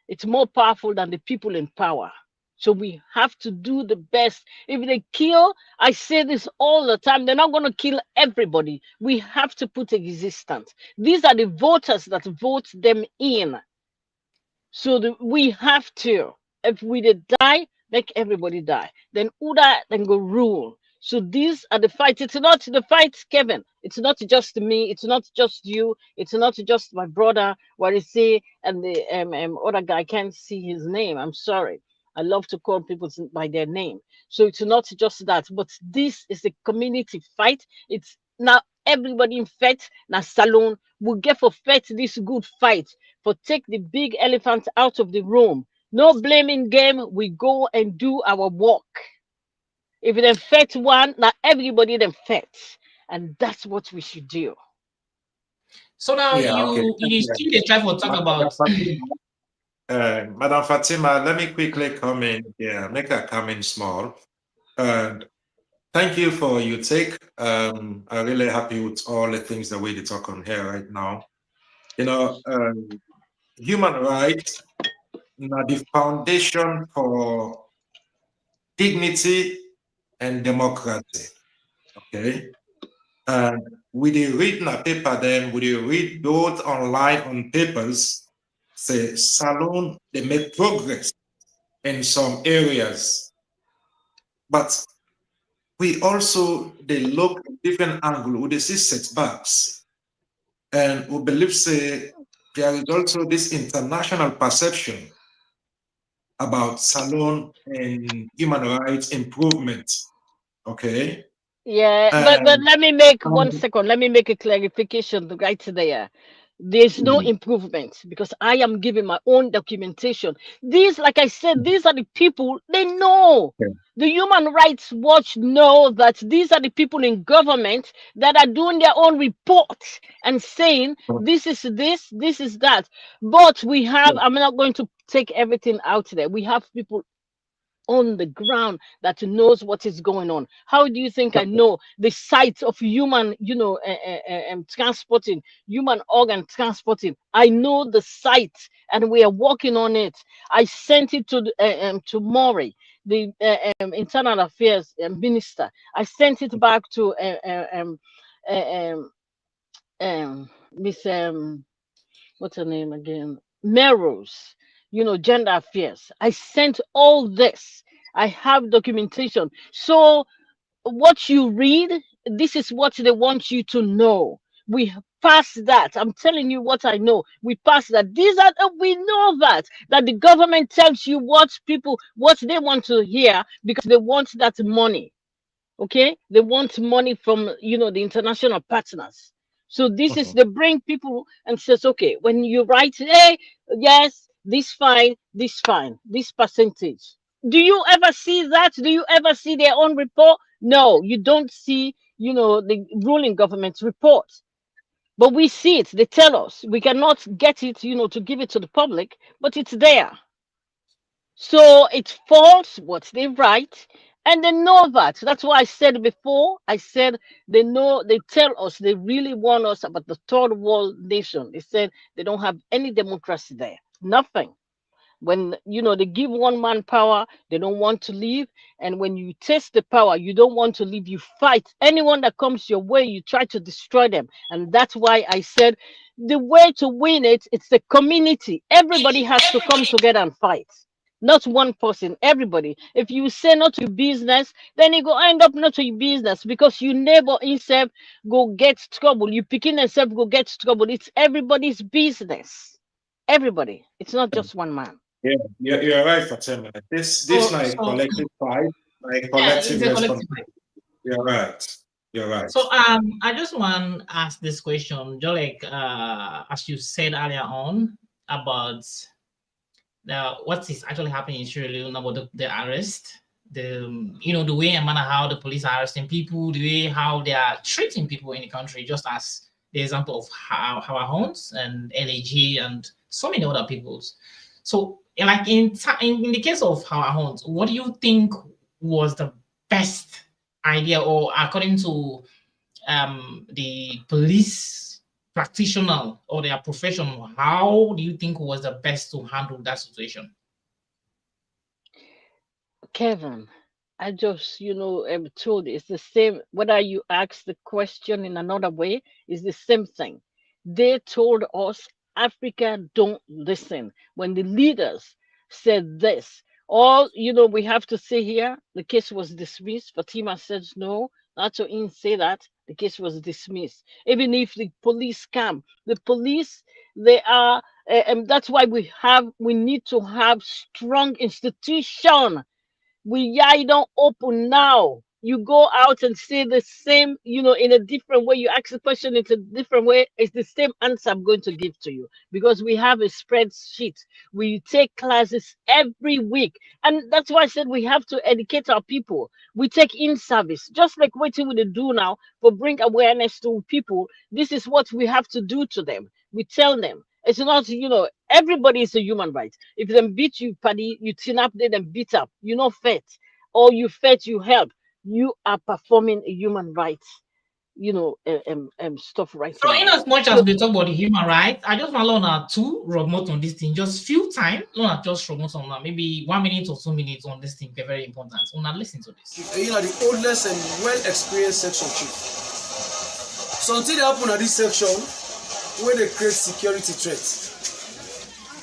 it's more powerful than the people in power. So we have to do the best. If they kill, I say this all the time, they're not going to kill everybody. We have to put a resistance. These are the voters that vote them in. So we have to. If we did die, make everybody die. Then Uda then go rule. So these are the fights. It's not the fight, Kevin. It's not just me. It's not just you. It's not just my brother. What I say, and the other guy, can't see his name. I'm sorry. I love to call people by their name. So it's not just that, but this is a community fight. It's now everybody in fight. Now salon will get for fight this good fight, for take the big elephant out of the room. No blaming game. We go and do our work. If it affects one, now everybody then affects, and that's what we should do. So now Yeah, okay. you still they try to talk about. Madam Fatima, let me quickly come in here, make a comment small. Thank you for your take. I'm really happy with all the things that we talk on here right now. Human rights are the foundation for dignity and democracy. Okay. And we did read in a paper, then we did read those online on papers, say salon, they make progress in some areas. But we also, they look at different angle, we see setbacks. And we believe, say, there is also this international perception about salon and human rights improvement. Okay. Yeah, but let me make 1 second. Let me make a clarification right there. There's no improvement, because I am giving my own documentation. These, like I said, these are the people, they know. The Human Rights Watch know that these are the people in government that are doing their own reports and saying this is this is that. But we have, I'm not going to take everything out there. We have people on the ground that knows what is going on. How do you think I know the sites of human, transporting, human organ transporting? I know the site, and we are working on it. I sent it to to Maury, the internal affairs minister. I sent it back to Miss what's her name again? Melrose, gender affairs. I sent all this. I have documentation. So what you read, this is what they want you to know. We pass that. I'm telling you what I know. We pass that. We know that the government tells you what they want to hear, because they want that money. Okay, they want money from the international partners. So this is they bring people and says, okay, when you write, hey, yes, this fine, this percentage. Do you ever see that? Do you ever see their own report? No, you don't see, the ruling government's report. But we see it. They tell us. We cannot get it, to give it to the public, but it's there. So it's false what they write, and they know that. That's why I said before, I said they know, they tell us, they really warn us about the third world nation. They said they don't have any democracy there. Nothing. When they give one man power, they don't want to leave. And when you test the power, you don't want to leave. You fight anyone that comes your way, you try to destroy them. And that's why I said the way to win it, it's the community. Everybody has to come together and fight. Not one person, everybody. If you say not to business, then you go end up not to your business because your neighbor himself go get trouble. You picking yourself go get trouble. It's everybody's business. Everybody. It's not just one man. Yeah, you're right, Fatima. This like collective fight, like collective responsibility. You're right. You're right. So I just want to ask this question, just like as you said earlier on about what is actually happening in Sierra Leone about the arrest, the way and manner how the police are arresting people, the way how they are treating people in the country, just as the example of our homes and LAG and so many other peoples. So, like in the case of our homes, what do you think was the best idea, or according to the police practitioner or their profession, how do you think was the best to handle that situation? Kevin, I just, told you, it's the same. Whether you ask the question in another way, it's the same thing. They told us Africa don't listen. When the leaders said this, all, we have to say here, the case was dismissed. Fatima says no, not to even say that. The case was dismissed. Even if the police come, the police, they are, and that's why we need to have strong institution. I don't open now. You go out and say the same, in a different way. You ask the question in a different way. It's the same answer I'm going to give to you because we have a spreadsheet. We take classes every week. And that's why I said we have to educate our people. We take in service, just like what we do now for bring awareness to people. This is what we have to do to them. We tell them. It's not, everybody is a human right. If them beat you, paddy, you tin up, they them beat up. You know, fat, or you fat, you help. You are performing a human right, stuff right. So, in as much as we talk about the human rights, I just want to learn two remote on this thing. Just few time, not just remote on that. Maybe 1 minute or 2 minutes on this thing. Very important. So, now listen to this. The oldest and well-experienced section chief. So until they happen at this section, where they create security threats.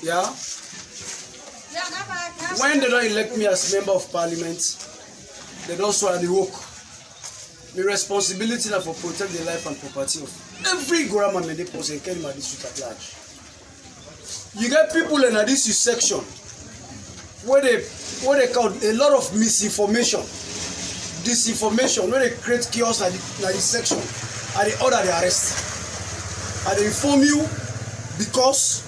Yeah? When they don't elect me as member of parliament, they don't swear the work. The responsibility now for protect the life and property of every grandma and they post and carry my district at large. You get people in this section where they count a lot of misinformation, disinformation, where they create chaos at this section, and they order the arrest. And they inform you because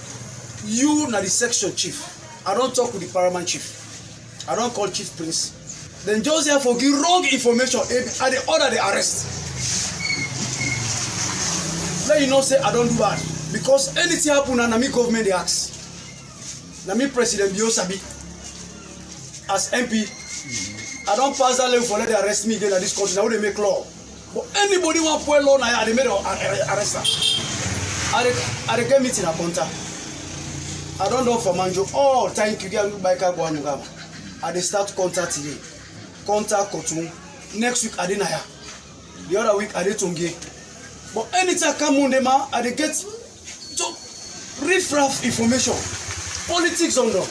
you na the section chief. I don't talk with the paramount chief. I don't call chief prince. Then Joseph will give wrong information and they order the arrest. Let you know say I don't do that. Because anything happen and me government they ask. Na me President Biosabi as MP. I don't pass that level for let they arrest me again at this country. Now they make law. But anybody want to put law now they made arrest her. I get meeting a counter. I don't know for Manjo. Oh, thank you. Get by car go and go. I they start contact today. Contact Kotum. Next week I didn't hire. The other week I did Tunge. But anytime come on them, I they get so riff-raff information. Politics on them.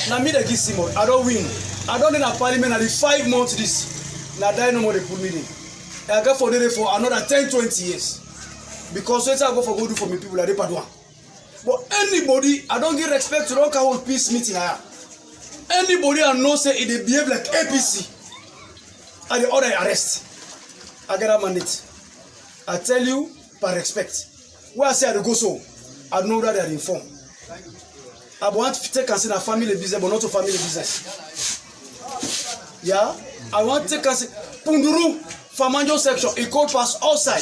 Now me they give Simon. I don't win. I don't in a parliament at the 5 months this. Now die no more they put me in. I go for there for another 10-20 years. Because when I go for go do for me people like they Padua. But anybody, I don't give respect to don't hold peace meeting here. Anybody I know say it they behave like APC. And the other arrest. I get a mandate. I tell you by respect. Where I say I go so, I know that they are informed. I want to take and say a family business, but not a family business. Yeah, I want to take us Punduru Famanjo section. It goes past outside.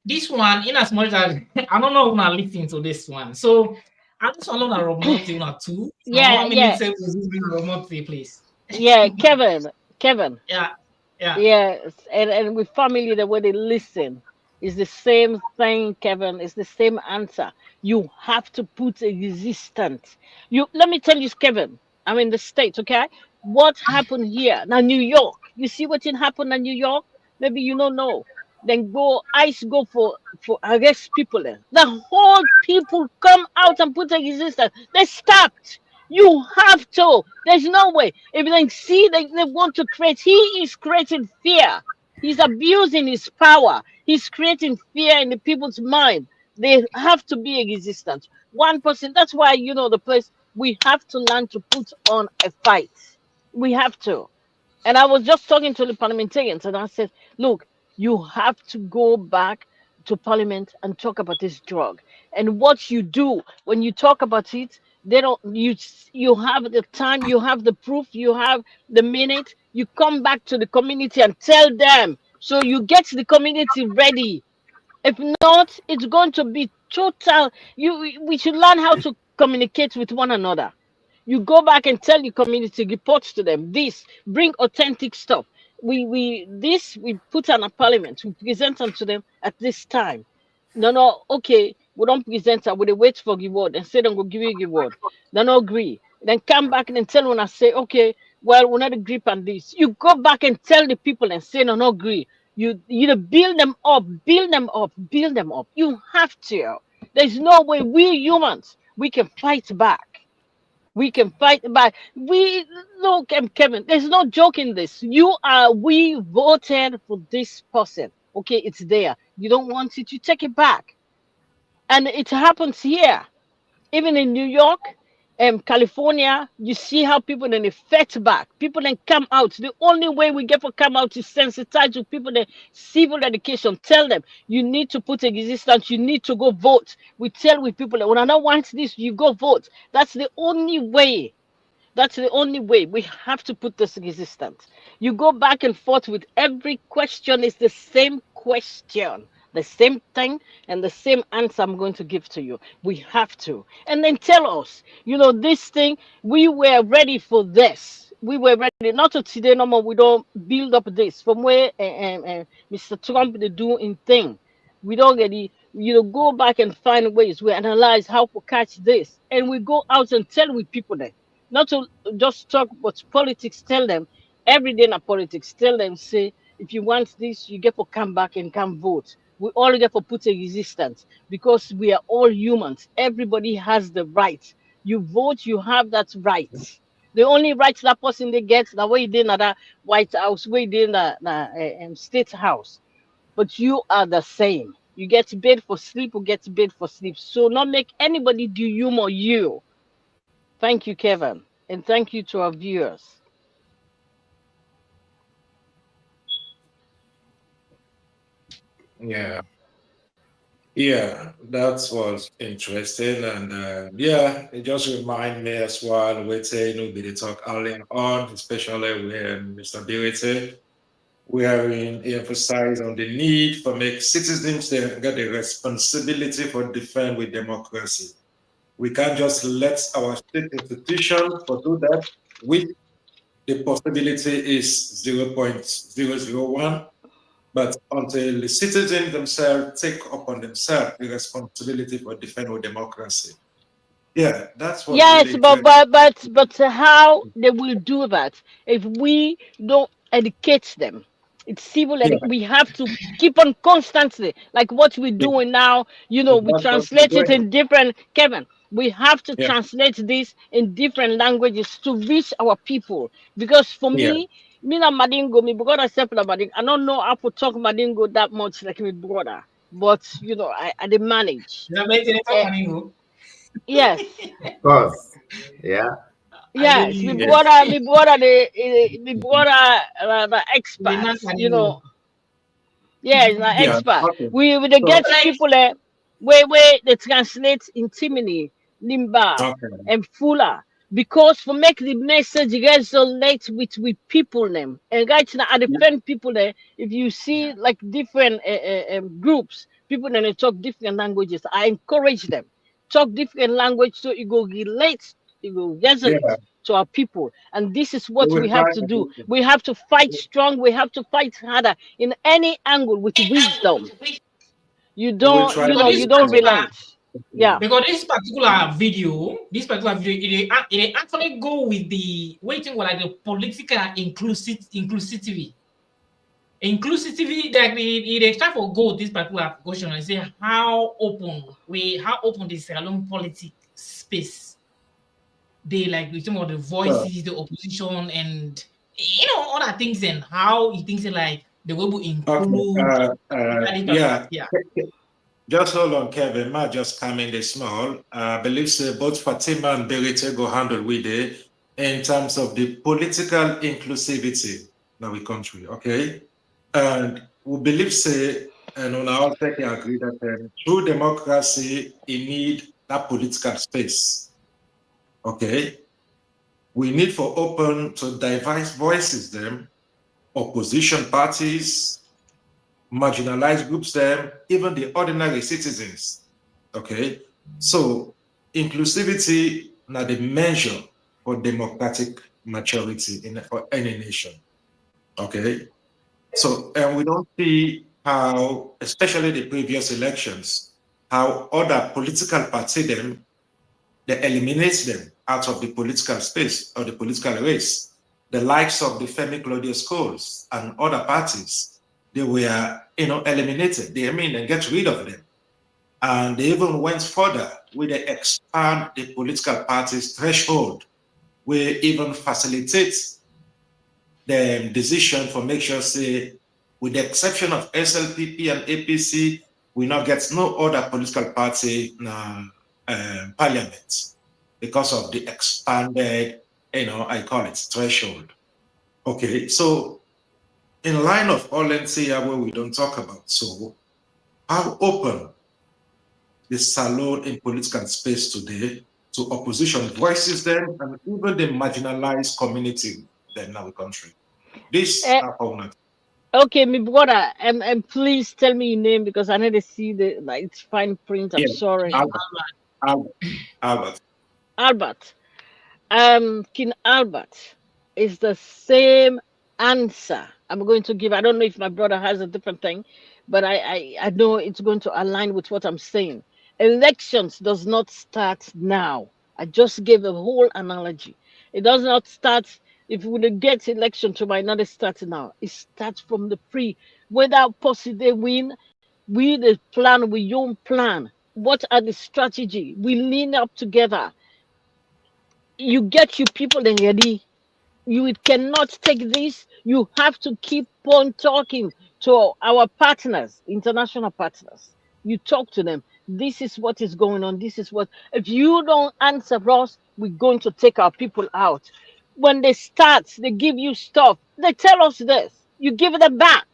This one, in as much as I don't know when I listen to this one, so I just want to remote you not two. Yeah, How many yeah, times will you remote please? yeah, Kevin. Yeah, yeah. Yes, and with family, the way they listen is the same thing, Kevin. It's the same answer. You have to put existence. You let me tell you, Kevin. I'm in the States, okay? What happened here? Now, New York. You see what happened in New York? Maybe you don't know. Then ICE go for arrest people there. The whole people come out and put existence. They stopped. You have to. There's no way. If they see they want to create, he is creating fear. He's abusing his power. He's creating fear in the people's mind. They have to be existent. One person. That's why the place. We have to learn to put on a fight. We have to. And I was just talking to the parliamentarians, and I said, look, you have to go back to parliament and talk about this drug. And what you do when you talk about it, they don't you have the time, you have the proof, you have the minute, you come back to the community and tell them. So you get the community ready. If not, it's going to be total. We should learn how to communicate with one another. You go back and tell your community, report to them. This bring authentic stuff. We put on a parliament. We present them to them at this time. No, okay, we don't present her. We wait for reward and say them go give you reward. They don't agree. Then come back and tell when I say, okay, well, we're not agree on this. You go back and tell the people and say no agree. You build them up, build them up, build them up. You have to. There's no way we humans we can fight back. We can fight back. We look, Kevin. There's no joke in this. We voted for this person. Okay, it's there. You don't want it, you take it back. And it happens here. Even in New York, California, you see how people then they fight back. People then come out. The only way we get to come out is sensitize to people that civil education. Tell them you need to put existence, you need to go vote. We tell with people that when I don't want this, you go vote. That's the only way. That's the only way. We have to put this resistance. You go back and forth with every question, is the same question, the same thing, and the same answer I'm going to give to you. We have to. And then tell us, this thing, we were ready for this. We were ready. Not to today no more. We don't build up this from where Mr. Trump they do in thing. We don't get the, go back and find ways. We analyze how to catch this. And we go out and tell with people that not to just talk but politics, tell them every day in politics, tell them, say, if you want this, you get to come back and come vote. We all get to put a resistance because we are all humans. Everybody has the right. You vote, you have that right. The only right that person they get, the way they in that White House, way they in the State House. But you are the same. You get paid for sleep, or get paid for sleep. So not make anybody do you more you. Thank you, Kevin. And thank you to our viewers. Yeah. Yeah, that was interesting. And it just remind me as well, we say, they talk earlier on, especially when Mr. Birite, where he emphasized on the need for make citizens they get the responsibility for defend with democracy. We can't just let our state institution for do that with the possibility is 0.001. But until the citizens themselves take upon themselves the responsibility for defending democracy. Yeah, that's what. Yes, really but how they will do that if we don't educate them? It's civil. Yeah. We have to keep on constantly, like what we're doing now. We That's what translate we're it doing. in different. Kevin, we have to Yeah. translate this in different languages to reach our people. Because for Yeah. me na Madingo, me brother Sepla Madingo. I don't know how to talk Madingo that much like my brother, but I did manage. Yes. Of course. Yeah. Yes, Yes. my brother, the experts, Yeah, he's an Yeah, expert. okay. We get So- people there. where they translate in Timini, Limba, and Fula. Because for make the message resonate with people them. And right now I defend people there. If you see like different groups, people that they talk different languages, I encourage them. Talk different language so it will relate, it will resonate to our people. And this is what we have to do. We have to fight strong, we have to fight harder in any angle with wisdom. You don't, you don't relent. Yeah. Because this particular video, it actually go with the waiting for like the political inclusivity. Inclusivity that they try for go this particular question and say how open the Sierra Leone politics space. They like with some of the voices, the opposition, and other things, and how he thinks like the way we include. Yeah. Just hold on, Kevin. Might just come in this small. I believe both Fatima and Berite go handle with it in terms of the political inclusivity in our country. Okay, and we believe and on our side, agree that through democracy, you need that political space. Okay, we need for open to diverse voices them, opposition parties, marginalized groups them, even the ordinary citizens. Okay, so inclusivity now the measure for democratic maturity for any nation. Okay, so and we don't see how, especially the previous elections, how other political parties them, they eliminate them out of the political space or the political race. The likes of the Femi Claudius schools and other parties, they were, eliminated. They get rid of them. And they even went further where they expand the political parties' threshold, where even facilitates the decision for make sure, say, with the exception of SLPP and APC, we now get no other political party in parliament because of the expanded, I call it threshold. Okay, so in line of all NCA where we don't talk about, so how open the salon in political space today to opposition voices them and even the marginalized community in our country. This are how. Okay, my brother, and please tell me your name because I need to see the it's fine print. I'm sorry. Albert. Albert. King Albert is the same answer I'm going to give. I don't know if my brother has a different thing, but I know it's going to align with what I'm saying. Elections does not start now. I just gave a whole analogy. It does not start if we get election to might not start now. It starts from the pre. Whether possibly win, we the plan, we own plan. What are the strategy? We lean up together. You get your people and ready. You cannot take this. You have to keep on talking to our partners, international partners. You talk to them. This is what is going on. This is what. If you don't answer us, we're going to take our people out. When they start, they give you stuff. They tell us this. You give them back.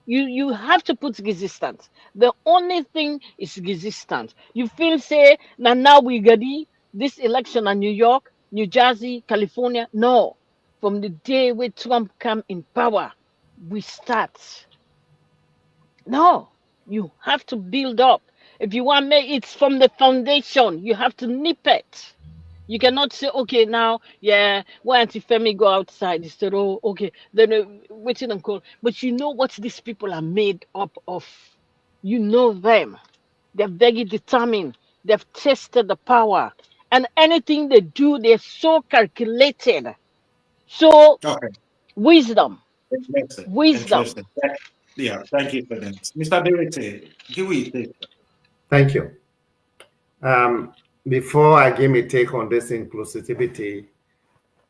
You have to put resistance. The only thing is resistance. You feel say now we ready this election in New York, New Jersey, California. No, from the day when Trump come in power, we start. No, you have to build up. If you want me, it's from the foundation. You have to nip it. You cannot say, okay, now, yeah, why don't Femi go outside? Instead, oh, okay, then waiting and call. But you know what these people are made up of. You know them. They're very determined. They've tested the power. And anything they do, they're so calculated. So, wisdom. Wisdom. Yeah, thank you for that. Mr. Berete, give me a take. Thank you. Before I give me take on this inclusivity,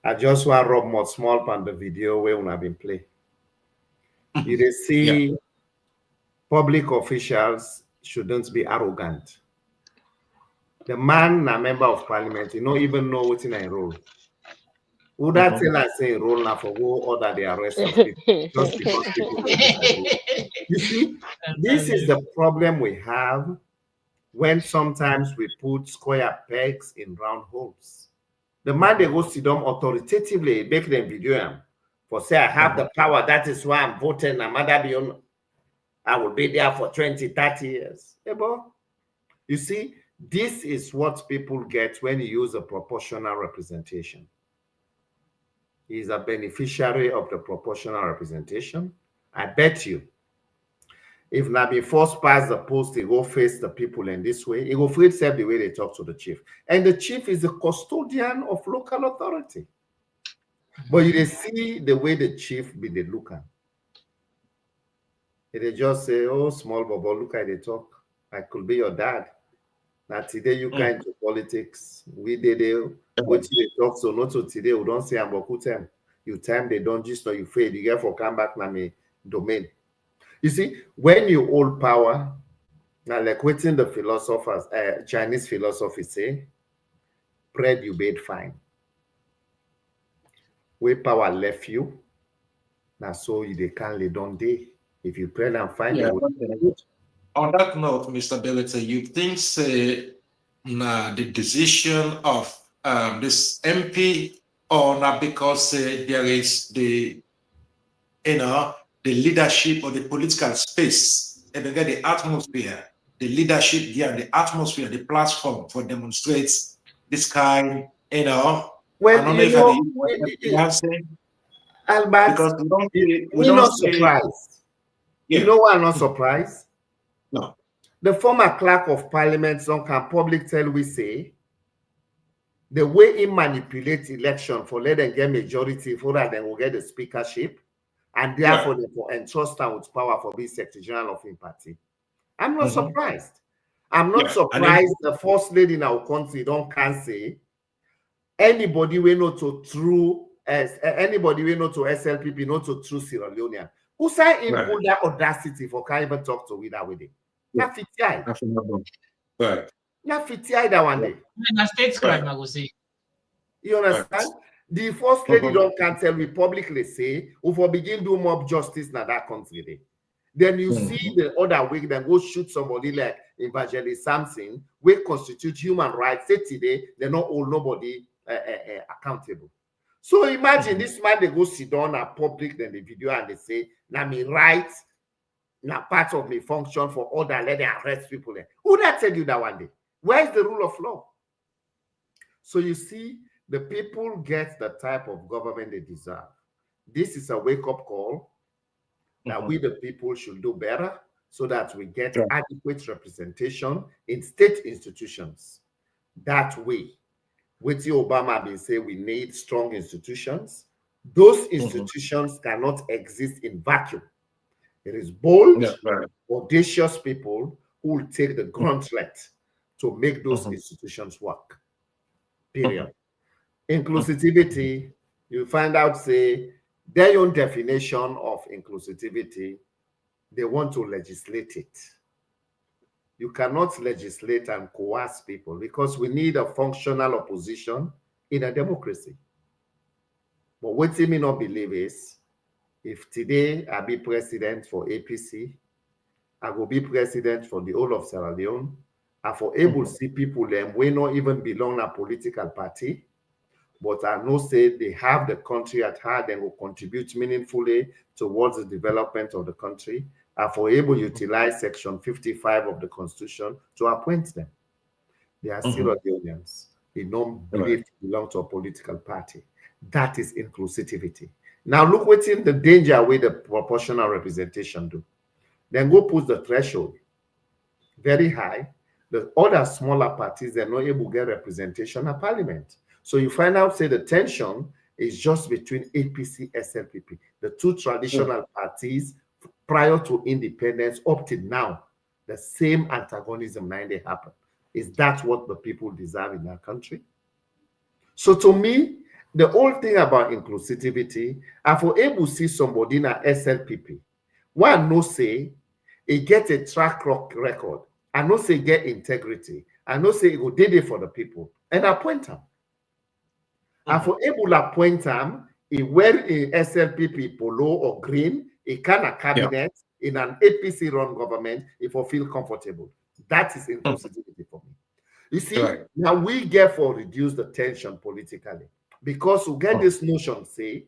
I just want to rub more small on the video where we have been playing. You see, public officials shouldn't be arrogant. The man, a member of parliament, you don't even know what's in a role. Would that tell us say role now for who order the arrest of people just because people don't disagree? You see, this is the problem we have when sometimes we put square pegs in round holes. The man they go sit down authoritatively, make them video him for say I have the power, that is why I'm voting, I will be there for 20, 30 years. You see, this is what people get when you use a proportional representation. He's a beneficiary of the proportional representation. I bet you, if not be forced past the post, he go face the people in this way, he go free itself the way they talk to the chief. And the chief is the custodian of local authority. But you see the way the chief be the looker. They just say, oh, small Bobo, look at they talk. I could be your dad. Now today you kind into politics. We did what they talk, so not so today we don't say I'm them. You time they don't just know you fail. You get for come back na me domain. You see, when you hold power, now like waiting the philosophers, Chinese philosophy say, bread you made fine. Where power left you, now so they can't lay down day. If you pray and find it. On that note, Mr. Bellita, you think the decision of this MP or not because there is the leadership or the political space and then the atmosphere, the leadership there, the atmosphere, the platform for demonstrates this kind, well, I don't know if I Albert, because we're not surprised. Yeah. You know why I'm not surprised? No. The former clerk of parliament some can public tell we say the way he manipulates election for let them get majority for that then will get the speakership and therefore they will entrust them with power for being secretary general of his party. I'm not surprised. I'm not surprised the first lady in our country can say anybody we know to true as anybody we know to SLPP, not to true Sierra Leonean. Who say in pull that audacity for can't even talk to with that with it? Not fit eye. Right. Not fit eye that one day. You understand? The first lady can't tell we publicly say who for begin do mob justice na that country day. Then you see the other week, then go shoot somebody like Evangelist Samson, we constitute human rights. Say today, they're not hold nobody accountable. So imagine this man, they go sit down at public, then the video, and they say, now me rights, now part of me function for order, let them arrest people. Who that tell you that one day? Where is the rule of law? So you see, the people get the type of government they deserve. This is a wake-up call that we, the people, should do better so that we get adequate representation in state institutions. That way, with Obama been saying we need strong institutions. Those institutions cannot exist in vacuum. It is bold, audacious people who will take the gauntlet to make those institutions work. Period. Inclusivity, you find out, say, their own definition of inclusivity, they want to legislate it. You cannot legislate and coerce people because we need a functional opposition in a democracy. But what you may not believe is, if today I be president for APC, I will be president for the whole of Sierra Leone, I for able to see people them we not even belong a political party, but I know say they have the country at heart and will contribute meaningfully towards the development of the country, are for able to utilize Section 55 of the Constitution to appoint them. They are Sierra Leoneans. They don't believe to belong to a political party. That is inclusivity. Now look what's in the danger with the proportional representation do. Then go put the threshold very high. The other smaller parties, they're not able to get representation at parliament. So you find out, say, the tension is just between APC, SLPP, the two traditional parties prior to independence up to now. The same antagonism now they happen. Is that what the people deserve in our country? So to me, the whole thing about inclusivity, I for able to see somebody in a SLPP, one no say, he get a track record, I know say get integrity, I know say he go did it for the people, and appoint him. And for able to appoint him, he wear a SLPP polo or green, he can a cabinet in an APC run government, if I feel comfortable. That is inclusivity for me. You see, now we therefore reduce the tension politically because we get this notion, say,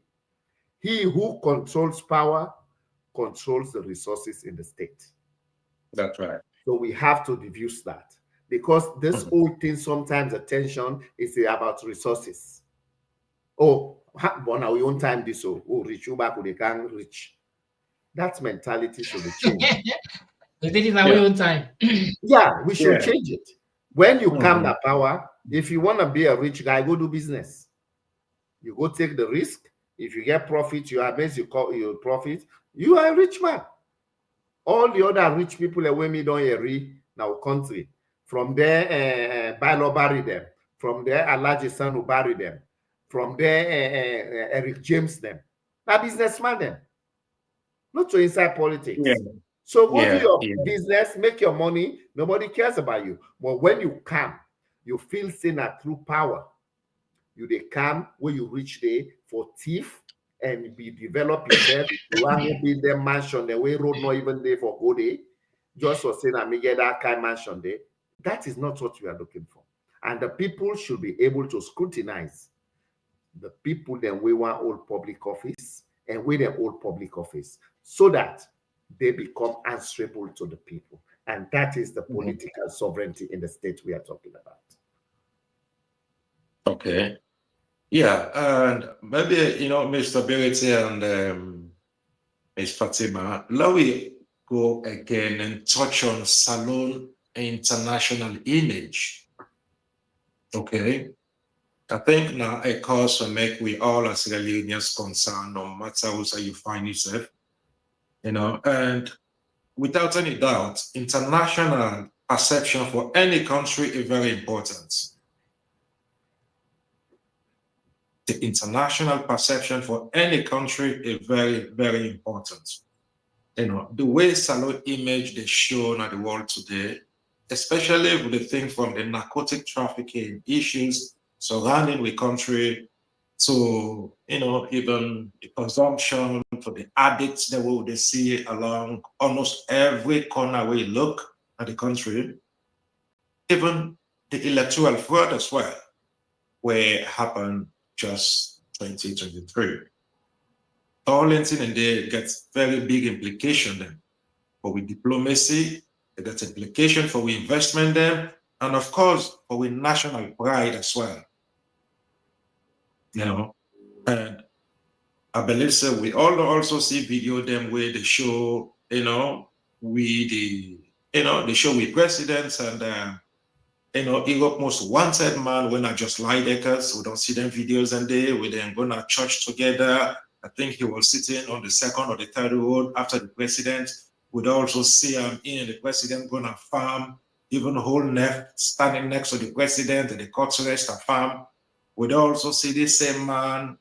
he who controls power controls the resources in the state. That's right. So we have to reduce that because this whole thing, sometimes the tension is about resources. Oh, but now we own time this, oh, rich, you back, they can't reach. That mentality should be changed. This is our own time. Yeah, we should change it. When you come that power, if you want to be a rich guy, go do business. You go take the risk. If you get profit, you amaze you profit. You are a rich man. All the other rich people away me don't hear now country. From there, Bailo bury them. From there, Alaji son who bury them. From there, Eric James them. That businessman them. Not to inside politics. Yeah. So go do your business, make your money. Nobody cares about you. But when you come, you feel seen at through power. You they come when you reach there for thief and be develop yourself. You want to build their mansion, the way road not even there for go day. Just for saying I may get that kind of mansion there. That is not what we are looking for. And the people should be able to scrutinize the people that we want hold public office and we them hold public office so that they become answerable to the people. And that is the political sovereignty in the state we are talking about. Okay. Yeah, and maybe, Mr. Berity and Ms. Fatima, let me go again and touch on Salon international image. Okay. I think now a cause will make we all as Leoneans concerned, no matter how you find yourself, and without any doubt, international perception for any country is very important. The international perception for any country is very, very important. The way Salon image they shown at the world today, especially with the thing from the narcotic trafficking issues surrounding the country to, even the consumption, to the addicts that we would see along almost every corner where you look at the country, even the electoral fraud as well, where it happened just 2023. All anything in there gets very big implication then. For with diplomacy, it gets implication for we investment them, and of course for we national pride as well. And I believe so. We all also see video them where they show, they show with presidents and Europe most wanted man when I just lie deckers. We don't see them videos and they we then go to church together. I think he was sitting on the second or the third row after the president. We'd also see him in the president going to farm, even whole neck standing next to the president and the court rest a farm. We'd also see this same man,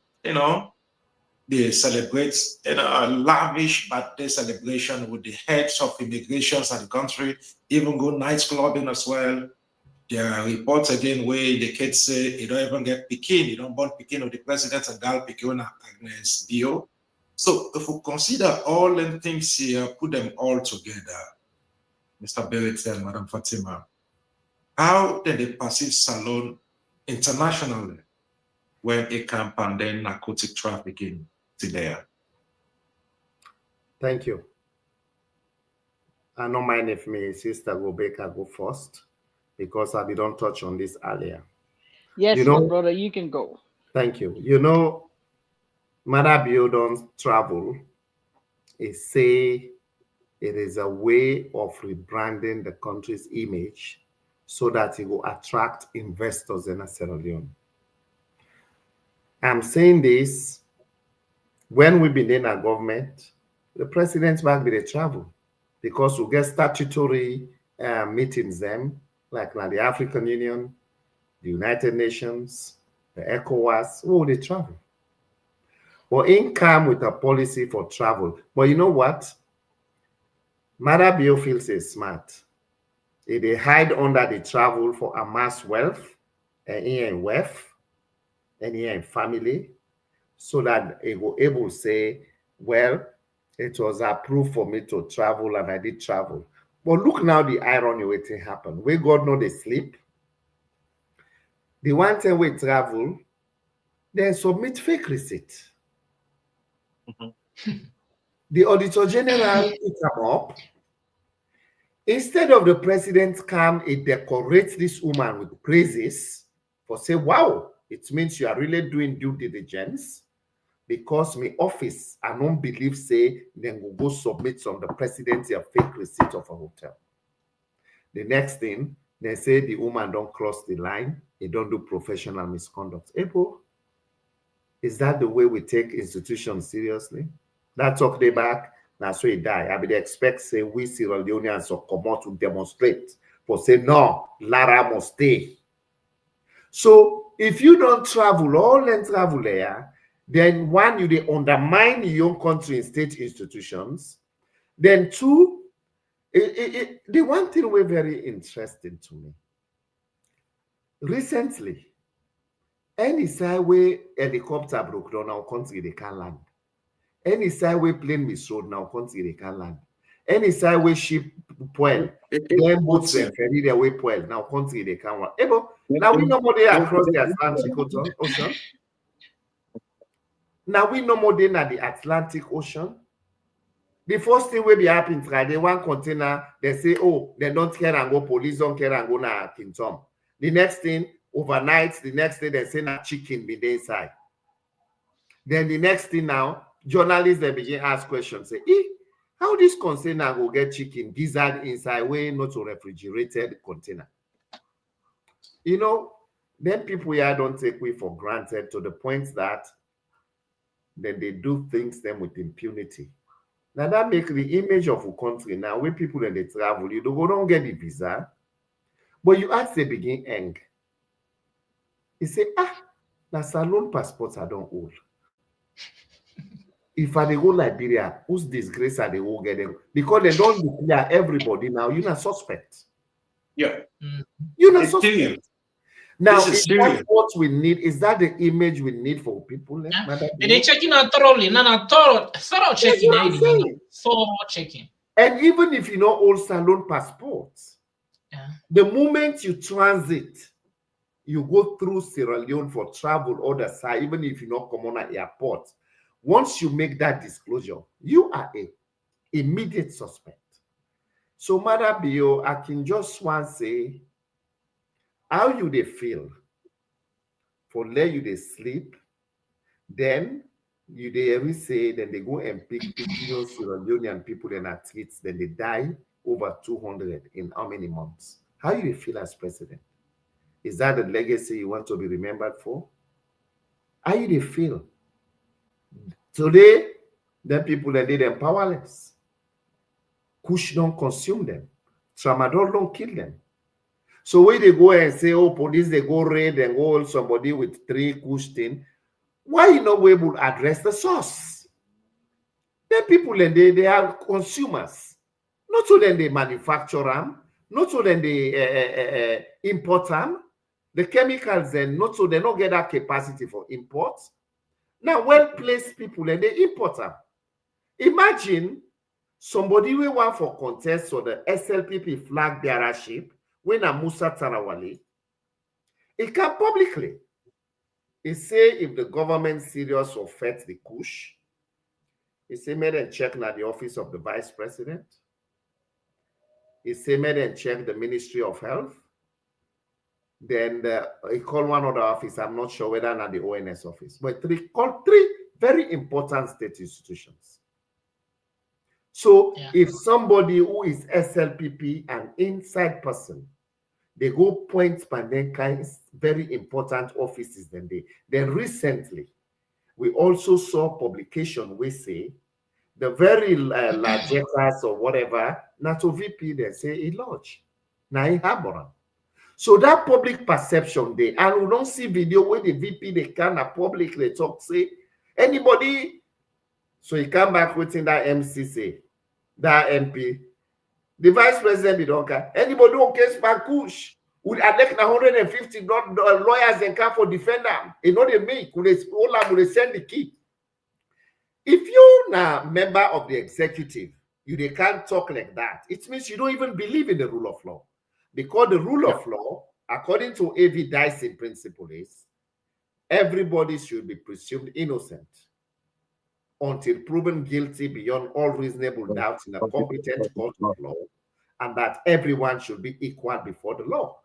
they celebrate a lavish birthday celebration with the heads of immigrations at the country, even go night clubbing as well. There are reports again where the kids say you don't even get Pekin, you don't born Pekin of the president and Gal Pekin Agnes Dio. So if we consider all the things here, put them all together, Mr. Berity and Madam Fatima, how did they perceive Salon internationally when it can pandemic narcotic trafficking today? Thank you. I don't mind if my sister Rebecca go first, because I don't touch on this earlier. Yes, my brother, you can go. Thank you. Mother Biodon's travel is say it is a way of rebranding the country's image so that it will attract investors in Sierra Leone. I'm saying this when we've been in our government, the president's back with the travel because we get statutory meetings them, like the African Union, the United Nations, the ECOWAS, they travel. Well, in come with a policy for travel. But you know what? Mother Bio feels is smart. They hide under the travel for amass wealth and in wealth and in family, so that it will able to say, well, it was approved for me to travel and I did travel. But look now the irony waiting happen. Where God know they sleep. The one time we travel, then submit fake receipt. The Auditor General pick them up. Instead of the president come and decorate this woman with praises for say, wow, it means you are really doing due diligence. Because my office, I don't believe say, then we'll go submit some the presidency a fake receipt of a hotel. The next thing, they say the woman don't cross the line, they don't do professional misconduct. Ebo, is that the way we take institutions seriously? That talk they back, now so he die. I would expect say we Sierra Leoneans will come out to demonstrate for say no, Lara must stay. So if you don't travel, all and travel there, then one, you they undermine your own country and state institutions. Then two, the one thing was very interesting to me. Recently, any side way helicopter broke down our country, they can land. Any side way plane misroad now country, they can land. Any side way ship poil, then boats them ferry their way poil, now country they can land. Now we know more they across the Atlantic Ocean. Now we know more than at the Atlantic Ocean. The first thing will be happening Friday, one container, they say, oh, they don't care and go, police don't care and go na Kingdom. The next thing, overnight, the next day they say na chicken be the inside. Then the next thing now, journalists they begin ask questions, say, how this container go get chicken gizzard inside way not a refrigerated container? You know, then people here don't take we for granted to the point that then they do things them with impunity. Now that makes the image of a country now when people when they travel, you don't get the visa, but you ask they begin eng. You say, now salon passports I don't hold. If I they go Liberia, whose disgrace are they all getting? Because they don't declare everybody now, you're not suspect. Yeah. You're not suspect. Now, This is is serious. that what we need? Is that the image we need for people? They checking out thoroughly, thorough checking, thorough checking. And even if you know all salon passports, the moment you transit, you go through Sierra Leone for travel or the side, even if you not come on an airport. Once you make that disclosure, you are a immediate suspect. So, Mother Bio, I can just want to say, how you they feel for let you they sleep, then you they every say, then they go and pick Sierra Leonean people and athletes, then they die over 200 in how many months? How you they feel as president? Is that the legacy you want to be remembered for? How you they feel? Today, the people that did them powerless. Kush don't consume them. Tramadol don't kill them. So when they go and say, oh, police, they go raid and go hold somebody with 3 kush thing, why you not able to address the source? The people and they are consumers. Not so then they manufacture them, not so then they import them. The chemicals then, not so they don't get that capacity for import. Now, well-placed people and they import them. Imagine somebody we want for contest for the SLPP flag bearership when a Musa Tarawale, it can publicly. It say if the government serious or fed the kush, it say made and check now the office of the vice president. It say made and check the Ministry of Health. Then he called one other office. I'm not sure whether not the ONS office, but called 3 very important state institutions. So if somebody who is SLPP, an inside person, they go point by then kinds very important offices then recently we also saw publication we say the very largest or whatever NATO VP they say he lodge now in Harbour. So that public perception there, and we don't see video where the VP they can publicly talk say anybody. So he come back within that MCC, that MP. The vice president be don't care. Anybody who case Bankush would elect 150 lawyers and come for defend them. You know they make all send the key. If you're now member of the executive They can't talk like that. It means you don't even believe in the rule of law. Because the rule of law, according to A.V. Dyson principle, is everybody should be presumed innocent until proven guilty beyond all reasonable doubt in a competent court of law, and that everyone should be equal before the law.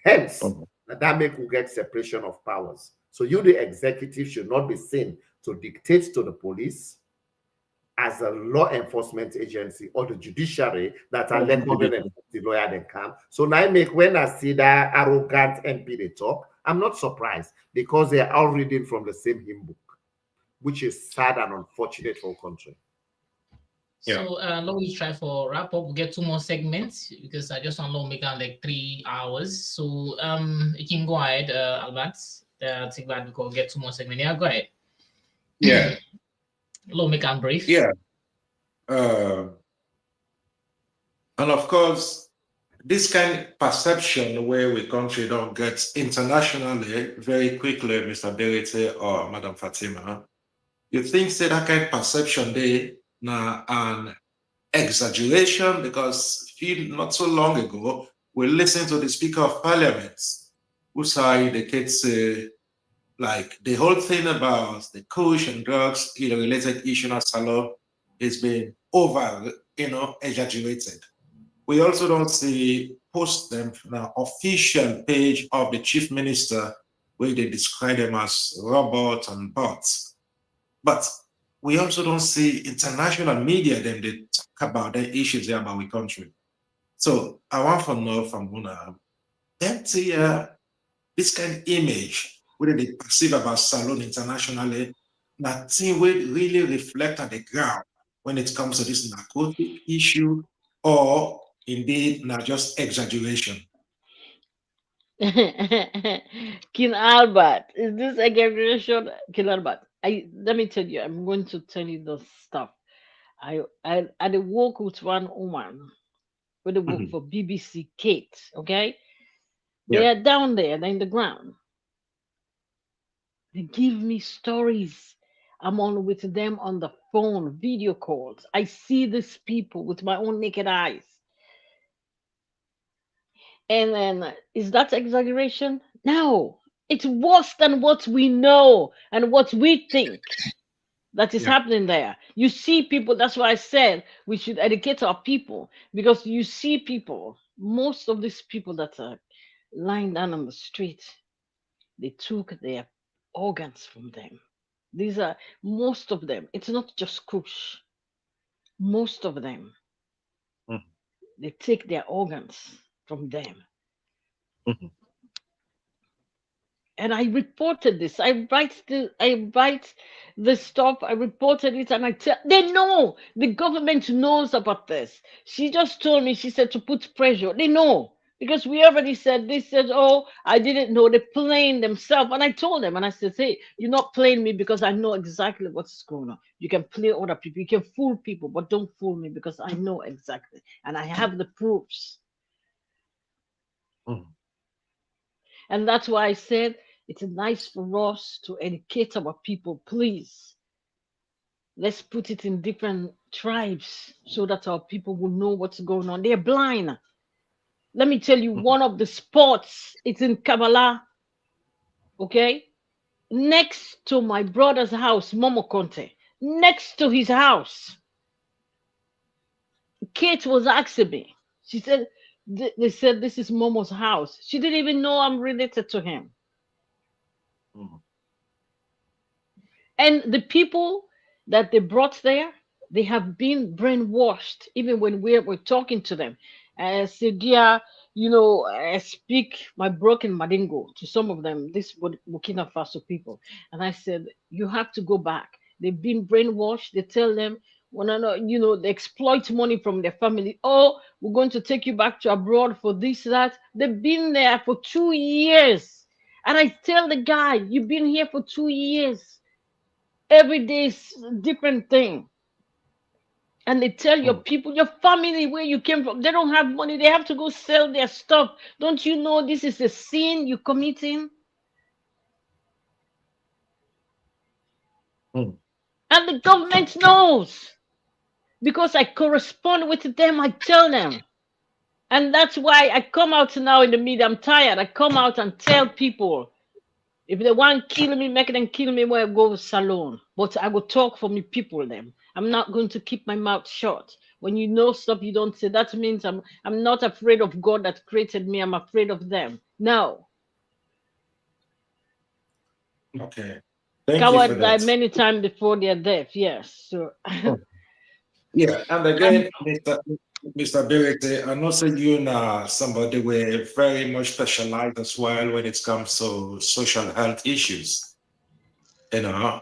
Hence, that make we get separation of powers. So you, the executive, should not be seen to dictate to the police as a law enforcement agency or the judiciary that are like the lawyer then come. So now I make when I see that arrogant MP they talk, I'm not surprised because they are all reading from the same hymn book, which is sad and unfortunate for our country. So let me try for wrap up. We'll get 2 more segments because I just want to make it like 3 hours. So you can go ahead, Albert. I think that we can get 2 more segments. Yeah, go ahead. Yeah. Let me make brief. Yeah. And of course, this kind of perception where we country don't get internationally very quickly, Mr. Berete or Madam Fatima, you think say that kind of perception there now an exaggeration because not so long ago we listened to the Speaker of Parliament who said the kids like the whole thing about the kush and drugs related issue in Salon is being over, exaggerated. We also don't see post them the official page of the chief minister where they describe them as robots and bots. But we also don't see international media them they talk about the issues there about our country. So I want to know from Muna, this kind of image where they perceive about Salon internationally, that thing will really reflect on the ground when it comes to this narcotic issue, or indeed not just exaggeration. King Albert, is this exaggeration? King Albert, let me tell you, I'm going to tell you the stuff. I work with one woman with the work for BBC Kate, okay? They are down there, they're in the ground. They give me stories. I'm on with them on the phone, video calls. I see these people with my own naked eyes. And then, is that exaggeration? No, it's worse than what we know and what we think that is happening there. You see people, that's why I said we should educate our people, because you see people, most of these people that are lying down on the street, they took their organs from them. These are most of them. It's not just kush. Most of them, they take their organs from them. And I reported this. I write the stuff. I reported it, and they know. The government knows about this. She just told me. She said to put pressure. They know because we already said. They said, "Oh, I didn't know." They're playing themselves, and I told them, and I said, "Hey, you're not playing me because I know exactly what's going on. You can play other people. You can fool people, but don't fool me because I know exactly, and I have the proofs." And that's why I said it's nice for us to educate our people. Please, let's put it in different tribes so that our people will know what's going on. They're blind. Let me tell you, one of the spots, it's in Kabbalah, okay? Next to my brother's house, Momo Conte, next to his house. Kate was asking me. She said, they said this is Momo's house. She didn't even know I'm related to him. And the people that they brought there, they have been brainwashed, even when we're talking to them. I said, yeah, I speak my broken Madingo to some of them, this Burkina Faso people. And I said, you have to go back. They've been brainwashed. They tell them, they exploit money from their family. Oh, we're going to take you back to abroad for this, that. They've been there for 2 years. And I tell the guy, you've been here for 2 years. Every day is a different thing. And they tell your people, your family, where you came from, they don't have money. They have to go sell their stuff. Don't you know this is a sin you're committing? And the government knows. because I correspond with them. I tell them. And that's why I come out now in the media. I'm tired. I come out and tell people, if they want to kill me, make them kill me where I go to salon. But I will talk for me people them. I'm not going to keep my mouth shut. When you know stuff you don't say, that means I'm not afraid of God that created me. I'm afraid of them. No. Okay. Thank you Cowards for die that. many times before their death. Yes. So Yeah, and again, Mr. Berete, I know that you are somebody where very much specialized as well when it comes to social health issues. You know,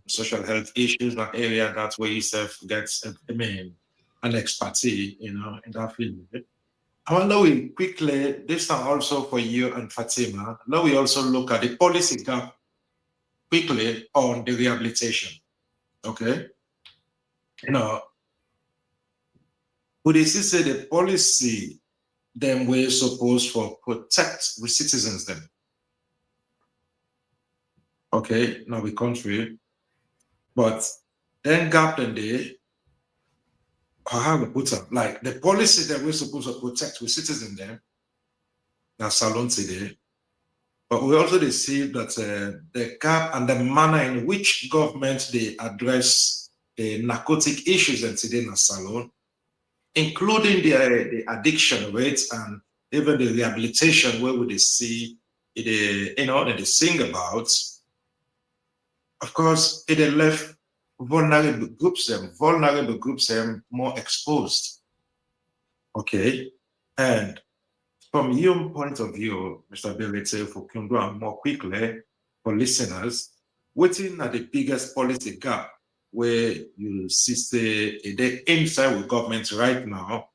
social health issues, an area that's where you self gets, an expertise, you know, in that field. I wonder we quickly, this time also for you and Fatima, now we also look at the policy gap quickly on the rehabilitation. Okay. You know, would you say the policy them we're supposed for protect the citizens them? Okay, now we country, but then gap in there, how we put up like the policy that we're supposed to protect with citizens them, that's salon today. But we also see that the gap and the manner in which government they address the narcotic issues in today in salon, including the addiction rates and even the rehabilitation where would they see the that they sing about. Of course, it left vulnerable groups more exposed. Okay, and from your point of view, Mr. Berete, for Kundra, more quickly for listeners, what are the biggest policy gap where you see the inside with government right now,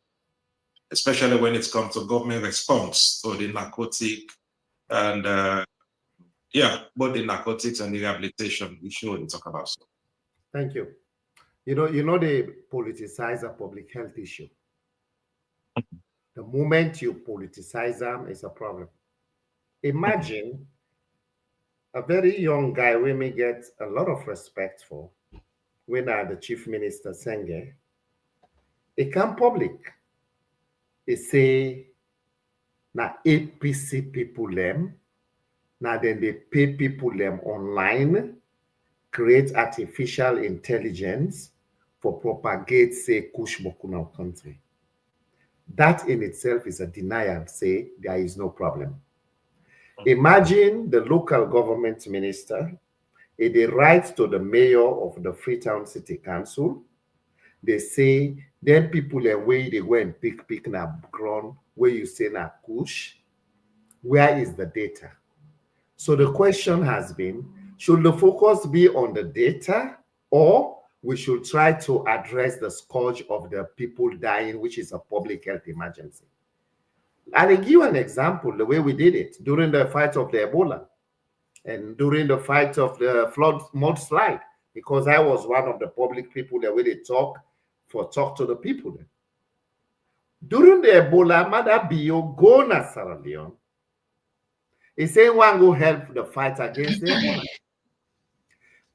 especially when it comes to government response to the narcotic and both the narcotics and the rehabilitation issue we talk about. Thank you. You know they politicize a public health issue. The moment you politicize them, it's a problem. Imagine a very young guy we may get a lot of respect for, when the chief minister Senge, it come public. They say, na APC people them, now then they pay people them online, create artificial intelligence for propagate, say, Kush Bokuna country. That in itself is a denial, say there is no problem. Imagine the local government minister, they write to the mayor of the Freetown City Council. They say, then people away, they go and pick na ground where you say na Kush. Where is the data? So the question has been, should the focus be on the data, or we should try to address the scourge of the people dying, which is a public health emergency? I'll give you an example, the way we did it during the fight of the Ebola and during the fight of the mudslide, because I was one of the public people that way they talk to the people. During the Ebola, Mother Bio go na Sierra Leone. He said one go help the fight against the Ebola.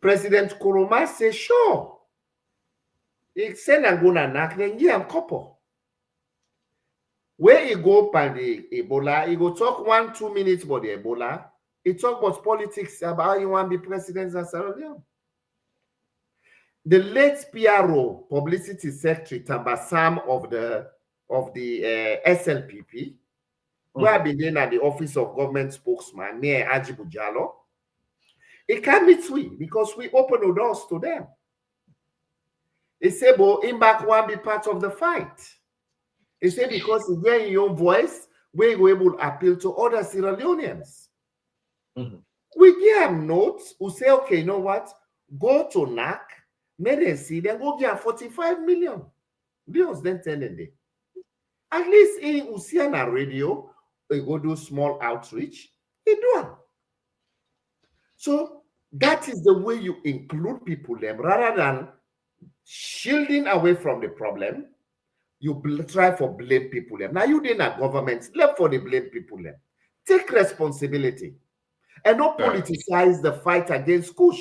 President Kuruma said, sure. He said I'm gonna knock then give him couple. Where he go by the Ebola, he go talk 1-2 minutes about the Ebola. He talk about politics, about how you want to be president of Sierra Leone. The late PRO, publicity secretary, Tambasam of the SLPP, who have been in at the office of government spokesman near Ajibu Jallo, he can't meet we because we open the doors to them. He said, but him back one be part of the fight. He said, because he hear in your voice, we were able to appeal to other Sierra Leoneans. We give him notes, we say, okay, you know what? Go to NAC, make them see, then go give 45 million. Bills then 10 a day. At least in Usiana radio, we go do small outreach. He do it. So that is the way you include people them rather than shielding away from the problem. You try for blame people them. Now you didn't have government left for the blame people them. Take responsibility and not politicize the fight against Kush.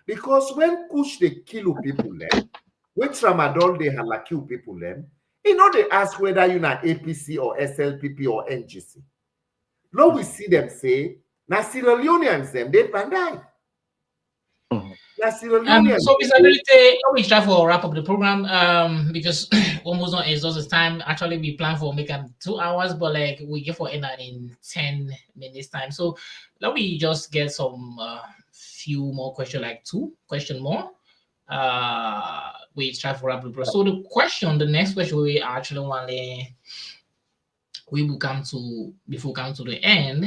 Because when Kush they kill people them, Which Tramadol they have like you people them. You know they ask whether you're not APC or SLPP or NGC. Now we see them say, now Sierra Leoneans them, they can die. So Mr. we try for wrap up the program because almost not exhausted time. Actually, we plan for making 2 hours, but like we get for end in 10 minutes time. So let me just get some few more questions, like 2 questions more. We try for wrap up. So the next question we actually want we will come to before we come to the end.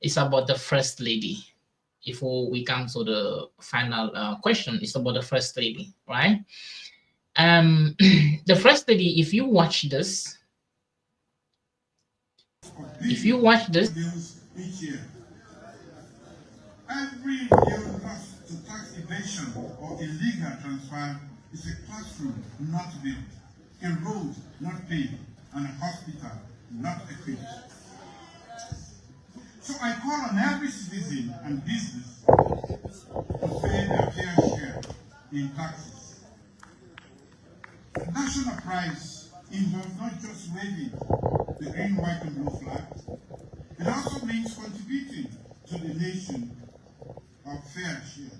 It's about the first lady. Before we come to the final question, it's about the first lady, right? The first lady, if you watch this, each year, every bill cost to tax evasion or illegal transfer is a classroom not built, a road not paved, and a hospital not equipped. So I call on every citizen and business to pay their fair share in taxes. National pride involves not just waving the green, white, and blue flag. It also means contributing to the nation of fair share.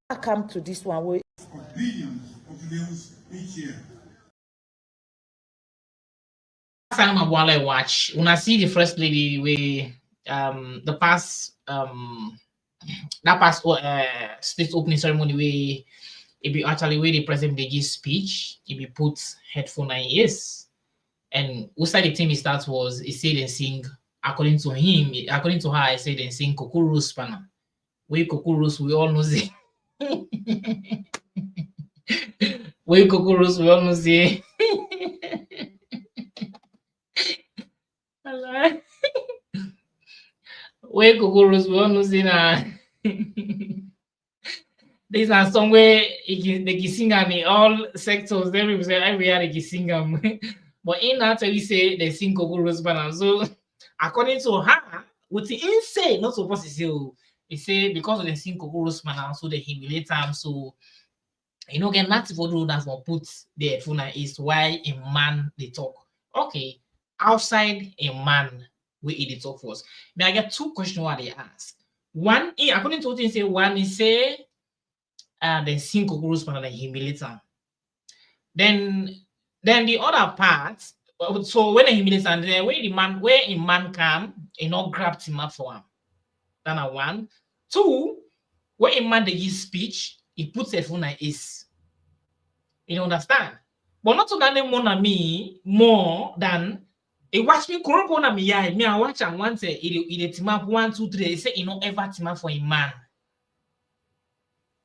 I come to this one where billions of bills each year. Time while I watch, when I see the first lady we the past that past state opening ceremony where it be actually where the president they give speech, it be put headphone in ears, and what side the thing he starts was he said and sing according to him, according to her, I said and sing Kokoro Spanner. We Kokoros we all know see. We Kokoros we all know see. Where Kokoros we all know see na. These are somewhere they can sing in all sectors. Everywhere they can sing them. But in that we say they sing Kokoros banana. So according to her, what the insane not supposed to say. They say because they sing Kokoros banana, so they humiliate them. So you know, again, that's for do that for put the headphone is why a man they talk. Okay, outside a man we eat talk for us. May I get 2 questions what they ask? One, according to what they say, one is say then sing Kokoros and humiliate them. Then the other part, so when they humiliate them, then where a man come, you know, grab him up for him. That's 1. 2, where a man they give speech, he puts a phone on his. You understand? But not to that more than me, more than he watch me corrupt on me. I watch and once it team up 1, 2, 3. He say you know ever team up for a man.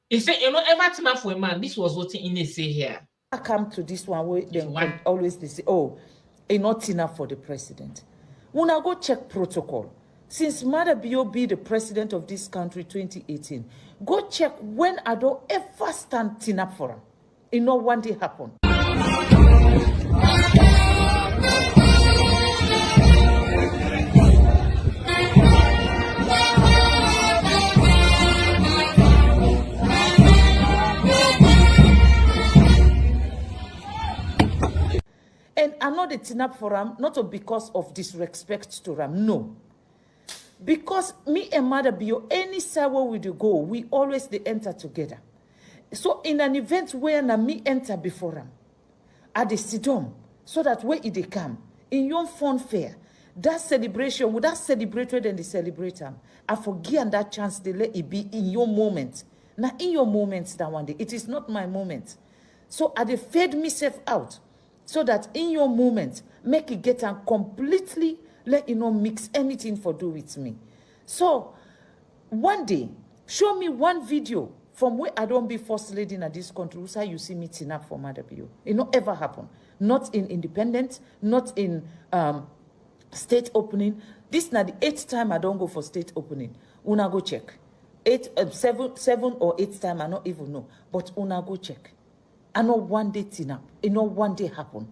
He said, you know, every time for a man, this was what in they say here. I come to this one where they always they say, oh, it's not enough for the president. When I go check protocol, since Mother Bio be the president of this country 2018, go check when I don't ever stand enough for him. It not one day happen. And I'm not a tinap for him, not because of disrespect to him, no. Because me and Mother Bio, any side where we do go, we always they enter together. So in an event where na me enter before him, at the sidom, so that where they come, in your fun fair, that celebration, with that celebrated and the celebrator, I forget that chance they let it be in your moment. Now in your moments that one day, it is not my moment. So I they fed myself out. So that in your moment, make it get and completely let you know mix anything for do with me. So one day, show me one video from where I don't be first lady in this country. So you see me tin up for Mother Bio. It not ever happen. Not in independent, not in state opening. This is not the 8th time I don't go for state opening. Una go check. 7 or 8th time I don't even know. But una go check. I know one day tin up. It know one day happen.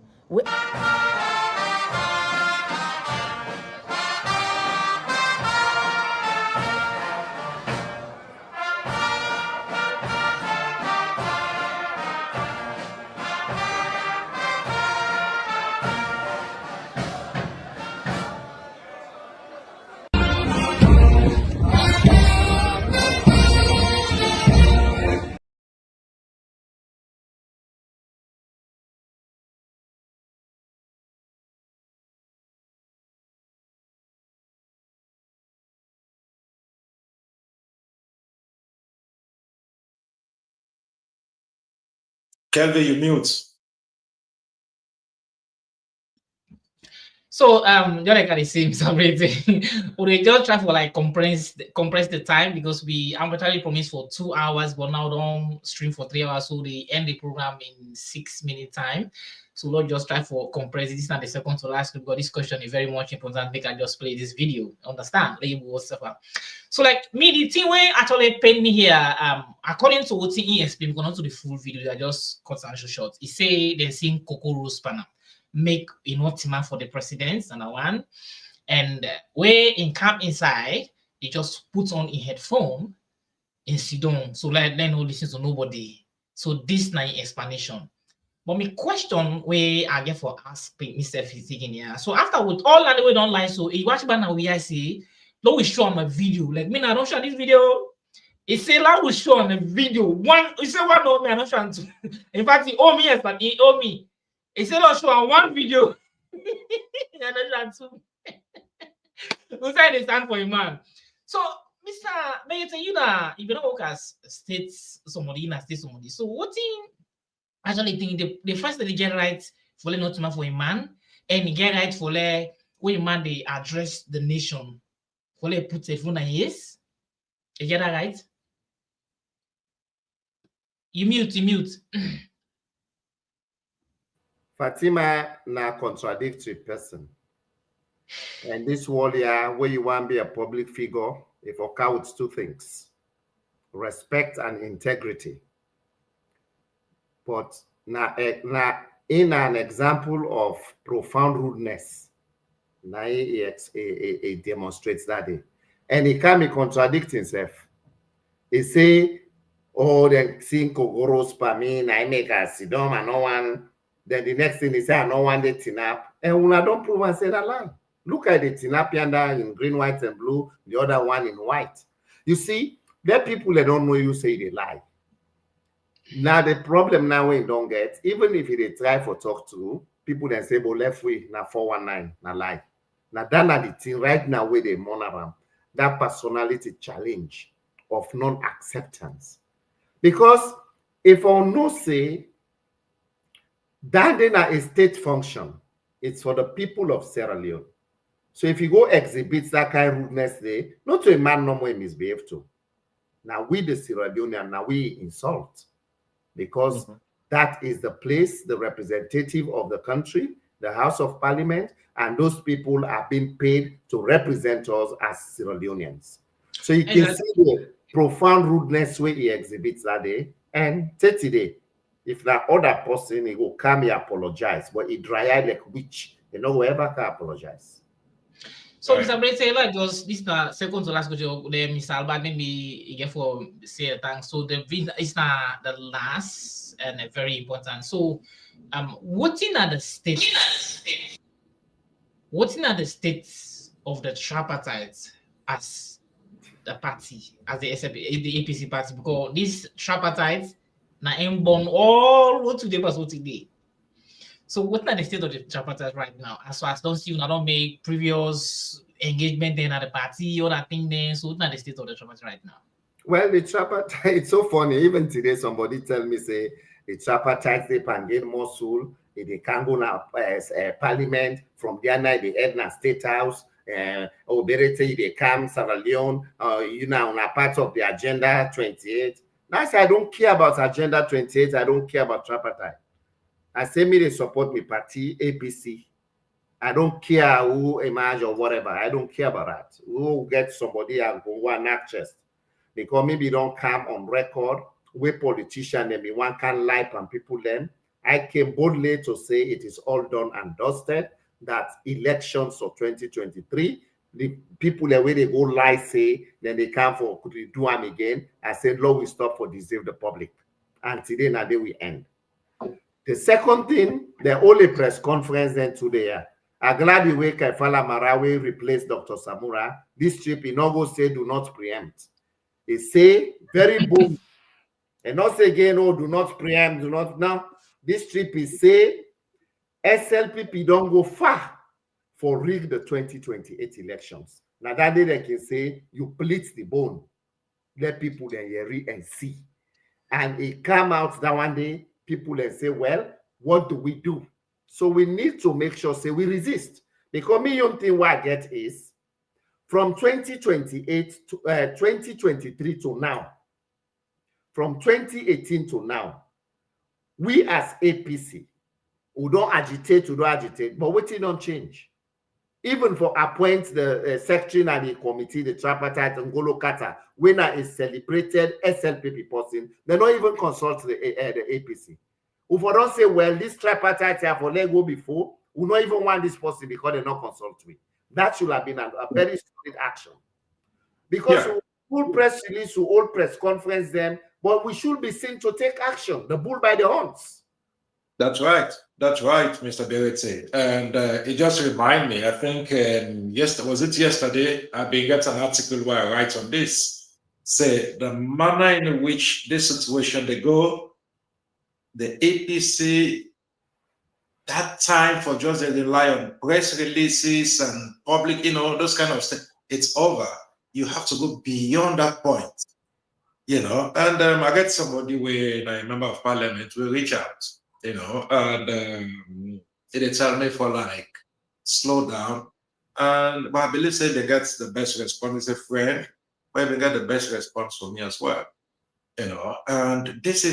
Kelvin, you mute. So just like the same everything. We just try for like compress the time because we arbitrarily promised for 2 hours, but now don't stream for 3 hours. So they end the program in 6 minute time. So Lord just try for compress. This is not the second to last because this question is very much important. They can just play this video. Understand? So like me, the thing where actually paid me here, according to what he explained, because not to the full video, I just cut and short. He say they're seeing Coco Rose Panam make enough time for the president, number one, and where in camp inside, he just put on a headphone and sit down, so like then no listen to nobody. So this na explanation. But my question where I get for ask Mr. Fitting here. So after with all that we don't like, so he watch by now we I see, Lord will show him a video. Like me, I don't show this video. He say Lord will show on a video. One, he say one owe me, I don't show two. In fact, he owe me, yes, but he owe me. He said, "I'll show on one video." Who said they stand for a man? So, Mr. Mayete, you know, if you don't work as states somebody in a state somebody. So, what thing actually think the first that they get right for not to for a man, and he get right for when a man they address the nation for put a phone on yes? You get that right? You mute. Fatima na contradictory person. And this world here, where you want to be a public figure, if occur with two things: respect and integrity. But now in an example of profound rudeness, now he demonstrates that day. And he can't be contradict himself. He say, oh, then seeing Kogoros per me, I make a sidom and no one. Then the next thing he say, I no one they tinap. And when I don't prove and say that lie. Look at the tinap yonder in green, white, and blue, the other one in white. You see, there are people that don't know you say they lie. Now the problem now we don't get, even if they try for talk to people that say, but left way, now 419, now lie. Now that na the thing right now where they monitor that personality challenge of non-acceptance. Because if I no say that in a state function, it's for the people of Sierra Leone. So if you go exhibit that kind of rudeness there, not to a man no more misbehave to. Now we the Sierra Leonean, now we insult. Because that is the place, the representative of the country, the House of Parliament, and those people are being paid to represent us as Sierra Leoneans. So you can see the profound rudeness where he exhibits that day, and 30 day. If that other person, he will come here apologize, but he dry eye like witch, you know, whoever can apologize. So, Mr. Brete, like just this the second to last question, Mr. Albert, maybe get for say thanks. So the is not the last and very important. So, what in the states? What in the states of the tripartite as the party, as the APC party? Because this tripartite na born all what today was what today. So what are the state of the tripartite right now? As far as don't see, I don't make previous engagement then at the party or that thing then. So what are the state of the tripartite right now? Well, the tripartite, it's so funny. Even today, somebody tell me, say, the tripartite, they can get more soul. They can go now as parliament. From there now, they head now State House. Oberete, they come, Sierra Leone, you know, on a part of the Agenda 28. Now, I don't care about Agenda 28. I don't care about tripartite. I say me they support me party, APC. I don't care who emerge or whatever. I don't care about that. Who get somebody and go one actress. Because maybe don't come on record where politician and me one can lie from people then. I came boldly to say it is all done and dusted, that elections of 2023, the people that way they go lie say, then they come for could we do them again. I said, Lord, we stop for deceive the public. And today now they will end. The second thing, the only press conference then today, I'm glad the way Kaifala Marawi replaced Dr. Samura. This trip, he no go say do not preempt. He say very bold. And not say again, oh, do not preempt, do not. Now, this trip is say SLPP don't go far for rig the 2028 elections. Now that day they can say you plead the bone. Let people then hear and see. And it come out that one day, people and say, well, what do we do? So we need to make sure, say, we resist. Because me, young thing what I get is, from 2028 to 2023 to now, from 2018 to now, we as APC, we don't agitate, but what don't change. Even for appoint the secretary and the committee, the tripartite Ngolo Kata, when is celebrated SLPP person, they don't even consult the APC. If we don't say, well, this tripartite have for let go before, we don't even want this person because they not consult with. That should have been a very stupid action. Because we full press release, we all press conference them, but we should be seen to take action, the bull by the horns. That's right. That's right, Mr. Berete. And it just reminded me, I think, yesterday, I've been getting an article where I write on this. Say the manner in which this situation they go, the APC, that time for just to rely on press releases and public, those kind of stuff, it's over. You have to go beyond that point, And I get somebody where a member of parliament will reach out, and they tell me for like, slow down. But I believe they get the best response. It's a friend, but they get the best response from me as well, And this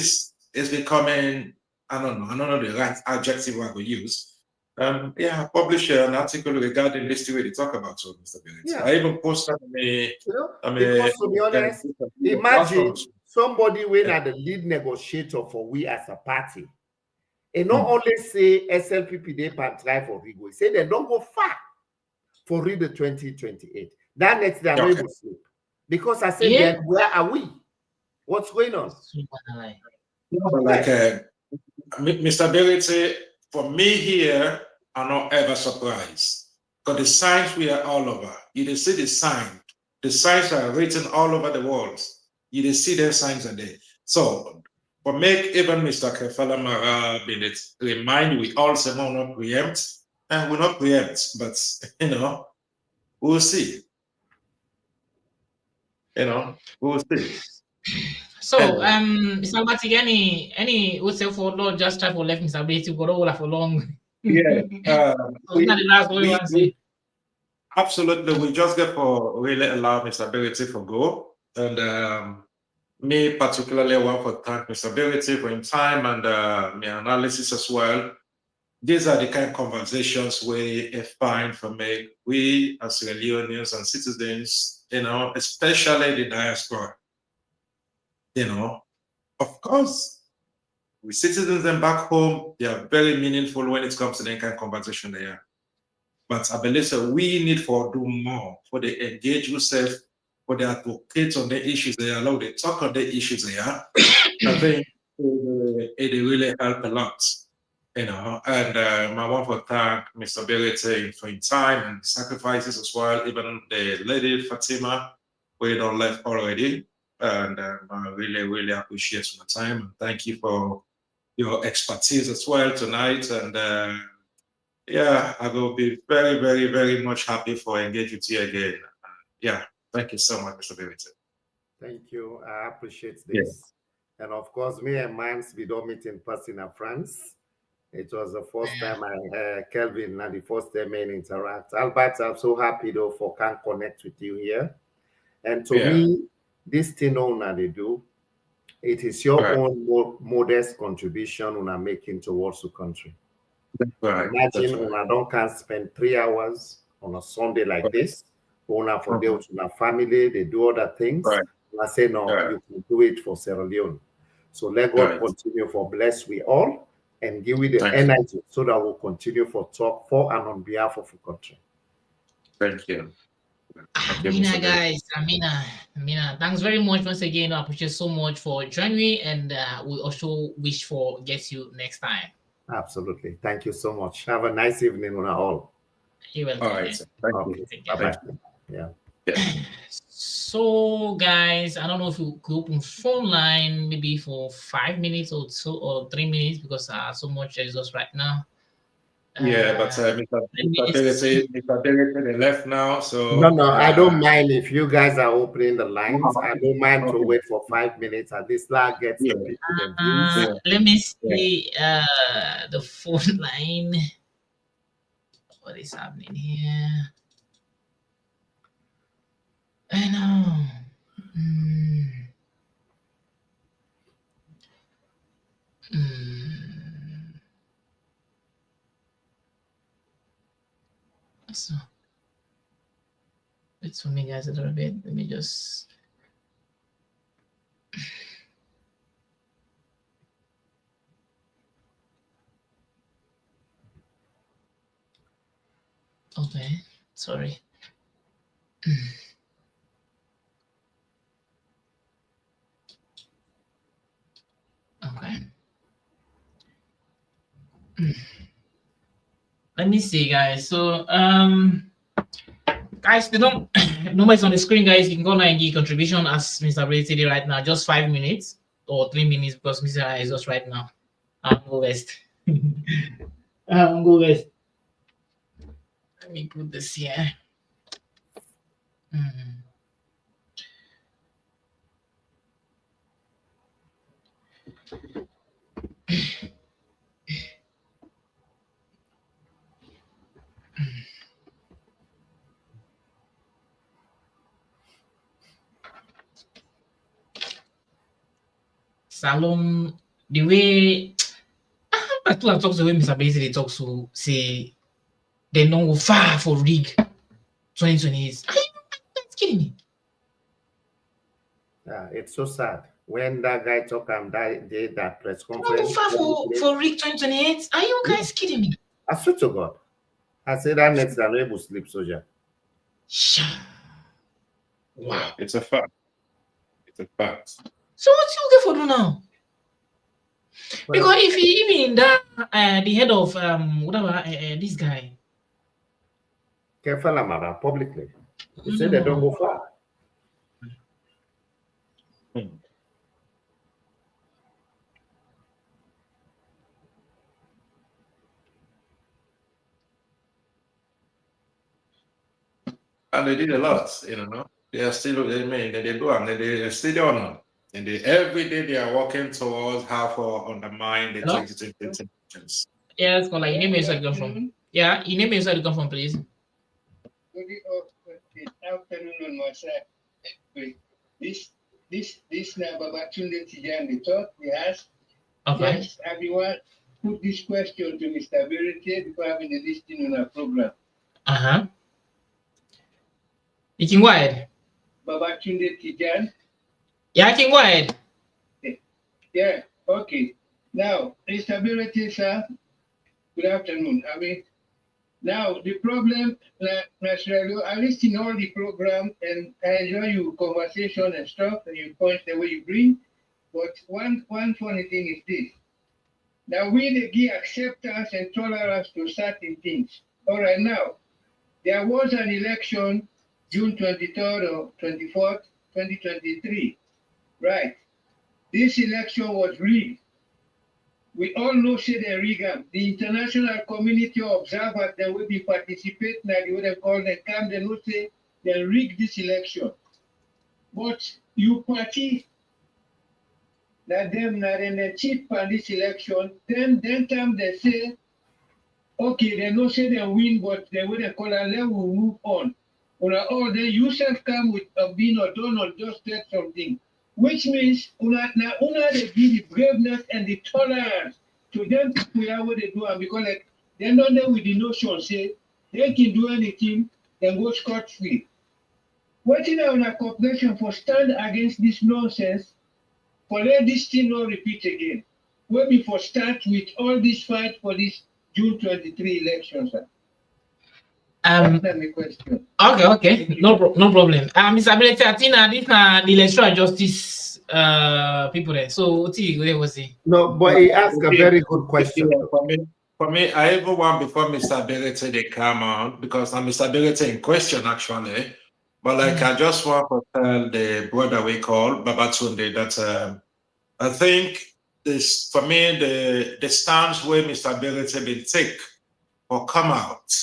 is becoming, I don't know the right adjective I will use. I published an article regarding this way they talk about so Mr. Bennett. I even posted because to be honest, imagine somebody when are the lead negotiator for we as a party. And not only say SLPP they can try for Rigo, say they don't go far for read the 2028. That next day I'm able to sleep. Because I said, then where are we? What's going on? Mr. Berete, for me here, I'm not ever surprised. Because the signs we are all over. You see the sign. The signs are written all over the world. You see their signs are there. So, for make even Mr. Kefala Mara Bennett remind we all say no, not preempt, and we're not preempt, but we'll see. We'll see. So, Mr. Matic, any would say for Lord just try for left Mr. Berete to go for long. Yeah. So not the last one we want to say. Absolutely, we just get for really allow Mr. Berete for go. And me particularly want to thank Mr. Berete for his time and my analysis as well. These are the kind of conversations we find for me. We as Leoneans and citizens, especially the diaspora. Of course, we citizens and back home, they are very meaningful when it comes to the kind of conversation they are. But I believe we need for do more, for the engage yourself, for the advocate on the issues they are, allow they talk on the issues they are. I think it really help a lot, And I want to thank Mr. Berete for his time and sacrifices as well, even the lady Fatima, we don't left already. And I really, really appreciate your time. And thank you for your expertise as well tonight. And I will be very, very, very much happy for engaging with you again. Thank you so much, Mr. Berete. Thank you. I appreciate this. And of course, me and Mans, we don't meet in person in France. It was the first time Kelvin, and the first time I interact. Albert, I'm so happy though for can connect with you here. And to me, this thing owner they do, it is your own modest contribution when I'm making towards the country. Imagine when I can't spend 3 hours on a Sunday like this, owner for deal with my family, they do other things. And I say, no, you can do it for Sierra Leone. So let God continue for bless we all and give we the energy so that we'll continue for talk for and on behalf of the country. Thank you. Amina, guys. Amina. Thanks very much once again. I appreciate so much for joining me, and we also wish for get you next time. Absolutely. Thank you so much. Have a nice evening on all. You're welcome. All right. Thank you. Bye-bye. Yeah. So, guys, I don't know if you could open phone line maybe for 5 minutes or so or 3 minutes because so much is us right now. Yeah, but Mr. Ability, they left now, so No, I don't mind if you guys are opening the lines. I don't mind to wait for 5 minutes. At least that gets the people the views. Let me see the phone line. What is happening here? I know. So it's for me, guys, a little bit. Let me just. Okay, sorry. Okay. Let me see, guys. So, guys, they don't nobody's on the screen, guys. You can go now and give contribution as Mr. Ability did right now, just 5 minutes or 3 minutes because Mr. is just right now. I'm go west. I'm go west. Let me put this here. Salon, the way I talk the way Mr. Basically talks to say they don't go far for rig 2028. Are you kidding me? Yeah, it's so sad. When that guy took did that press Don't conference. go far for rig 2028. Are you guys kidding me? I swear to God. I said that next time we will sleep, soldier. Wow, it's a fact. It's a fact. So what's you get for do now? Because if he even that the head of whatever this guy. Careful about publicly. He said they don't go far. And they did a lot, They are still, they go and they still on. And every day they are working towards how to undermine the 2020 elections. Yes, like you name where you come from. Yeah, you name where you come from, please. Good afternoon on my side. This number Babatunde Tijan, the thought we asked. Okay. Yes, everyone put this question to Mr. Ability before having the listing on our program. You can go ahead. Babatunde Tijan. Yeah, I can go ahead. Yeah, okay. Now, Mr. Ability, sir, good afternoon. Now, the problem, naturally, I listen all the program and I enjoy your conversation and stuff and your points the way you bring. But one funny thing is this. Now, we give acceptance and tolerance to certain things. All right, now, there was an election June 23rd or 24th, 2023. Right. This election was rigged. We all know say they rig them. The international community observers that will be participating at the what they call them come, they know say they rigged this election. But you party that them not in the cheat on this election, then time they say, okay, they know say they win, but they will call and let we move on. Or then you self come with a bean or Donald just said something. Which means they give the braveness and the tolerance to them people are what they do, and because like they're not there with the notion say they can do anything, then go scot-free. Waiting on a corporation for stand against this nonsense, for let this thing not repeat again. Where before start with all this fight for this June 23 election, sir. That's not my question. Okay. No problem. Mr. Ability, I think this the electoral justice people there. So what you was say? No, but he asked a very good question. For me, I even want before Mr. Ability they come on because I'm Mr. Ability in question actually. But like I just want to tell the brother we call Babatunde that I think this for me the stance where Mr. Ability will take or come out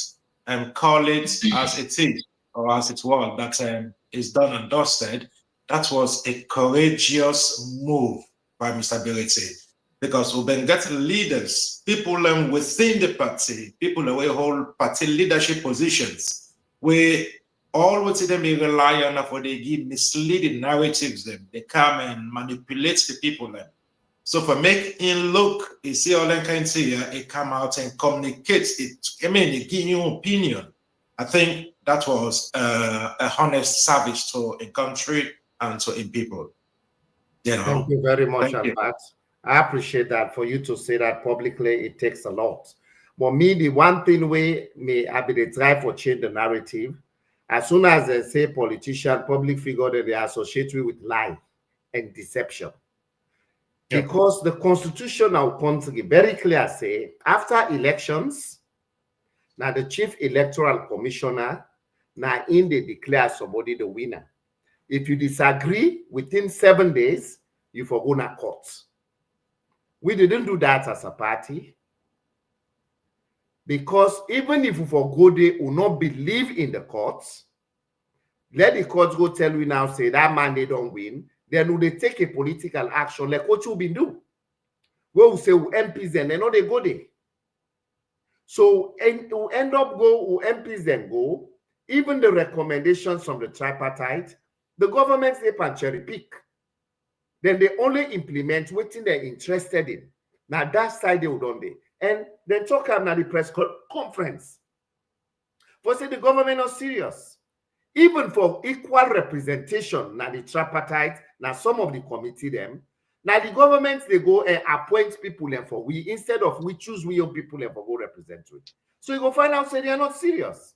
and call it as it is, or as it was, that is done and dusted. That was a courageous move by Mr. Ability, because we've been getting leaders, people within the party, people who hold party leadership positions, we all what them rely on for they give misleading narratives them. They come and manipulate the people them. So for making look, you see all that kind of here, it come out and communicates it. I mean, it give you opinion. I think that was a honest service to a country and to in people. You know. Thank you very much, Thank you. Albert. I appreciate that. For you to say that publicly, it takes a lot. But me, the one thing I be the try for change the narrative. As soon as they say politician, public figure, that they associate with lie and deception. Yeah. Because the constitution of country very clear say, after elections, now the chief electoral commissioner, now in they declare somebody the winner. If you disagree within 7 days, you for go to court. We didn't do that as a party. Because even if we for go there will not believe in the courts, let the courts go tell you now, say that man they don't win, then will they take a political action like what you been do? We will say MPs then they know they go there. So we'll end up go, MPs then go, even the recommendations from the tripartite, the government they can cherry pick. Then they only implement what they're interested in. Now that side they would on there. And then talk about the press conference. For say the government not serious. Even for equal representation, now the tripartite, now some of the committee them, now the government they go and appoint people and for we instead of we choose we young people and for go represent it. So you go find out say they are not serious.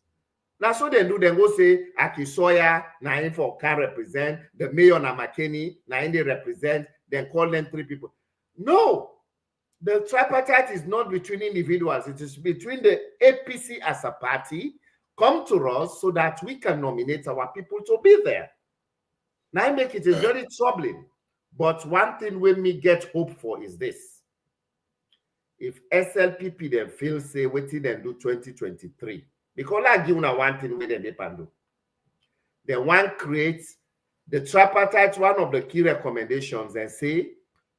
Now so they do, then go say Aki Soya, now in for can represent, the mayor na McKinney, now in they represent, then call them 3 people. No. The tripartite is not between individuals. It is between the APC as a party. Come to us so that we can nominate our people to be there. Now I make it is very troubling. But one thing when me get hope for is this. If SLPP then feel say what did them do 2023, because I give you one thing with them they can do. Then one creates the tripartite, one of the key recommendations and say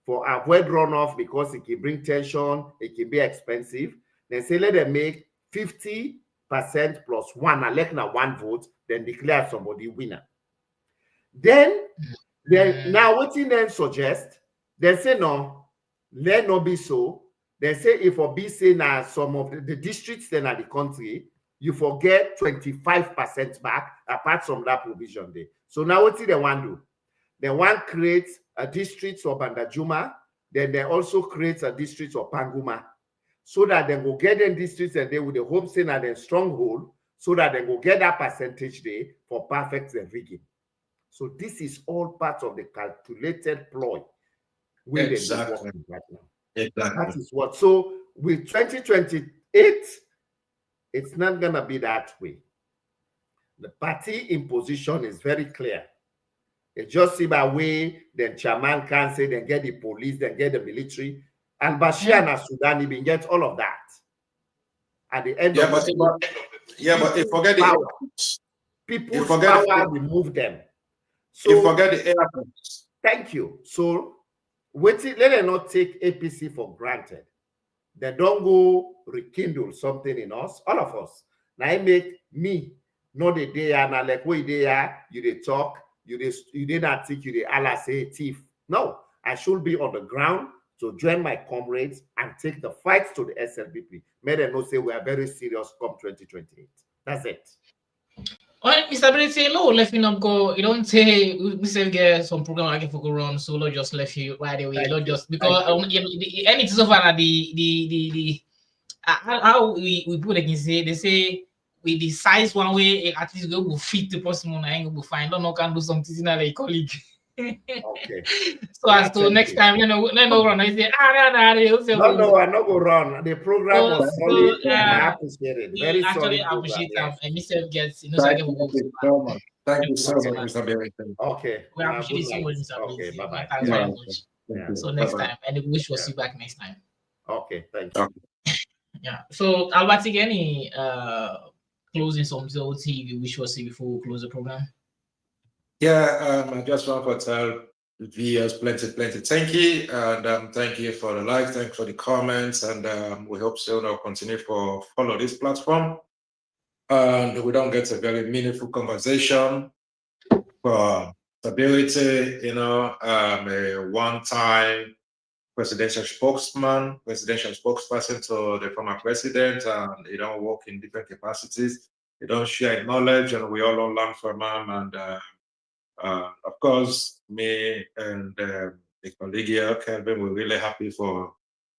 for avoid runoff because it can bring tension, it can be expensive. Then say let them make 50% plus 1, elect now 1 vote, then declare somebody winner. Then now what in then suggest, they say no, let not be so. They say if for be say now some of the districts then at the country, you forget 25% back apart from that provision there. So now what did they want to do? They want to create a district of Bandajuma, then they also create a district of Panguma, so that they go get them districts and they with the home saying at their stronghold, so that they go get that percentage there for perfect and rigging. So this is all part of the calculated ploy. Exactly. Right now. Exactly. That is what. So with 2028, it's not gonna be that way. The party imposition is very clear. They just see by way, then chairman can say, then get the police, then get the military. And Bashir and Sudan even get all of that. At the end of the day, but if forget power, the people's power remove them. So you forget the airports. Thank you. So let them not take APC for granted. They don't go rekindle something in us, all of us. Now I make me not the day and like where they are, you they talk. You did not think you did Allah say thief. No, I should be on the ground to join my comrades and take the fight to the SLBP. May they not say we are very serious come 2028. That's it. All right, Mr. Brady, no, let me not go. You don't say we still get some program I can go run, so Lord just left you right away. Lord just because you know and it's so far the how we put it, they say we decide one way at least we will fit the person on I will find don't know can do something in a colleague. Okay. So as to next time, let no run. I say no, I'm not going to run. The program was solid. I appreciate it. Very actually solid. Appreciate that. And Mr. Gets, Thank you so much. Thank you so much, Mr. Barrington. Okay. We appreciate so much, Mr. Okay, bye-bye. Thanks very much. So next time, and we wish we'll see you back next time. Okay, thank you. Yeah. So Albert, any closing something you wish to say before we close the program? Yeah, I just want to tell viewers plenty thank you, and thank you for the like, thank you for the comments, and we hope so now continue for follow this platform, and we don't get a very meaningful conversation for stability, a one-time presidential spokesperson to the former president, and they don't work in different capacities. They don't share knowledge, and we all learn from them. And of course, me and the colleague here, Kelvin, we're really happy for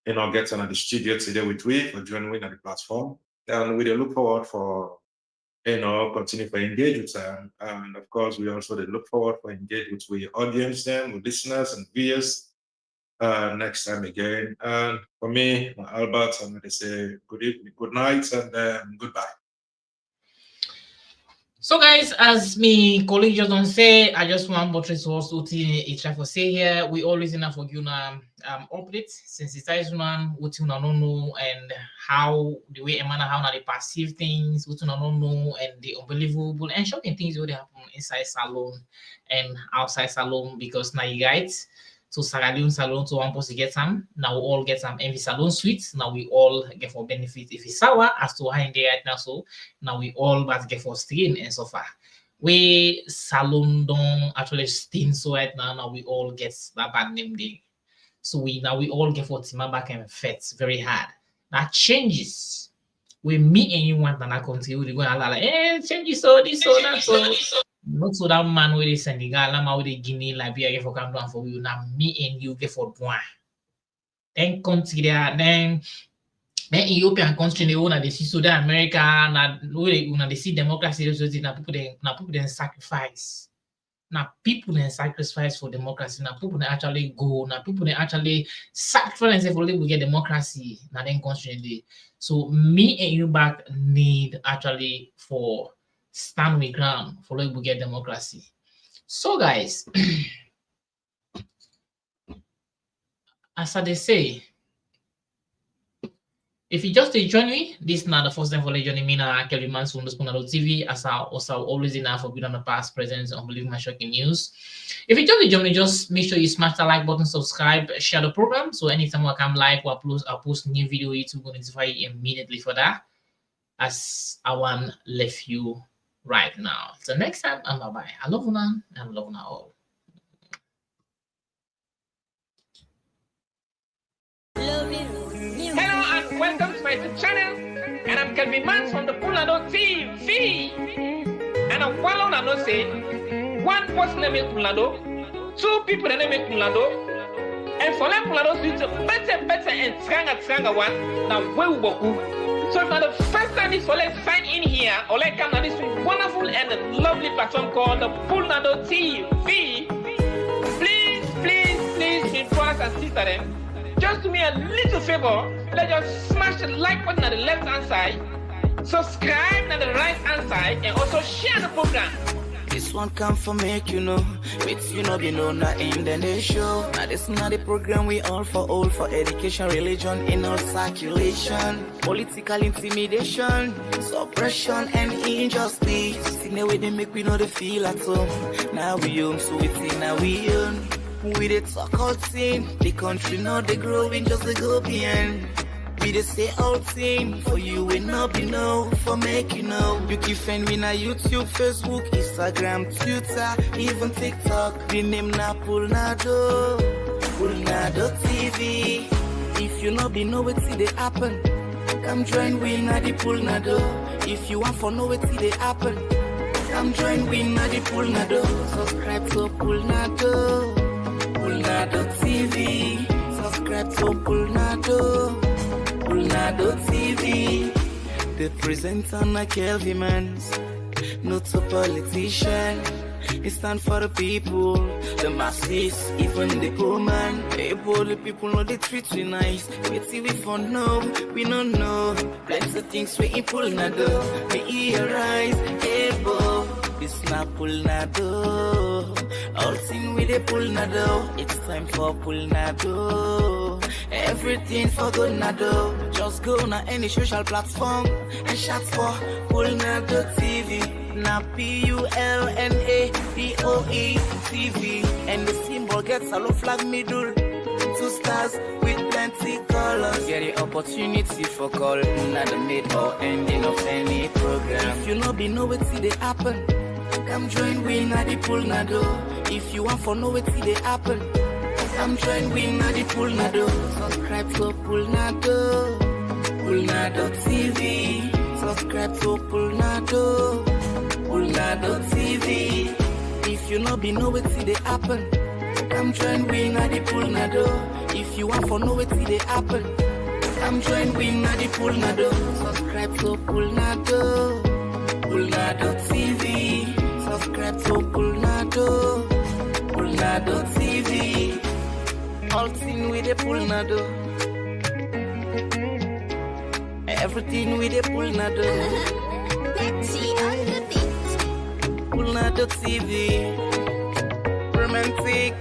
getting at the studio today with we for joining at the platform, and we look forward for continue to engage with them. And of course, we also look forward for engage with the audience, then with listeners and viewers. Next time again. And for me, Albert, I'm going to say good evening, good night, and goodbye. So guys, as me colleague just don't say, I just want to also try for say here, we always enough for you updates, sensitize one, what you don't know, and how the way and manner how they perceive things, what you don't know, and the unbelievable and shocking things that happen inside salon and outside salon, because now you guys. So Sierra Leone salon to one person get some. Now we all get some envy salon suites. Now we all get for benefit if it's sour as to how in there right now. So now we all but get for stain and so far. We salon don't actually stain so right now. Now we all get that bad name day. So we all get for Tima back and fets very hard. That changes. We meet anyone and I continue to go and like changes so this so that so. Not so that man with the Senegal, I'm with the Guinea, Liberia, for come down for you. Now me and you get for one. Then consider then European country they own they see Sudan, America, na they see democracy. Now people then sacrifice. Now people then sacrifice for democracy. Now people then actually go. Now people then actually sacrifice for we get democracy. Now then country. So me and you back need actually for stand with ground for like we get democracy. So guys, as they say, if you just join me, this is not the first time for joining me now. Kelvin Mans from TV, as I also always enough for good on the past, present, unbelievable, shocking news. If you just join me, just make sure you smash the like button, subscribe, share the program. So anytime I come live or I'll post new video, YouTube will notify you immediately for that. As I want left you right now. So next time, and bye-bye. I love you now, and I love you all. Hello and welcome to my YouTube channel. And I'm Kelvin Mans from the Pulado TV. And I'm well on and say one person name is Pulado, two people name is Pulado, and for them Pulado is better and stronger one. Now where we go. So for the first time is for let's sign in here or let's come to this wonderful and lovely platform called the Pulado TV. Please, my brothers and sisters, just do me a little favor. Let's just smash the like button on the left hand side, subscribe on the right hand side, and also share the program. This one come for make you know, with you know be know not in the show. Now this not the program we all for education, religion in our circulation, political intimidation, suppression and injustice. In the way they make we know the feel at home. Now we own, so it's in now we own. We the talk out thing, the country now they growing just the go beyond. We the say out thing for you will not be know for make you know. You can find me na YouTube, Facebook, Instagram, Twitter, even TikTok. The name na Pulnado TV. If you not be know what see they happen, come join we na the Pulnado. If you want for know what see they happen, come join we na the Pulnado. Subscribe to Pulnado TV. Subscribe to Pulnado TV. The presenter na Kelvin Mans, not a politician. It stand for the people, the masses, even the poor man. Able the people know they treat you nice. We see we for know, we don't know. Plenty of things we in Pulnado. We hear rise, able. this na Pulnado. All thing with a Pulnado. It's time for Pulnado. Everything for good nado. Just go na any social platform and shout for Pulnado TV. Na PULNADOE TV. And the symbol gets a low flag middle. 2 stars with plenty colors. Get the opportunity for call. Not the mid or ending of any program. If you know be know what see they happen, come join we na the Pulnado. If you want for know what see they happen, come join we na the Pulnado. Subscribe to Pulnado. Pulnado TV. Subscribe to Pulnado. Pulnado TV. If you know be know what see they happen, come join we na the Pulnado. If you want for know what see they happen, come join we na the Pulnado. Subscribe to Pulnado. Pulnado TV. Subscribe to Pulnado. Pulnado TV. All thing with the Pulnado. Everything with the Pulnado. Pulnado TV. Romantic.